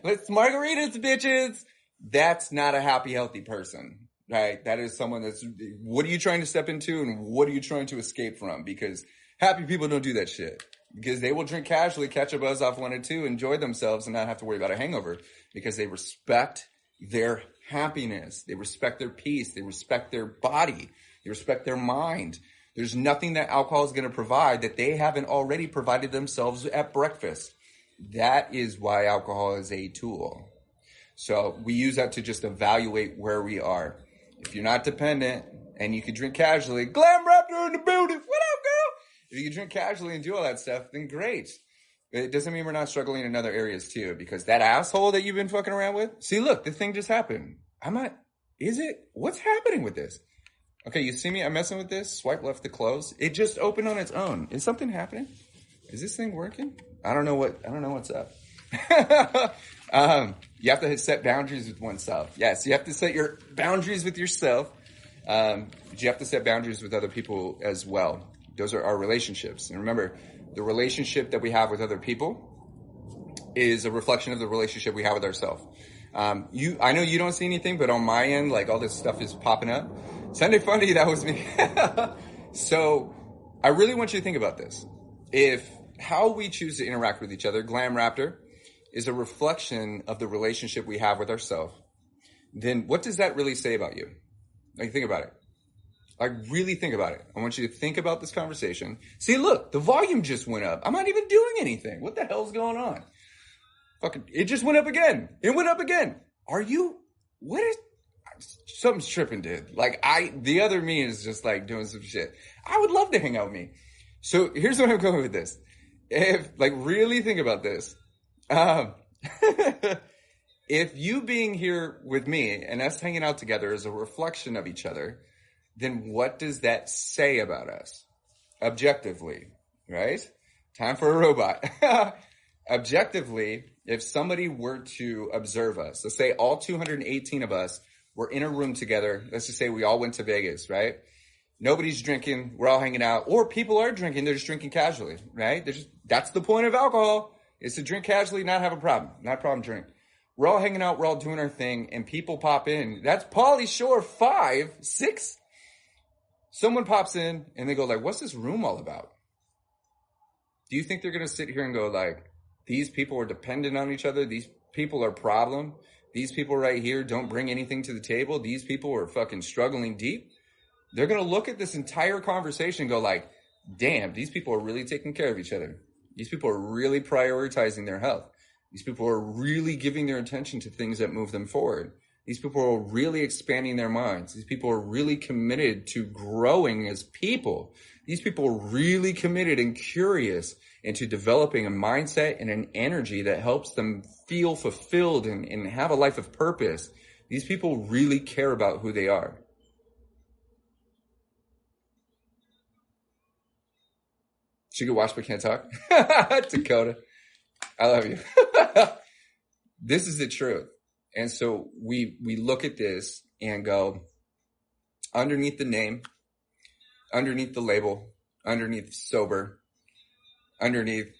Let's margaritas, bitches. That's not a happy, healthy person, right? That is someone that's, what are you trying to step into and what are you trying to escape from? Because happy people don't do that shit. Because they will drink casually, catch a buzz off 1 or 2, enjoy themselves and not have to worry about a hangover because they respect their happiness. They respect their peace. They respect their body. They respect their mind. There's nothing that alcohol is going to provide that they haven't already provided themselves at breakfast. That is why alcohol is a tool. So we use that to just evaluate where we are. If you're not dependent and you can drink casually, Glam Raptor in the building. What up, girl? If you can drink casually and do all that stuff, then great. It doesn't mean we're not struggling in other areas too, because that asshole that you've been fucking around with, see, look, this thing just happened. Is it? What's happening with this? Okay, you see me? I'm messing with this. Swipe left to close. It just opened on its own. Is something happening? Is this thing working? I don't know what's up. You have to set boundaries with oneself. Yes, you have to set your boundaries with yourself. But you have to set boundaries with other people as well. Those are our relationships. And remember, the relationship that we have with other people is a reflection of the relationship we have with ourselves. I know you don't see anything, but on my end, like all this stuff is popping up. Sunday Fundy, that was me. So I really want you to think about this. If how we choose to interact with each other, Glam Raptor, is a reflection of the relationship we have with ourselves, then what does that really say about you? Like, think about it. Like, really think about it. I want you to think about this conversation. See, look, the volume just went up. I'm not even doing anything. What the hell's going on? Fucking, it just went up again. It went up again. Something's tripping, dude. Like, the other me is just like doing some shit. I would love to hang out with me. So here's where I'm going with this. Really think about this. If you being here with me and us hanging out together is a reflection of each other, then what does that say about us? Objectively, right? Time for a robot. Objectively, if somebody were to observe us, let's say all 218 of us were in a room together. Let's just say we all went to Vegas, right? Nobody's drinking. We're all hanging out. Or people are drinking. They're just drinking casually, right? That's the point of alcohol, is to drink casually, not have a problem. Not a problem drink. We're all hanging out. We're all doing our thing. And people pop in. That's Pauly Shore 5, 6. Someone pops in and they go like, what's this room all about? Do you think they're going to sit here and go like, these people are dependent on each other. These people are a problem. These people right here don't bring anything to the table. These people are fucking struggling deep. They're going to look at this entire conversation and go like, damn, these people are really taking care of each other. These people are really prioritizing their health. These people are really giving their attention to things that move them forward. These people are really expanding their minds. These people are really committed to growing as people. These people are really committed and curious into developing a mindset and an energy that helps them feel fulfilled and have a life of purpose. These people really care about who they are. She could watch but can't talk. Dakota, I love you. This is the truth. And so we look at this and go, underneath the name, underneath the label, underneath sober, underneath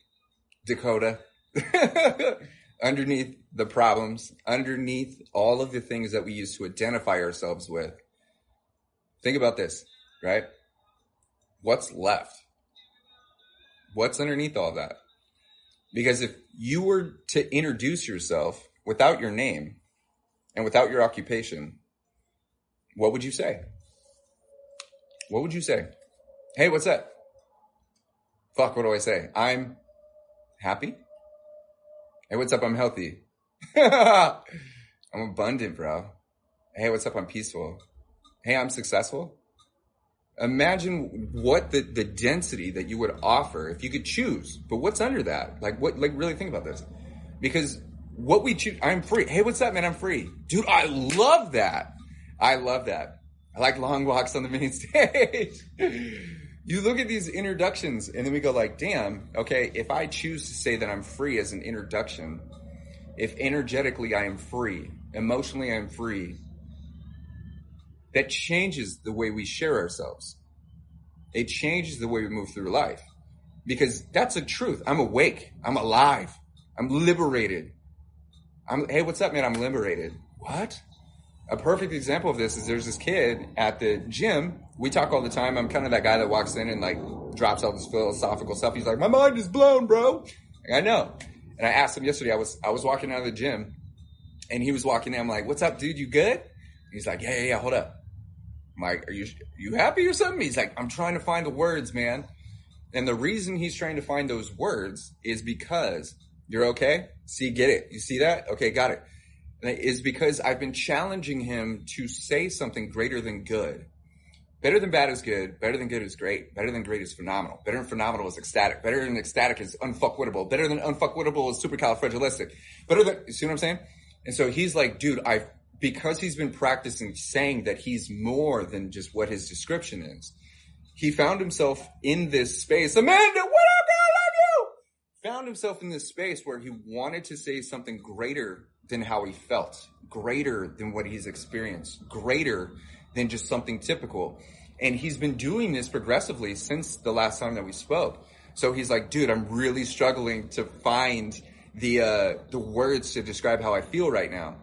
Dakota, underneath the problems, underneath all of the things that we use to identify ourselves with. Think about this, right? What's left? What's underneath all that? Because if you were to introduce yourself without your name and without your occupation, what would you say? What would you say? Hey, what's up? Fuck, what do I say? I'm happy. Hey, what's up? I'm healthy. I'm abundant, bro. Hey, what's up? I'm peaceful. Hey, I'm successful. Imagine what the density that you would offer if you could choose. But what's under that? Like really think about this. Because what we choose, I'm free. Hey, what's up, man? I'm free. Dude, I love that. I love that. I like long walks on the main stage. You look at these introductions and then we go like, damn, okay, if I choose to say that I'm free as an introduction, if energetically I am free, emotionally I'm free, that changes the way we share ourselves. It changes the way we move through life. Because that's the truth. I'm awake. I'm alive. I'm liberated. Hey, what's up, man? I'm liberated. What? A perfect example of this is there's this kid at the gym. We talk all the time. I'm kind of that guy that walks in and like drops all this philosophical stuff. He's like, my mind is blown, bro. Like, I know. And I asked him yesterday, I was walking out of the gym and he was walking in. I'm like, what's up, dude? You good? He's like, yeah, hold up. I'm like, are you happy or something? He's like, I'm trying to find the words, man. And the reason he's trying to find those words is because you're okay. See, get it. You see that? Okay, got it. And is because I've been challenging him to say something greater than good. Better than bad is good. Better than good is great. Better than great is phenomenal. Better than phenomenal is ecstatic. Better than ecstatic is unfuckwittable. Better than unfuckwittable is supercalifragilistic. Better than, you see what I'm saying? And so he's like, dude, because he's been practicing saying that he's more than just what his description is, he found himself in this space. Amanda, what up, girl? I love you. Found himself in this space where he wanted to say something greater than how he felt, greater than what he's experienced, greater than just something typical. And he's been doing this progressively since the last time that we spoke. So he's like, dude, I'm really struggling to find the words to describe how I feel right now.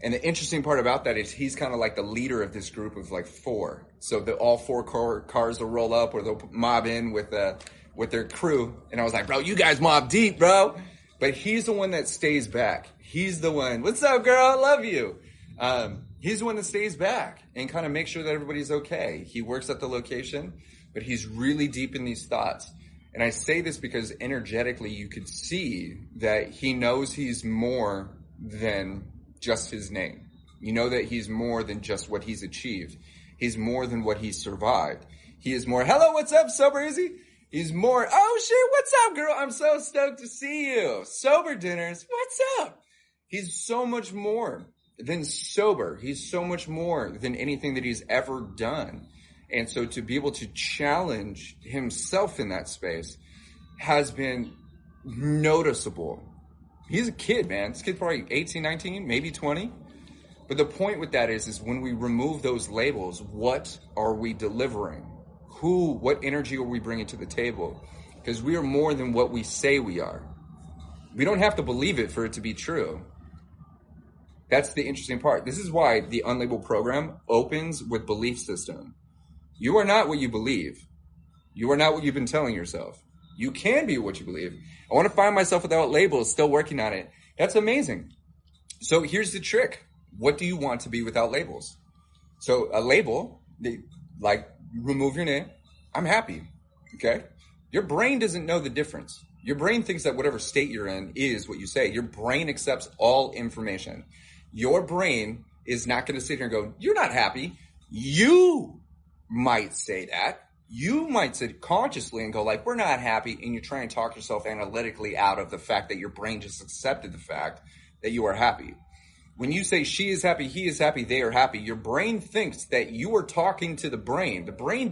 And the interesting part about that is he's kind of like the leader of this group of like four. So all four cars will roll up or they'll mob in with their crew. And I was like, bro, you guys mob deep, bro. But he's the one that stays back. He's the one, what's up, girl? I love you. He's the one that stays back and kind of makes sure that everybody's okay. He works at the location, but he's really deep in these thoughts. And I say this because energetically you could see that he knows he's more than just his name. You know that he's more than just what he's achieved. He's more than what he's survived. He is more, hello, what's up, Sober Easy? He's more, oh shit, what's up, girl? I'm so stoked to see you. Sober dinners, what's up? He's so much more than sober. He's so much more than anything that he's ever done. And so to be able to challenge himself in that space has been noticeable. He's a kid, man. This kid's probably 18, 19, maybe 20. But the point with that is when we remove those labels, what are we delivering? What energy are we bringing to the table? Because we are more than what we say we are. We don't have to believe it for it to be true. That's the interesting part. This is why the Unlabeled program opens with belief system. You are not what you believe. You are not what you've been telling yourself. You can be what you believe. I want to find myself without labels, still working on it. That's amazing. So here's the trick. What do you want to be without labels? So a label, like remove your name. I'm happy. Okay? Your brain doesn't know the difference. Your brain thinks that whatever state you're in is what you say. Your brain accepts all information. Your brain is not going to sit here and go, you're not happy. You might say that. You might sit consciously and go like, we're not happy. And you try and talk yourself analytically out of the fact that your brain just accepted the fact that you are happy. When you say she is happy, he is happy, they are happy, your brain thinks that you are talking to the brain. The brain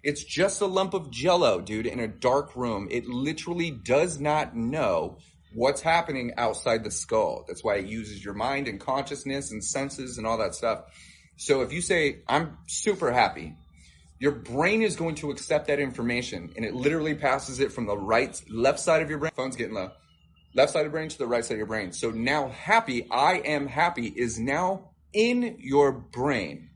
it's just a lump of jello, dude, in a dark room. It literally does not know what's happening outside the skull. That's why it uses your mind and consciousness and senses and all that stuff. So if you say, I'm super happy, your brain is going to accept that information, and it literally passes it from the left side of your brain. Phone's getting low. Left side of the brain to the right side of your brain. So now happy, I am happy, is now in your brain.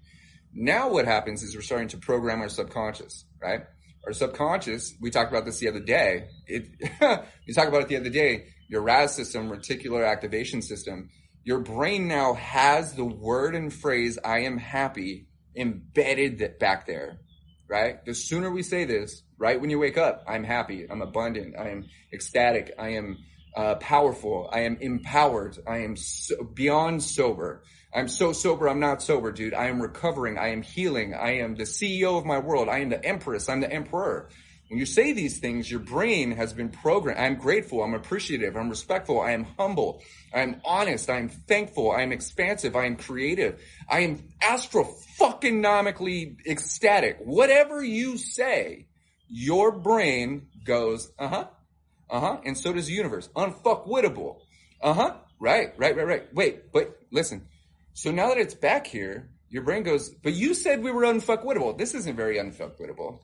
Now what happens is we're starting to program our subconscious, right? Our subconscious, we talked about this the other day. We talked about it the other day, your RAS system, reticular activation system. Your brain now has the word and phrase, I am happy, embedded back there, right? The sooner we say this, right when you wake up, I'm happy, I'm abundant, I am ecstatic, I am powerful, I am empowered, I am beyond sober. I'm so sober, I'm not sober, dude. I am recovering, I am healing, I am the CEO of my world, I am the empress, I'm the emperor. When you say these things, your brain has been programmed. I'm grateful, I'm appreciative, I'm respectful, I am humble, I am honest, I am thankful, I am expansive, I am creative, I am astro-fucking-nomically ecstatic. Whatever you say, your brain goes, and so does the universe. Unfuckwittable. Right. Wait, but listen. So now that it's back here, your brain goes, but you said we were unfuckwittable. This isn't very unfuckwittable.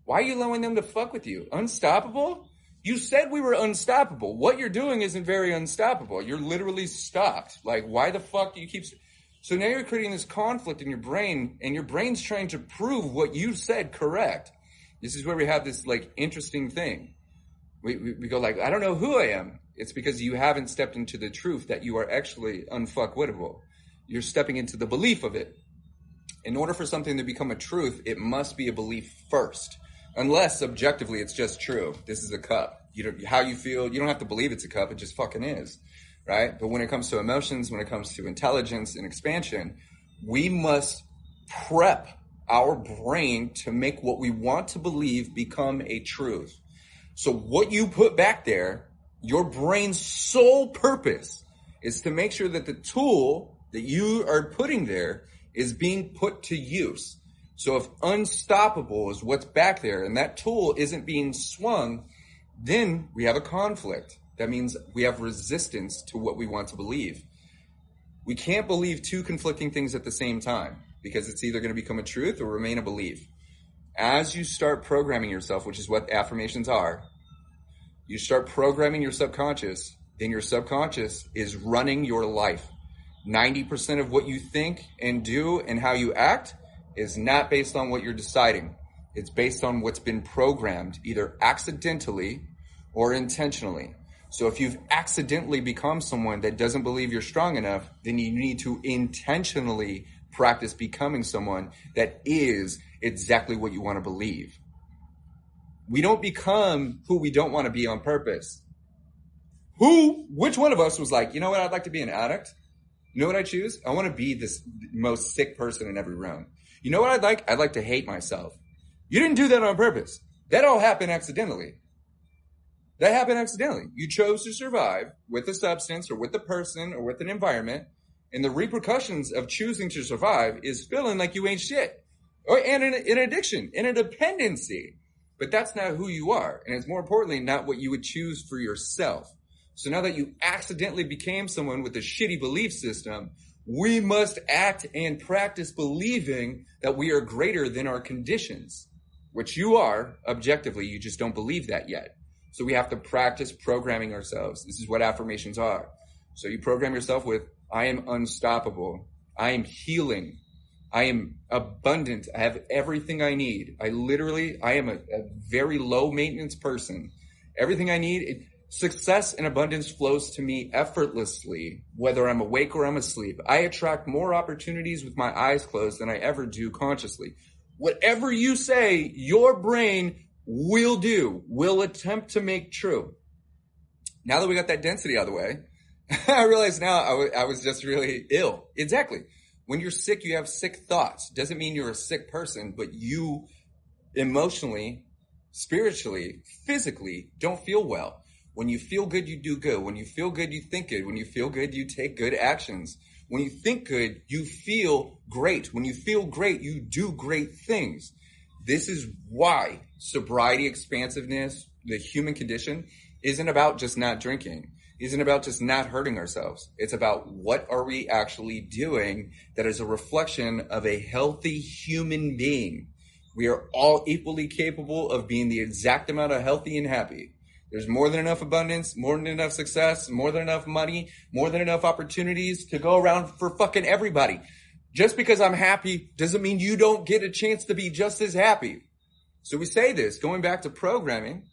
Why are you allowing them to fuck with you? Unstoppable? You said we were unstoppable. What you're doing isn't very unstoppable. You're literally stopped. Like, why the fuck do you keep... So now you're creating this conflict in your brain, and your brain's trying to prove what you said correct. This is where we have this, like, interesting thing. We go like, I don't know who I am. It's because you haven't stepped into the truth that you are actually unfuckwittable. You're stepping into the belief of it. In order for something to become a truth, it must be a belief first. Unless, objectively, it's just true. This is a cup. How you feel, you don't have to believe it's a cup. It just fucking is, right? But when it comes to emotions, when it comes to intelligence and expansion, we must prep our brain to make what we want to believe become a truth. So what you put back there, your brain's sole purpose is to make sure that the tool that you are putting there is being put to use. So if unstoppable is what's back there and that tool isn't being swung, then we have a conflict. That means we have resistance to what we want to believe. We can't believe two conflicting things at the same time because it's either going to become a truth or remain a belief. As you start programming yourself, which is what affirmations are, you start programming your subconscious, then your subconscious is running your life. 90% of what you think and do and how you act is not based on what you're deciding. It's based on what's been programmed, either accidentally or intentionally. So if you've accidentally become someone that doesn't believe you're strong enough, then you need to intentionally practice becoming someone that is exactly what you want to believe. We don't become who we don't want to be on purpose. Which one of us was like, you know what, I'd like to be an addict? You know what I choose? I want to be this most sick person in every room. You know what I'd like? I'd like to hate myself. You didn't do that on purpose. That all happened accidentally. That happened accidentally. You chose to survive with a substance or with a person or with an environment. And the repercussions of choosing to survive is feeling like you ain't shit. And an addiction, and a dependency. But that's not who you are. And it's more importantly, not what you would choose for yourself. So now that you accidentally became someone with a shitty belief system, we must act and practice believing that we are greater than our conditions, which you are objectively. You just don't believe that yet. So we have to practice programming ourselves. This is what affirmations are. So you program yourself with, I am unstoppable. I am healing. I am abundant. I have everything I need. I am a very low maintenance person. Everything I need, success and abundance flows to me effortlessly, whether I'm awake or I'm asleep. I attract more opportunities with my eyes closed than I ever do consciously. Whatever you say, your brain will attempt to make true. Now that we got that density out of the way, I realize now I was just really ill. Exactly. When you're sick, you have sick thoughts. Doesn't mean you're a sick person, but you emotionally, spiritually, physically don't feel well. When you feel good, you do good. When you feel good, you think good. When you feel good, you take good actions. When you think good, you feel great. When you feel great, you do great things. This is why sobriety, expansiveness, the human condition isn't about just not drinking. Isn't about just not hurting ourselves. It's about what are we actually doing that is a reflection of a healthy human being. We are all equally capable of being the exact amount of healthy and happy. There's more than enough abundance, more than enough success, more than enough money, more than enough opportunities to go around for fucking everybody. Just because I'm happy doesn't mean you don't get a chance to be just as happy. So we say this, going back to programming,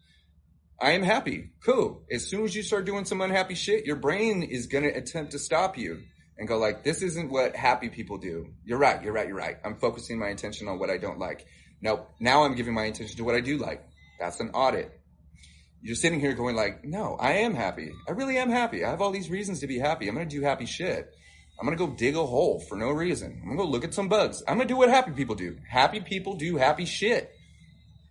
I am happy. Cool. As soon as you start doing some unhappy shit, your brain is going to attempt to stop you and go like, this isn't what happy people do. You're right. I'm focusing my attention on what I don't like. Nope. Now I'm giving my attention to what I do like. That's an audit. You're sitting here going like, no, I am happy. I really am happy. I have all these reasons to be happy. I'm going to do happy shit. I'm going to go dig a hole for no reason. I'm going to go look at some bugs. I'm going to do what happy people do. Happy people do happy shit.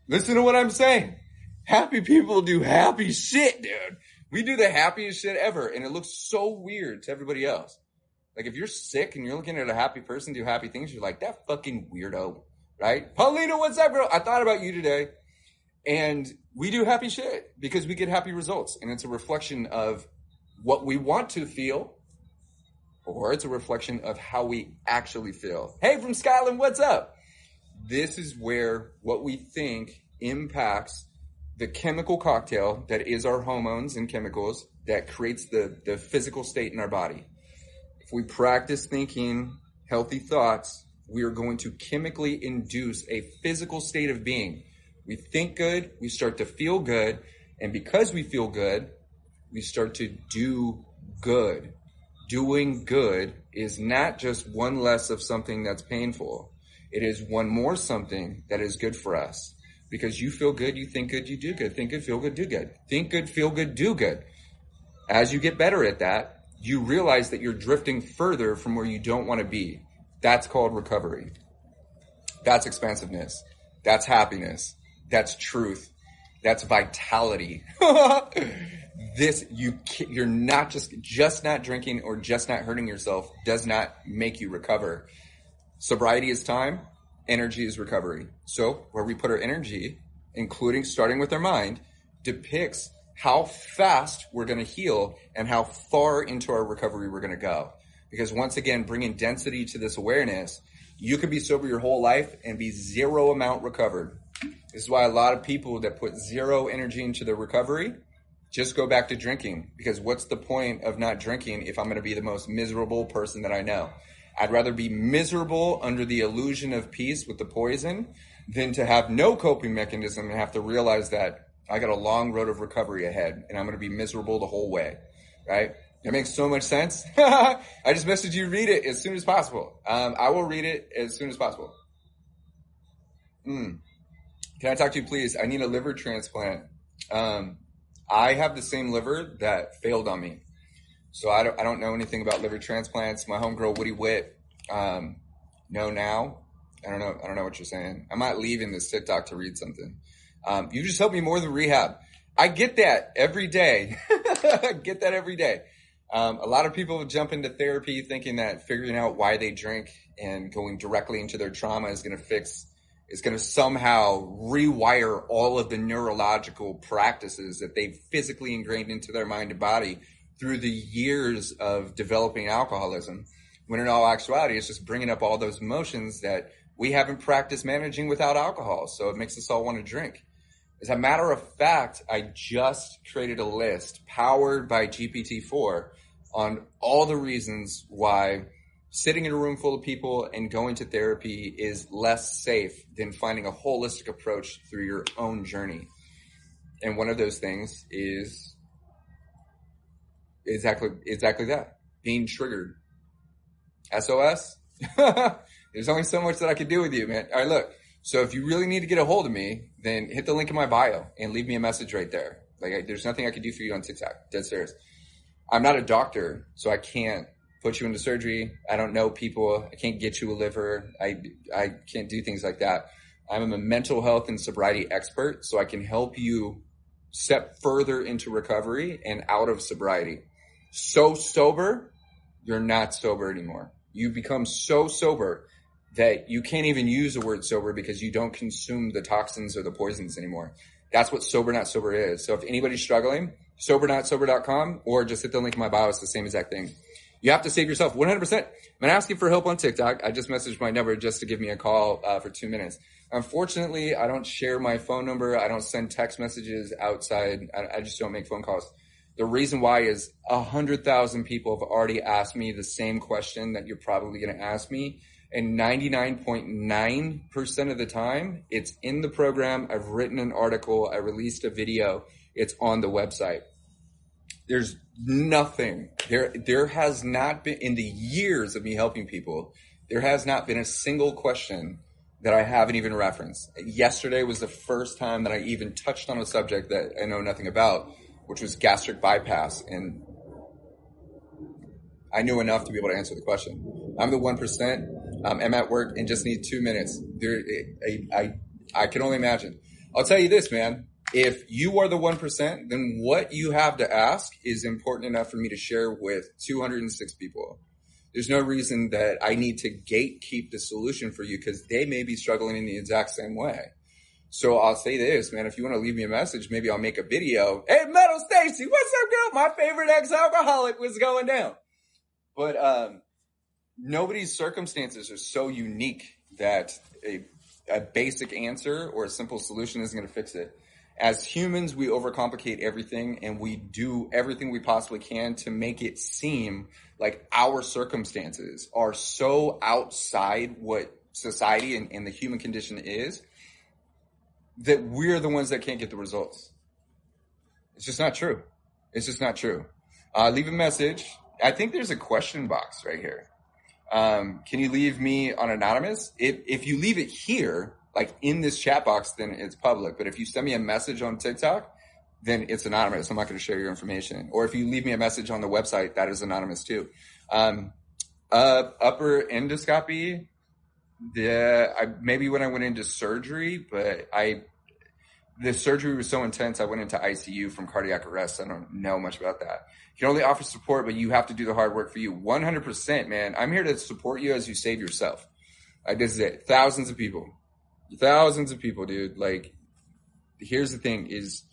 Listen to what I'm saying. Happy people do happy shit, dude. We do the happiest shit ever, and it looks so weird to everybody else. Like, if you're sick and you're looking at a happy person do happy things, you're like, that fucking weirdo, right? Paulina, what's up, girl? I thought about you today. And we do happy shit because we get happy results, and it's a reflection of what we want to feel, or it's a reflection of how we actually feel. Hey, from Scotland, what's up? This is where what we think impacts the chemical cocktail that is our hormones and chemicals that creates the physical state in our body. If we practice thinking healthy thoughts, we are going to chemically induce a physical state of being. We think good, we start to feel good, and because we feel good, we start to do good. Doing good is not just one less of something that's painful. It is one more something that is good for us. Because you feel good, you think good, you do good. Think good, feel good, do good. Think good, feel good, do good. As you get better at that, you realize that you're drifting further from where you don't want to be. That's called recovery. That's expansiveness. That's happiness. That's truth. That's vitality. You're not just not drinking or just not hurting yourself does not make you recover. Sobriety is time. Energy is recovery. So where we put our energy, including starting with our mind, depicts how fast we're going to heal and how far into our recovery we're going to go. Because once again, bringing density to this awareness, you could be sober your whole life and be zero amount recovered. This is why a lot of people that put zero energy into their recovery just go back to drinking. Because what's the point of not drinking if I'm going to be the most miserable person that I know? I'd rather be miserable under the illusion of peace with the poison than to have no coping mechanism and have to realize that I got a long road of recovery ahead and I'm going to be miserable the whole way, right? It makes so much sense. I just messaged you read it as soon as possible. I will read it as soon as possible. Can I talk to you, please? I need a liver transplant. I have the same liver that failed on me. So I don't know anything about liver transplants. My homegirl, Woody Witt, know now. I don't know what you're saying. I might leave in this TikTok to read something. You just helped me more than rehab. I get that every day. I get that every day. A lot of people jump into therapy thinking that figuring out why they drink and going directly into their trauma is going to somehow rewire all of the neurological practices that they've physically ingrained into their mind and body through the years of developing alcoholism, when in all actuality, it's just bringing up all those emotions that we haven't practiced managing without alcohol. So it makes us all want to drink. As a matter of fact, I just created a list powered by GPT-4 on all the reasons why sitting in a room full of people and going to therapy is less safe than finding a holistic approach through your own journey. And one of those things is exactly that. Being triggered. SOS. There's only so much that I can do with you, man. All right, look. So if you really need to get a hold of me, then hit the link in my bio and leave me a message right there. Like, there's nothing I can do for you on TikTok. Dead serious. I'm not a doctor, so I can't put you into surgery. I don't know people. I can't get you a liver. I can't do things like that. I'm a mental health and sobriety expert, so I can help you step further into recovery and out of sobriety. So sober, you're not sober anymore. You become so sober that you can't even use the word sober because you don't consume the toxins or the poisons anymore. That's what sober not sober is. So if anybody's struggling, sobernotsober.com, or just hit the link in my bio. It's the same exact thing. You have to save yourself 100%. I'm asking for help on TikTok. I just messaged my number just to give me a call for 2 minutes. Unfortunately, I don't share my phone number. I don't send text messages outside. I just don't make phone calls. The reason why is 100,000 people have already asked me the same question that you're probably going to ask me. And 99.9% of the time, it's in the program. I've written an article. I released a video. It's on the website. There's nothing. There has not been, in the years of me helping people, there has not been a single question that I haven't even referenced. Yesterday was the first time that I even touched on a subject that I know nothing about, which was gastric bypass. And I knew enough to be able to answer the question. I'm the 1%. I'm at work and just need 2 minutes. I can only imagine. I'll tell you this, man. If you are the 1%, then what you have to ask is important enough for me to share with 206 people. There's no reason that I need to gatekeep the solution for you because they may be struggling in the exact same way. So I'll say this, man, if you want to leave me a message, maybe I'll make a video. Hey, Metal Stacy, what's up, girl? My favorite ex-alcoholic was going down. But nobody's circumstances are so unique that a basic answer or a simple solution isn't going to fix it. As humans, we overcomplicate everything and we do everything we possibly can to make it seem like our circumstances are so outside what society and the human condition is that we're the ones that can't get the results. It's just not true. It's just not true. Leave a message. I think there's a question box right here. Can you leave me on anonymous? If you leave it here, like in this chat box, then it's public. But if you send me a message on TikTok, then it's anonymous. I'm not going to share your information. Or if you leave me a message on the website, that is anonymous too. Upper endoscopy. Maybe when I went into surgery, but the surgery was so intense, I went into ICU from cardiac arrest. I don't know much about that. You can only offer support, but you have to do the hard work for you. 100%, man. I'm here to support you as you save yourself. This is it. Thousands of people, dude. Like, here's the thing is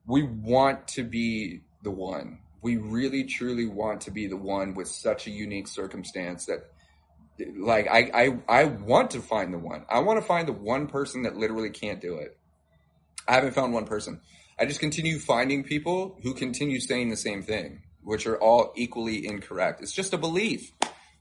we want to be the one. We really, truly want to be the one with such a unique circumstance that, like, I want to find the one. I want to find the one person that literally can't do it. I haven't found one person. I just continue finding people who continue saying the same thing, which are all equally incorrect. It's just a belief.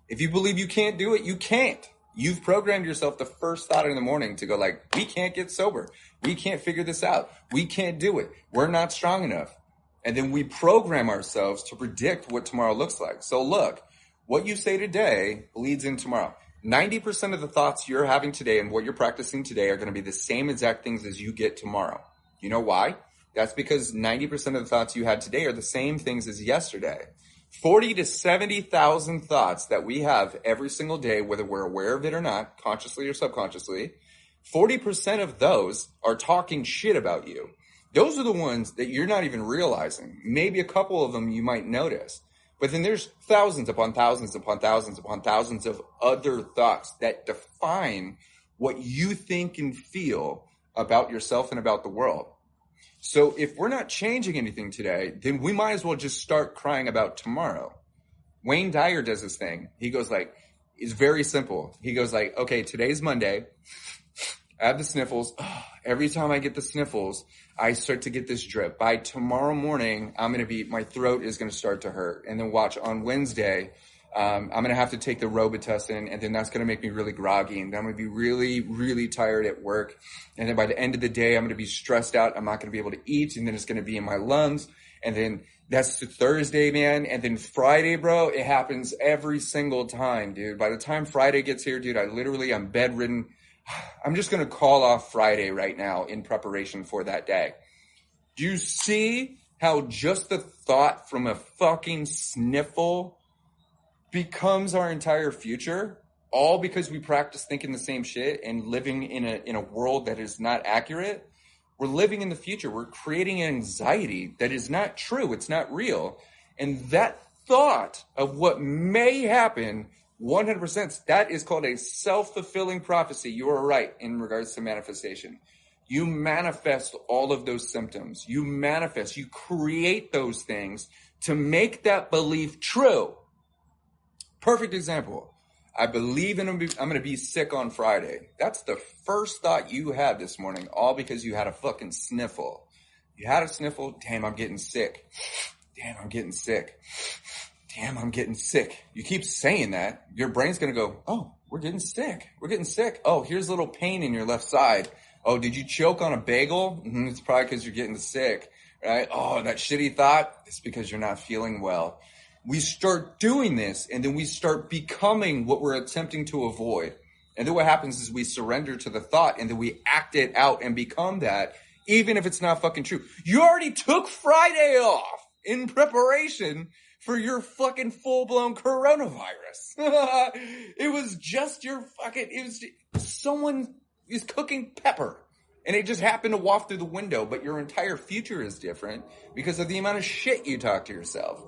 If you believe you can't do it, you can't. You've programmed yourself the first thought in the morning to go like, we can't get sober. We can't figure this out. We can't do it. We're not strong enough. And then we program ourselves to predict what tomorrow looks like. So look, what you say today bleeds in tomorrow. 90% of the thoughts you're having today and what you're practicing today are going to be the same exact things as you get tomorrow. You know why? That's because 90% of the thoughts you had today are the same things as yesterday. 40 to 70,000 thoughts that we have every single day, whether we're aware of it or not, consciously or subconsciously, 40% of those are talking shit about you. Those are the ones that you're not even realizing. Maybe a couple of them you might notice. But then there's thousands upon thousands upon thousands upon thousands of other thoughts that define what you think and feel about yourself and about the world. So if we're not changing anything today, then we might as well just start crying about tomorrow. Wayne Dyer does this thing. He goes like, it's very simple. He goes like, okay, today's Monday. I have the sniffles. Every time I get the sniffles, I start to get this drip. By tomorrow morning, my throat is going to start to hurt. And then watch on Wednesday, I'm going to have to take the Robitussin, and then that's going to make me really groggy. And then I'm going to be really, really tired at work. And then by the end of the day, I'm going to be stressed out. I'm not going to be able to eat. And then it's going to be in my lungs. And then that's Thursday, man. And then Friday, bro, it happens every single time, dude. By the time Friday gets here, dude, I'm bedridden. I'm just going to call off Friday right now in preparation for that day. Do you see how just the thought from a fucking sniffle becomes our entire future? All because we practice thinking the same shit and living in a world that is not accurate. We're living in the future. We're creating anxiety that is not true. It's not real. And that thought of what may happen, 100%, that is called a self-fulfilling prophecy. You are right in regards to manifestation. You manifest all of those symptoms. You manifest, you create those things to make that belief true. Perfect example. I believe I'm going to be sick on Friday. That's the first thought you had this morning, all because you had a fucking sniffle. You had a sniffle. Damn, I'm getting sick. Damn, I'm getting sick. Damn, I'm getting sick. You keep saying that. Your brain's going to go, oh, we're getting sick. We're getting sick. Oh, here's a little pain in your left side. Oh, did you choke on a bagel? It's probably because you're getting sick, right? Oh, that shitty thought. It's because you're not feeling well. We start doing this, and then we start becoming what we're attempting to avoid. And then what happens is we surrender to the thought, and then we act it out and become that, even if it's not fucking true. You already took Friday off in preparation for your fucking full-blown coronavirus. It was just your fucking, someone is cooking pepper. And it just happened to waft through the window, but your entire future is different because of the amount of shit you talk to yourself.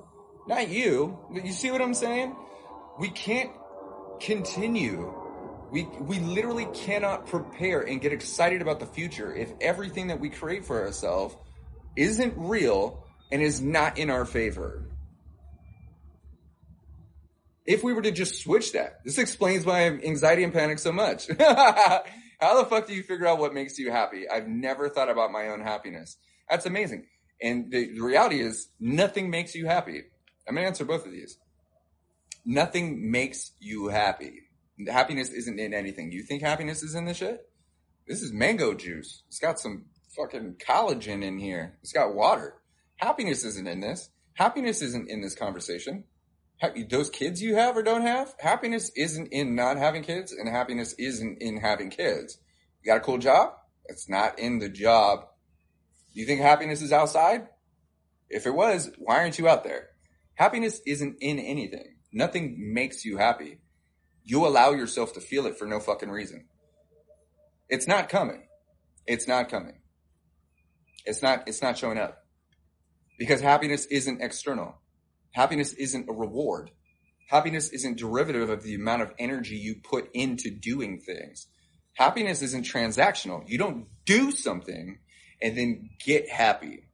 Not you. You see what I'm saying? We can't continue. We literally cannot prepare and get excited about the future if everything that we create for ourselves isn't real and is not in our favor. If we were to just switch that, this explains why I have anxiety and panic so much. How the fuck do you figure out what makes you happy? I've never thought about my own happiness. That's amazing. And the reality is nothing makes you happy. I'm going to answer both of these. Nothing makes you happy. Happiness isn't in anything. You think happiness is in this shit? This is mango juice. It's got some fucking collagen in here. It's got water. Happiness isn't in this. Happiness isn't in this conversation. Those kids you have or don't have, happiness isn't in not having kids, and happiness isn't in having kids. You got a cool job? It's not in the job. Do you think happiness is outside? If it was, why aren't you out there? Happiness isn't in anything. Nothing makes you happy. You allow yourself to feel it for no fucking reason. It's not coming. It's not coming. It's not showing up. Because happiness isn't external. Happiness isn't a reward. Happiness isn't derivative of the amount of energy you put into doing things. Happiness isn't transactional. You don't do something and then get happy.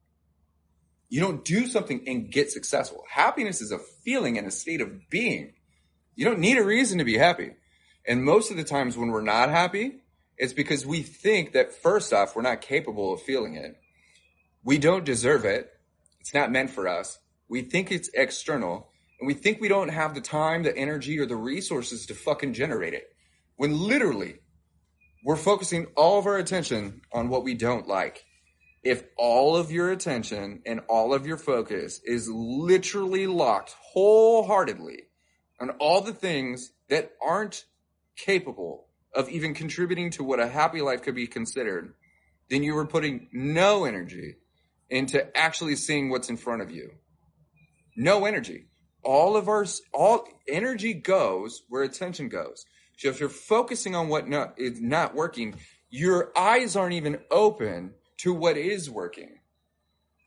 You don't do something and get successful. Happiness is a feeling and a state of being. You don't need a reason to be happy. And most of the times when we're not happy, it's because we think that first off, we're not capable of feeling it. We don't deserve it. It's not meant for us. We think it's external. And we think we don't have the time, the energy, or the resources to fucking generate it. When literally, we're focusing all of our attention on what we don't like. If all of your attention and all of your focus is literally locked wholeheartedly on all the things that aren't capable of even contributing to what a happy life could be considered, then you are putting no energy into actually seeing what's in front of you. No energy. All energy goes where attention goes. So if you're focusing on what is not working, your eyes aren't even open to what is working.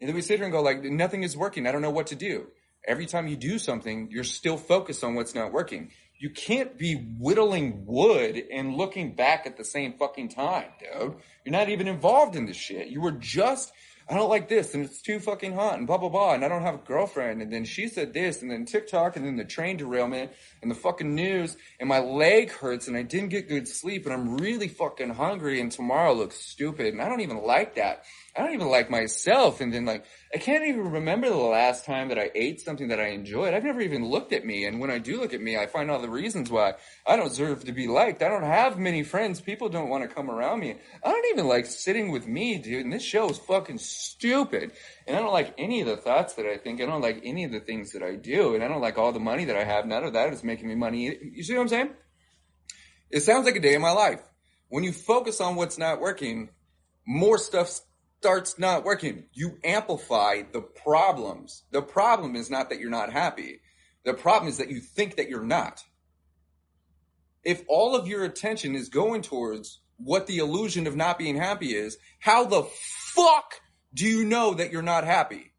And then we sit here and go like, nothing is working. I don't know what to do. Every time you do something, you're still focused on what's not working. You can't be whittling wood and looking back at the same fucking time, dude. You're not even involved in this shit. You were just, I don't like this, and it's too fucking hot, and blah, blah, blah, and I don't have a girlfriend, and then she said this, and then TikTok, and then the train derailment, and the fucking news, and my leg hurts, and I didn't get good sleep, and I'm really fucking hungry, and tomorrow looks stupid, and I don't even like that. I don't even like myself, and then like, I can't even remember the last time that I ate something that I enjoyed. I've never even looked at me, and when I do look at me, I find all the reasons why I don't deserve to be liked. I don't have many friends. People don't want to come around me. I don't even like sitting with me, dude, and this show is fucking stupid, and I don't like any of the thoughts that I think. I don't like any of the things that I do, and I don't like all the money that I have. None of that is making me money. You see what I'm saying? It sounds like a day in my life. When you focus on what's not working, more stuff starts not working. You amplify the problems. The problem is not that you're not happy. The problem is that you think that you're not. If all of your attention is going towards what the illusion of not being happy is, how the fuck do you know that you're not happy?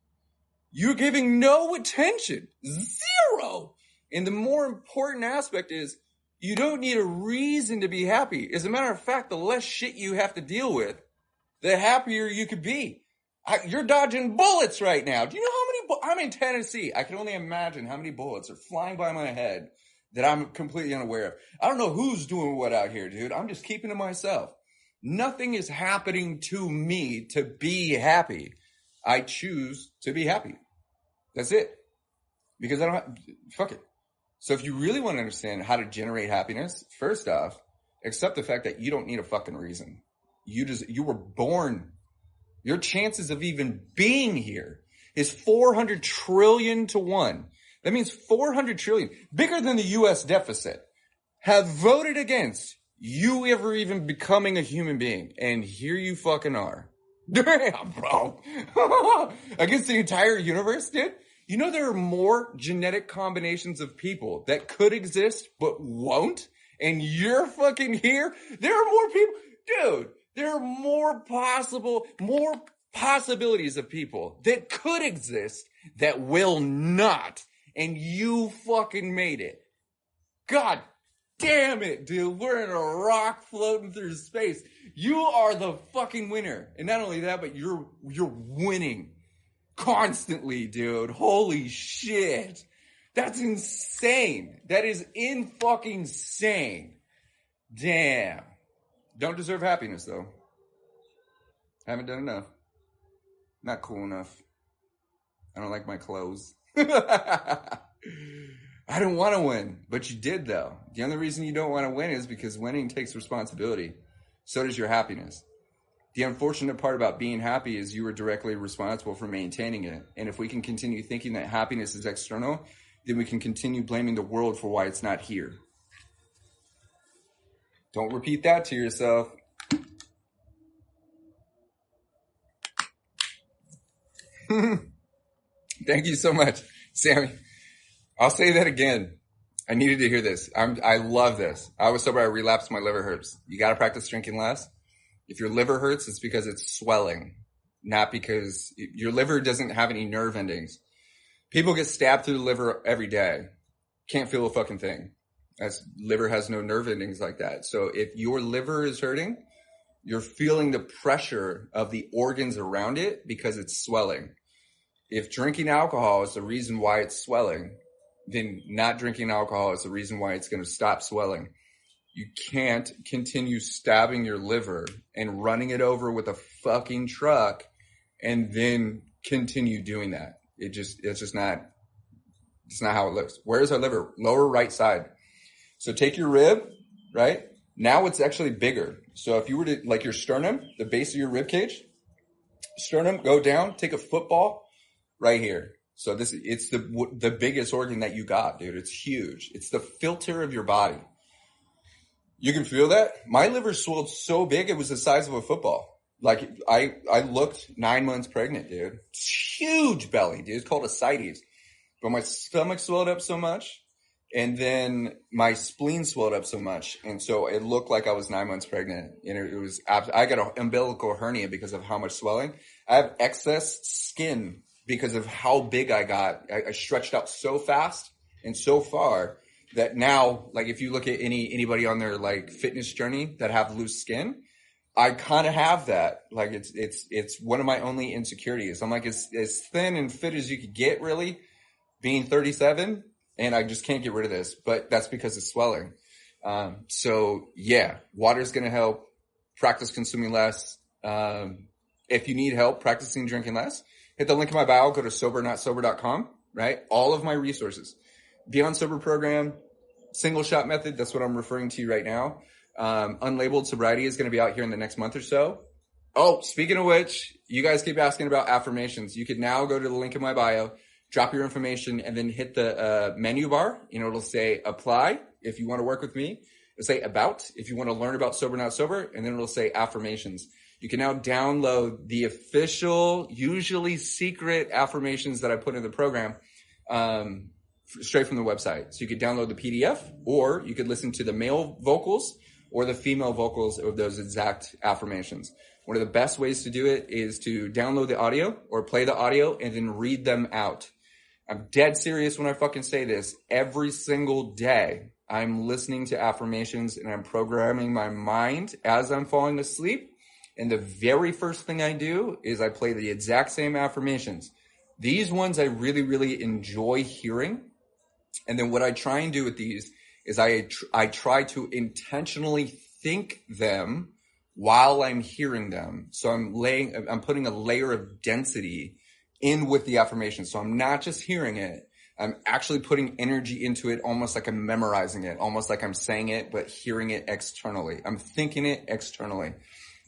You're giving no attention. Zero. And the more important aspect is you don't need a reason to be happy. As a matter of fact, the less shit you have to deal with, the happier you could be. You're dodging bullets right now. Do you know how many I'm in Tennessee. I can only imagine how many bullets are flying by my head that I'm completely unaware of. I don't know who's doing what out here, dude. I'm just keeping to myself. Nothing is happening to me to be happy. I choose to be happy. That's it. Because I don't fuck it. So if you really want to understand how to generate happiness, first off, accept the fact that you don't need a fucking reason. You were born. Your chances of even being here is 400 trillion to 1. That means 400 trillion, bigger than the U.S. deficit, have voted against you ever even becoming a human being. And here you fucking are. Damn, bro. Against the entire universe, dude. You know there are more genetic combinations of people that could exist but won't? And you're fucking here? There are more people. Dude, there are more possibilities of people that could exist that will not. And you fucking made it. God damn it, dude. We're in a rock floating through space. You are the fucking winner. And not only that, but you're winning constantly, dude. Holy shit. That's insane. That is fucking insane. Damn. Don't deserve happiness, though. Haven't done enough. Not cool enough. I don't like my clothes. I don't want to win, but you did, though. The only reason you don't want to win is because winning takes responsibility. So does your happiness. The unfortunate part about being happy is you are directly responsible for maintaining it. And if we can continue thinking that happiness is external, then we can continue blaming the world for why it's not here. Don't repeat that to yourself. Thank you so much, Sammy. I'll say that again. I needed to hear this. I love this. I was sober. I relapsed. My liver hurts. You got to practice drinking less. If your liver hurts, it's because it's swelling, not because your liver doesn't have any nerve endings. People get stabbed through the liver every day. Can't feel a fucking thing. Liver has no nerve endings like that. So if your liver is hurting, you're feeling the pressure of the organs around it because it's swelling. If drinking alcohol is the reason why it's swelling, then not drinking alcohol is the reason why it's going to stop swelling. You can't continue stabbing your liver and running it over with a fucking truck and then continue doing that. It's not how it looks. Where is our liver? Lower right side. So take your rib, right? Now it's actually bigger. So if you were to, like your sternum, the base of your rib cage, sternum, go down, take a football right here. So it's the biggest organ that you got, dude. It's huge. It's the filter of your body. You can feel that? My liver swelled so big, it was the size of a football. Like, I looked 9 months pregnant, dude. It's huge belly, dude. It's called ascites. But my stomach swelled up so much, and then my spleen swelled up so much. And so it looked like I was 9 months pregnant. And I got an umbilical hernia because of how much swelling. I have excess skin because of how big I got. I stretched out so fast and so far that now, like, if you look at anybody on their like fitness journey that have loose skin, I kind of have that. Like, it's one of my only insecurities. I'm like as thin and fit as you could get, really, being 37, and I just can't get rid of this. But that's because it's swelling. So yeah, water's gonna help. Practice consuming less. If you need help practicing drinking less, hit the link in my bio. Go to sobernotsober.com. Right, all of my resources. Beyond Sober program, single shot method. That's what I'm referring to right now. Unlabeled sobriety is going to be out here in the next month or so. Oh, speaking of which, you guys keep asking about affirmations. You could now go to the link in my bio, drop your information, and then hit the menu bar. It'll say apply if you want to work with me. It'll say about if you want to learn about Sober Not Sober, and then it'll say affirmations. You can now download the official, usually secret affirmations that I put in the program straight from the website. So you could download the PDF, or you could listen to the male vocals or the female vocals of those exact affirmations. One of the best ways to do it is to download the audio or play the audio and then read them out. I'm dead serious when I fucking say this. Every single day, I'm listening to affirmations and I'm programming my mind as I'm falling asleep. And the very first thing I do is I play the exact same affirmations. These ones I really, really enjoy hearing. And then what I try and do with these is I try to intentionally think them while I'm hearing them. So I'm putting a layer of density in with the affirmation. So I'm not just hearing it. I'm actually putting energy into it, almost like I'm memorizing it, almost like I'm saying it, but hearing it externally. I'm thinking it externally.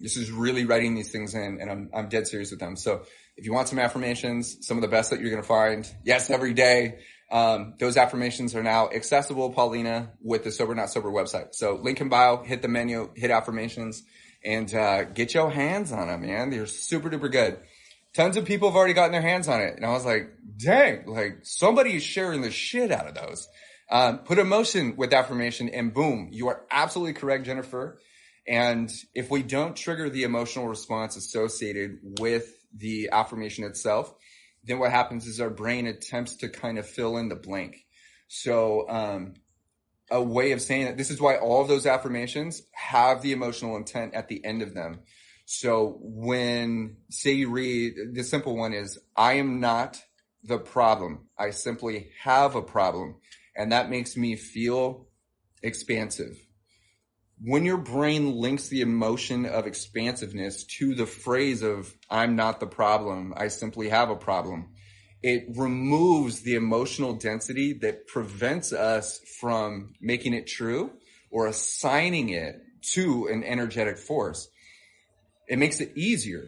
This is really writing these things in, and I'm dead serious with them. So if you want some affirmations, some of the best that you're going to find, yes, every day, those affirmations are now accessible, Paulina, with the Sober Not Sober website. So link in bio, hit the menu, hit affirmations, and get your hands on them, man. They're super duper good. Tons of people have already gotten their hands on it. And I was like, dang, like somebody is sharing the shit out of those. Put emotion with affirmation and boom, you are absolutely correct, Jennifer. And if we don't trigger the emotional response associated with the affirmation itself, then what happens is our brain attempts to kind of fill in the blank. So, a way of saying that this is why all of those affirmations have the emotional intent at the end of them. So when, say you read, the simple one is, I am not the problem. I simply have a problem. And that makes me feel expansive. When your brain links the emotion of expansiveness to the phrase of, I'm not the problem, I simply have a problem, it removes the emotional density that prevents us from making it true or assigning it to an energetic force. It makes it easier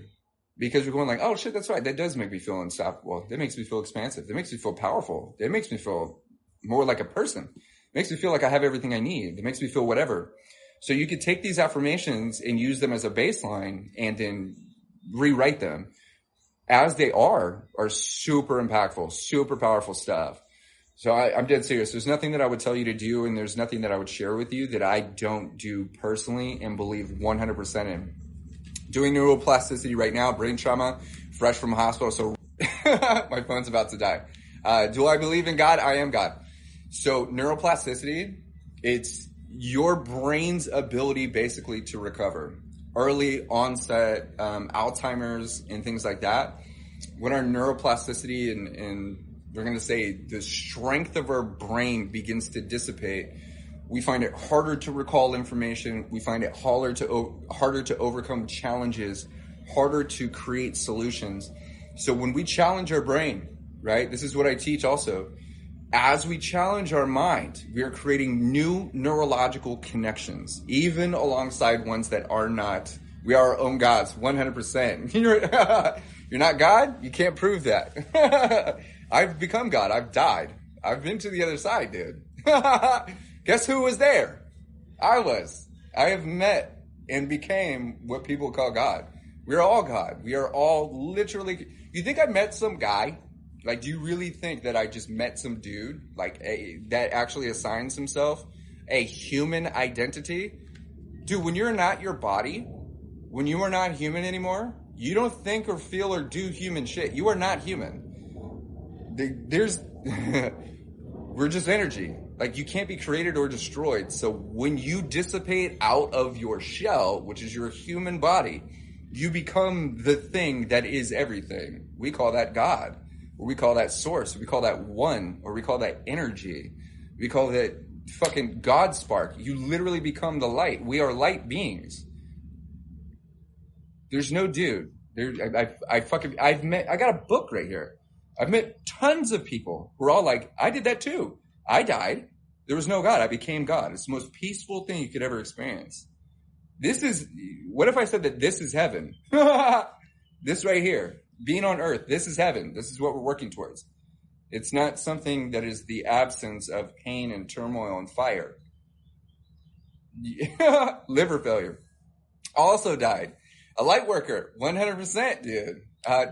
because we're going like, oh shit, that's right. That does make me feel unstoppable. That makes me feel expansive. That makes me feel powerful. That makes me feel more like a person. It makes me feel like I have everything I need. It makes me feel whatever. So you could take these affirmations and use them as a baseline and then rewrite them as they are super impactful, super powerful stuff. So I'm dead serious. There's nothing that I would tell you to do, and there's nothing that I would share with you that I don't do personally and believe 100% in. Doing neuroplasticity right now, brain trauma, fresh from hospital. So my phone's about to die. Do I believe in God? I am God. So neuroplasticity, it's your brain's ability basically to recover. Early onset Alzheimer's and things like that. When our neuroplasticity and we're going to say the strength of our brain begins to dissipate, we find it harder to recall information. We find it harder to overcome challenges, harder to create solutions. So when we challenge our brain, right? This is what I teach also. As we challenge our mind, we are creating new neurological connections, even alongside ones that are not. We are our own gods, 100%. You're not God? You can't prove that. I've become God. I've died. I've been to the other side, dude. Guess who was there? I was. I have met and became what people call God. We're all God. We are all literally. You think I met some guy? Like, do you really think that I just met some dude, like, that actually assigns himself a human identity? Dude, when you're not your body, when you are not human anymore, you don't think or feel or do human shit. You are not human. We're just energy. Like, you can't be created or destroyed. So when you dissipate out of your shell, which is your human body, you become the thing that is everything. We call that God. Or we call that source, we call that one, or we call that energy. We call that fucking God spark. You literally become the light. We are light beings. There's no dude. I got a book right here. I've met tons of people who are all like, I did that too. I died. There was no God. I became God. It's the most peaceful thing you could ever experience. What if I said that this is heaven? This right here. Being on earth, this is heaven. This is what we're working towards. It's not something that is the absence of pain and turmoil and fire. Liver failure. Also died. A light worker, 100%, dude.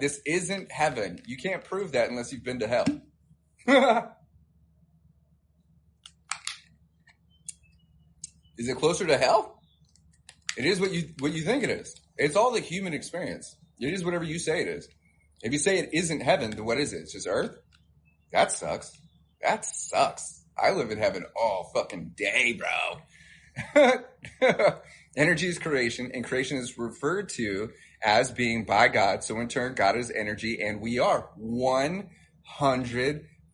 This isn't heaven. You can't prove that unless you've been to hell. Is it closer to hell? It is what you think it is. It's all the human experience. It is whatever you say it is. If you say it isn't heaven, then what is it? It's just earth? That sucks. That sucks. I live in heaven all fucking day, bro. Energy is creation, and creation is referred to as being by God. So in turn, God is energy, and we are 100%.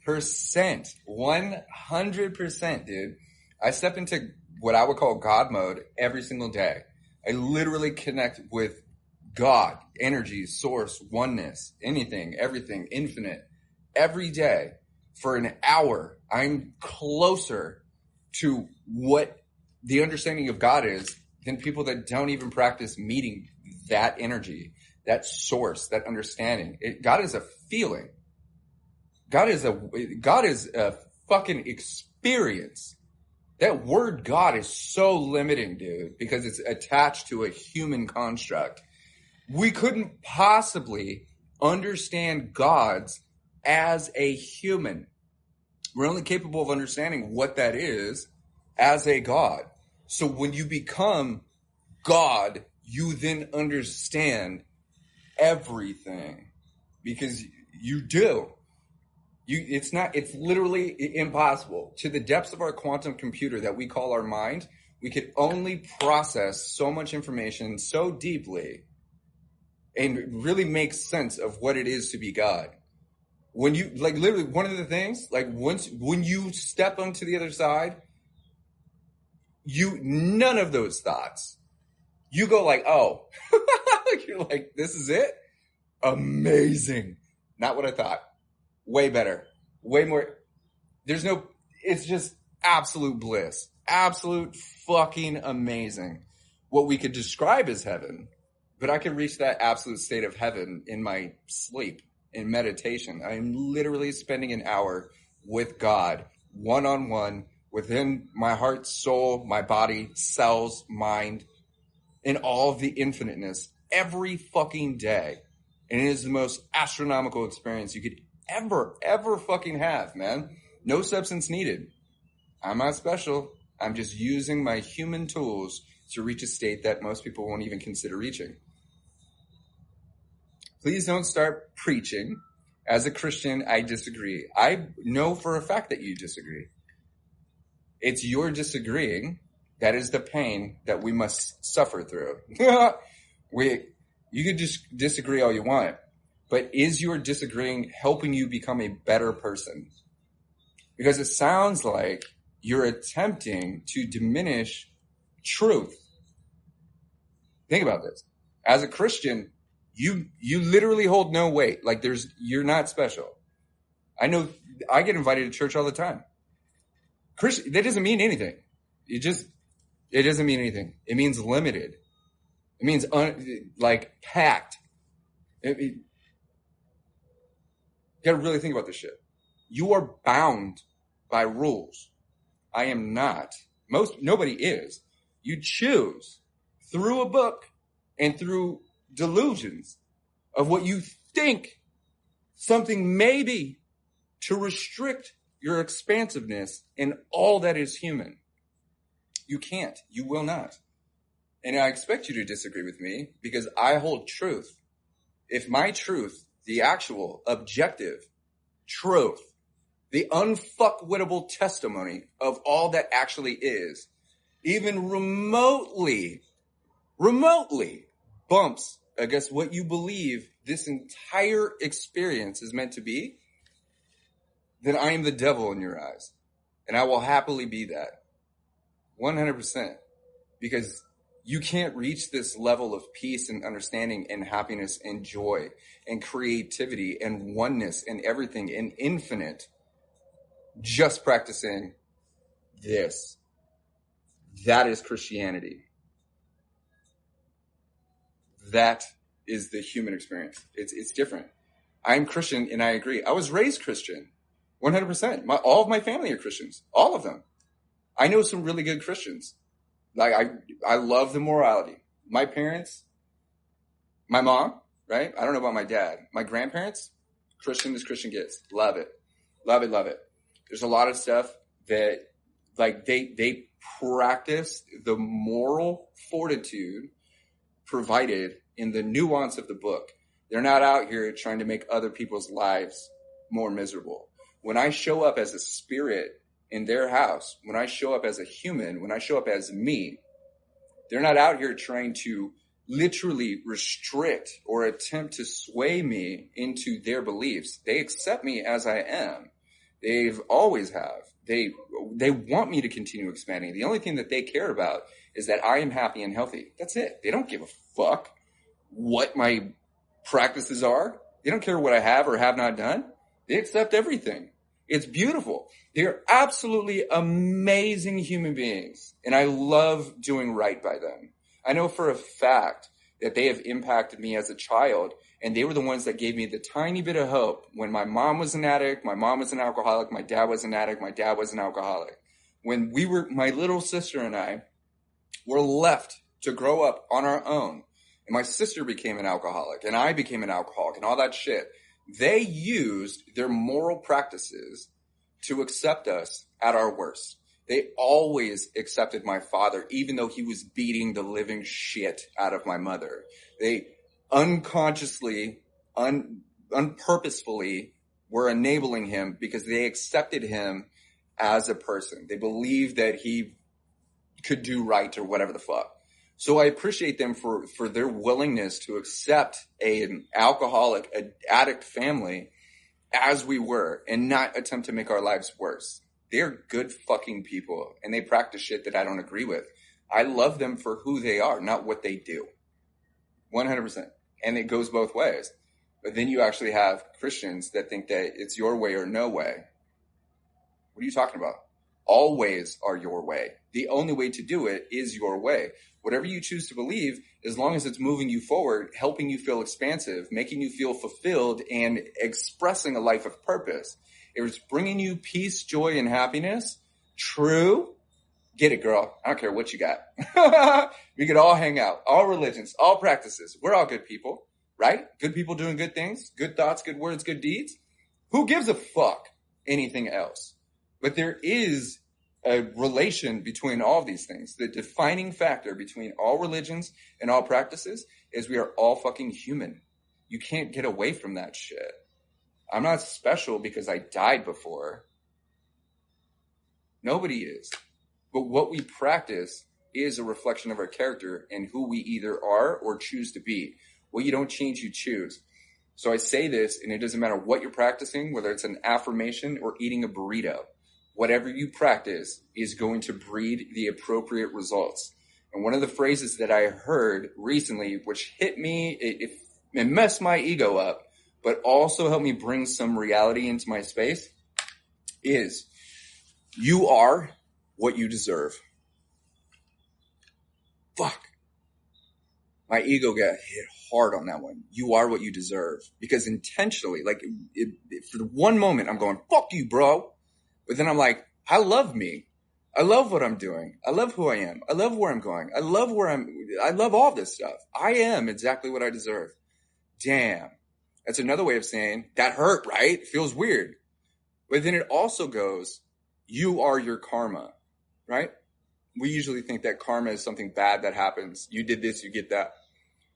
100%, dude. I step into what I would call God mode every single day. I literally connect with God, energy, source, oneness, anything, everything, infinite. Every day for an hour, I'm closer to what the understanding of God is than people that don't even practice meeting that energy, that source, that understanding. God is a feeling. God is a fucking experience. That word God is so limiting, dude, because it's attached to a human construct. We couldn't possibly understand gods as a human. We're only capable of understanding what that is as a God. So when you become God, you then understand everything because you do. It's literally impossible. To the depths of our quantum computer that we call our mind, we could only process so much information so deeply and really make sense of what it is to be God. When you, like, literally one of the things, like, when you step onto the other side, none of those thoughts, you go like, oh, you're like, this is it? Amazing. Not what I thought. Way better. Way more. It's just absolute bliss. Absolute fucking amazing. What we could describe as heaven, but I can reach that absolute state of heaven in my sleep, in meditation. I'm literally spending an hour with God, one-on-one, within my heart, soul, my body, cells, mind, in all of the infiniteness every fucking day. And it is the most astronomical experience you could ever fucking have, man. No substance needed. I'm not special. I'm just using my human tools to reach a state that most people won't even consider reaching. Please don't start preaching. As a Christian, I disagree. I know for a fact that you disagree. It's your disagreeing that is the pain that we must suffer through. You could just disagree all you want, but is your disagreeing helping you become a better person? Because it sounds like you're attempting to diminish truth. Think about this. As a Christian, you literally hold no weight. Like you're not special. I know I get invited to church all the time. Christian, that doesn't mean anything. It doesn't mean anything. It means limited. It means packed. You gotta really think about this shit. You are bound by rules. I am not. Nobody is. You choose through a book and through delusions of what you think something may be to restrict your expansiveness in all that is human. You can't. You will not. And I expect you to disagree with me because I hold truth. If my truth, the actual objective truth, the unfuckwittable testimony of all that actually is, even remotely bumps against what you believe this entire experience is meant to be, then I am the devil in your eyes. And I will happily be that. 100%. Because you can't reach this level of peace and understanding and happiness and joy and creativity and oneness and everything and infinite just practicing this. That is Christianity. That is the human experience. It's different. I'm Christian and I agree. I was raised Christian. 100%. All of my family are Christians. All of them. I know some really good Christians. Like I love the morality. My parents, my mom, right? I don't know about my dad. My grandparents, Christian as Christian gets. Love it. Love it, love it. There's a lot of stuff that like they practice the moral fortitude provided in the nuance of the book. They're not out here trying to make other people's lives more miserable. When I show up as a spirit in their house, when I show up as a human, when I show up as me, they're not out here trying to literally restrict or attempt to sway me into their beliefs. They accept me as I am. They've always have. They want me to continue expanding. The only thing that they care about is that I am happy and healthy. That's it. They don't give a fuck what my practices are. They don't care what I have or have not done. They accept everything. It's beautiful. They're absolutely amazing human beings. And I love doing right by them. I know for a fact that they have impacted me as a child. And they were the ones that gave me the tiny bit of hope when my mom was an addict, my mom was an alcoholic, my dad was an addict, my dad was an alcoholic. When my little sister and I were left to grow up on our own, and my sister became an alcoholic, and I became an alcoholic, and all that shit, they used their moral practices to accept us at our worst. They always accepted my father, even though he was beating the living shit out of my mother. They unconsciously, unpurposefully were enabling him because they accepted him as a person. They believed that he could do right or whatever the fuck. So I appreciate them for their willingness to accept an alcoholic, an addict family as we were and not attempt to make our lives worse. They're good fucking people and they practice shit that I don't agree with. I love them for who they are, not what they do. 100%. And it goes both ways. But then you actually have Christians that think that it's your way or no way. What are you talking about? All ways are your way. The only way to do it is your way. Whatever you choose to believe, as long as it's moving you forward, helping you feel expansive, making you feel fulfilled, and expressing a life of purpose. If it's bringing you peace, joy, and happiness, true, get it, girl. I don't care what you got. We could all hang out. All religions, all practices. We're all good people, right? Good people doing good things, good thoughts, good words, good deeds. Who gives a fuck anything else? But there is a relation between all of these things. The defining factor between all religions and all practices is we are all fucking human. You can't get away from that shit. I'm not special because I died before. Nobody is. But what we practice is a reflection of our character and who we either are or choose to be. What you don't change, you choose. So I say this, and it doesn't matter what you're practicing, whether it's an affirmation or eating a burrito. Whatever you practice is going to breed the appropriate results. And one of the phrases that I heard recently, which hit me, it messed my ego up, but also helped me bring some reality into my space, is you are what you deserve. Fuck. My ego got hit hard on that one. You are what you deserve. Because intentionally, like for the one moment, I'm going, fuck you, bro. But then I'm like, I love me. I love what I'm doing. I love who I am. I love where I'm going. I love all this stuff. I am exactly what I deserve. Damn. That's another way of saying that hurt, right? It feels weird. But then it also goes, you are your karma, right? We usually think that karma is something bad that happens. You did this, you get that.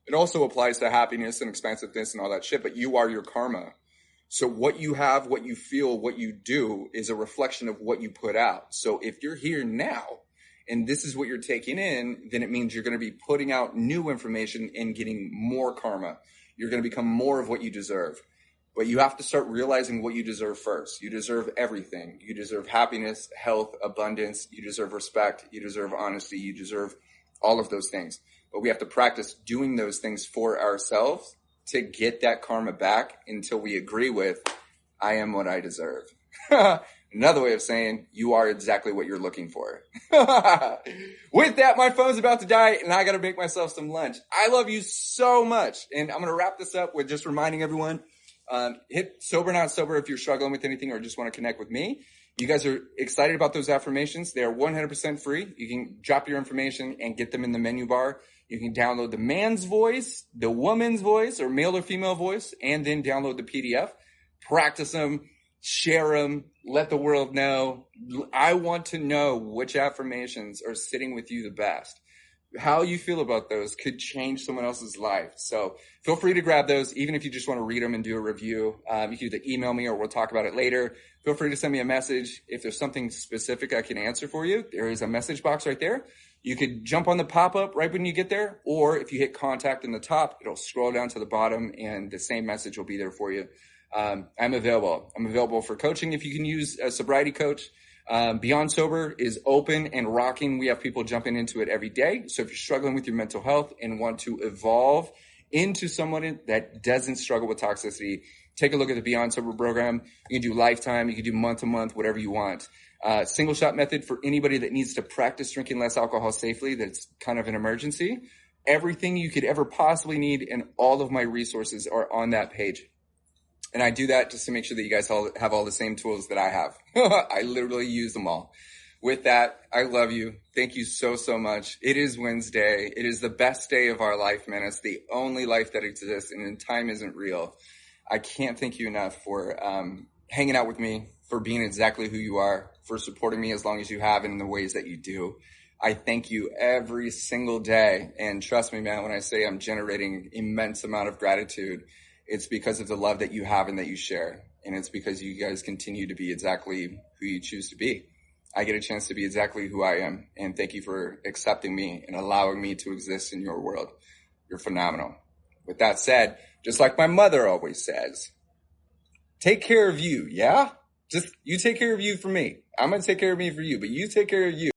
It also applies to happiness and expansiveness and all that shit, but you are your karma. So what you have, what you feel, what you do is a reflection of what you put out. So if you're here now and this is what you're taking in, then it means you're going to be putting out new information and getting more karma. You're going to become more of what you deserve. But you have to start realizing what you deserve first. You deserve everything. You deserve happiness, health, abundance. You deserve respect. You deserve honesty. You deserve all of those things. But we have to practice doing those things for ourselves to get that karma back until we agree with, I am what I deserve. Another way of saying, you are exactly what you're looking for. With that, my phone's about to die and I got to make myself some lunch. I love you so much. And I'm going to wrap this up with just reminding everyone, hit Sober Not Sober if you're struggling with anything or just want to connect with me. You guys are excited about those affirmations. They are 100% free. You can drop your information and get them in the menu bar. You can download the man's voice, the woman's voice, or male or female voice, and then download the PDF. Practice them, share them, let the world know. I want to know which affirmations are sitting with you the best. How you feel about those could change someone else's life. So feel free to grab those, even if you just want to read them and do a review. You can either email me or we'll talk about it later. Feel free to send me a message. If there's something specific I can answer for you, there is a message box right there. You could jump on the pop-up right when you get there, or if you hit contact in the top, it'll scroll down to the bottom and the same message will be there for you. I'm available. I'm available for coaching if you can use a sobriety coach. Beyond Sober is open and rocking. We have people jumping into it every day. So if you're struggling with your mental health and want to evolve into someone that doesn't struggle with toxicity, take a look at the Beyond Sober program. You can do lifetime. You can do month to month, whatever you want. Single shot method for anybody that needs to practice drinking less alcohol safely. That's kind of an emergency. Everything you could ever possibly need and all of my resources are on that page. And I do that just to make sure that you guys all have all the same tools that I have. I literally use them all. With that, I love you. Thank you so, so much. It is Wednesday. It is the best day of our life, man. It's the only life that exists, and time isn't real. I can't thank you enough for hanging out with me, for being exactly who you are, for supporting me as long as you have and in the ways that you do. I thank you every single day. And trust me, man, when I say I'm generating immense amount of gratitude, it's because of the love that you have and that you share. And it's because you guys continue to be exactly who you choose to be. I get a chance to be exactly who I am. And thank you for accepting me and allowing me to exist in your world. You're phenomenal. With that said, just like my mother always says, take care of you, yeah? Just you take care of you for me. I'm going to take care of me for you, but you take care of you.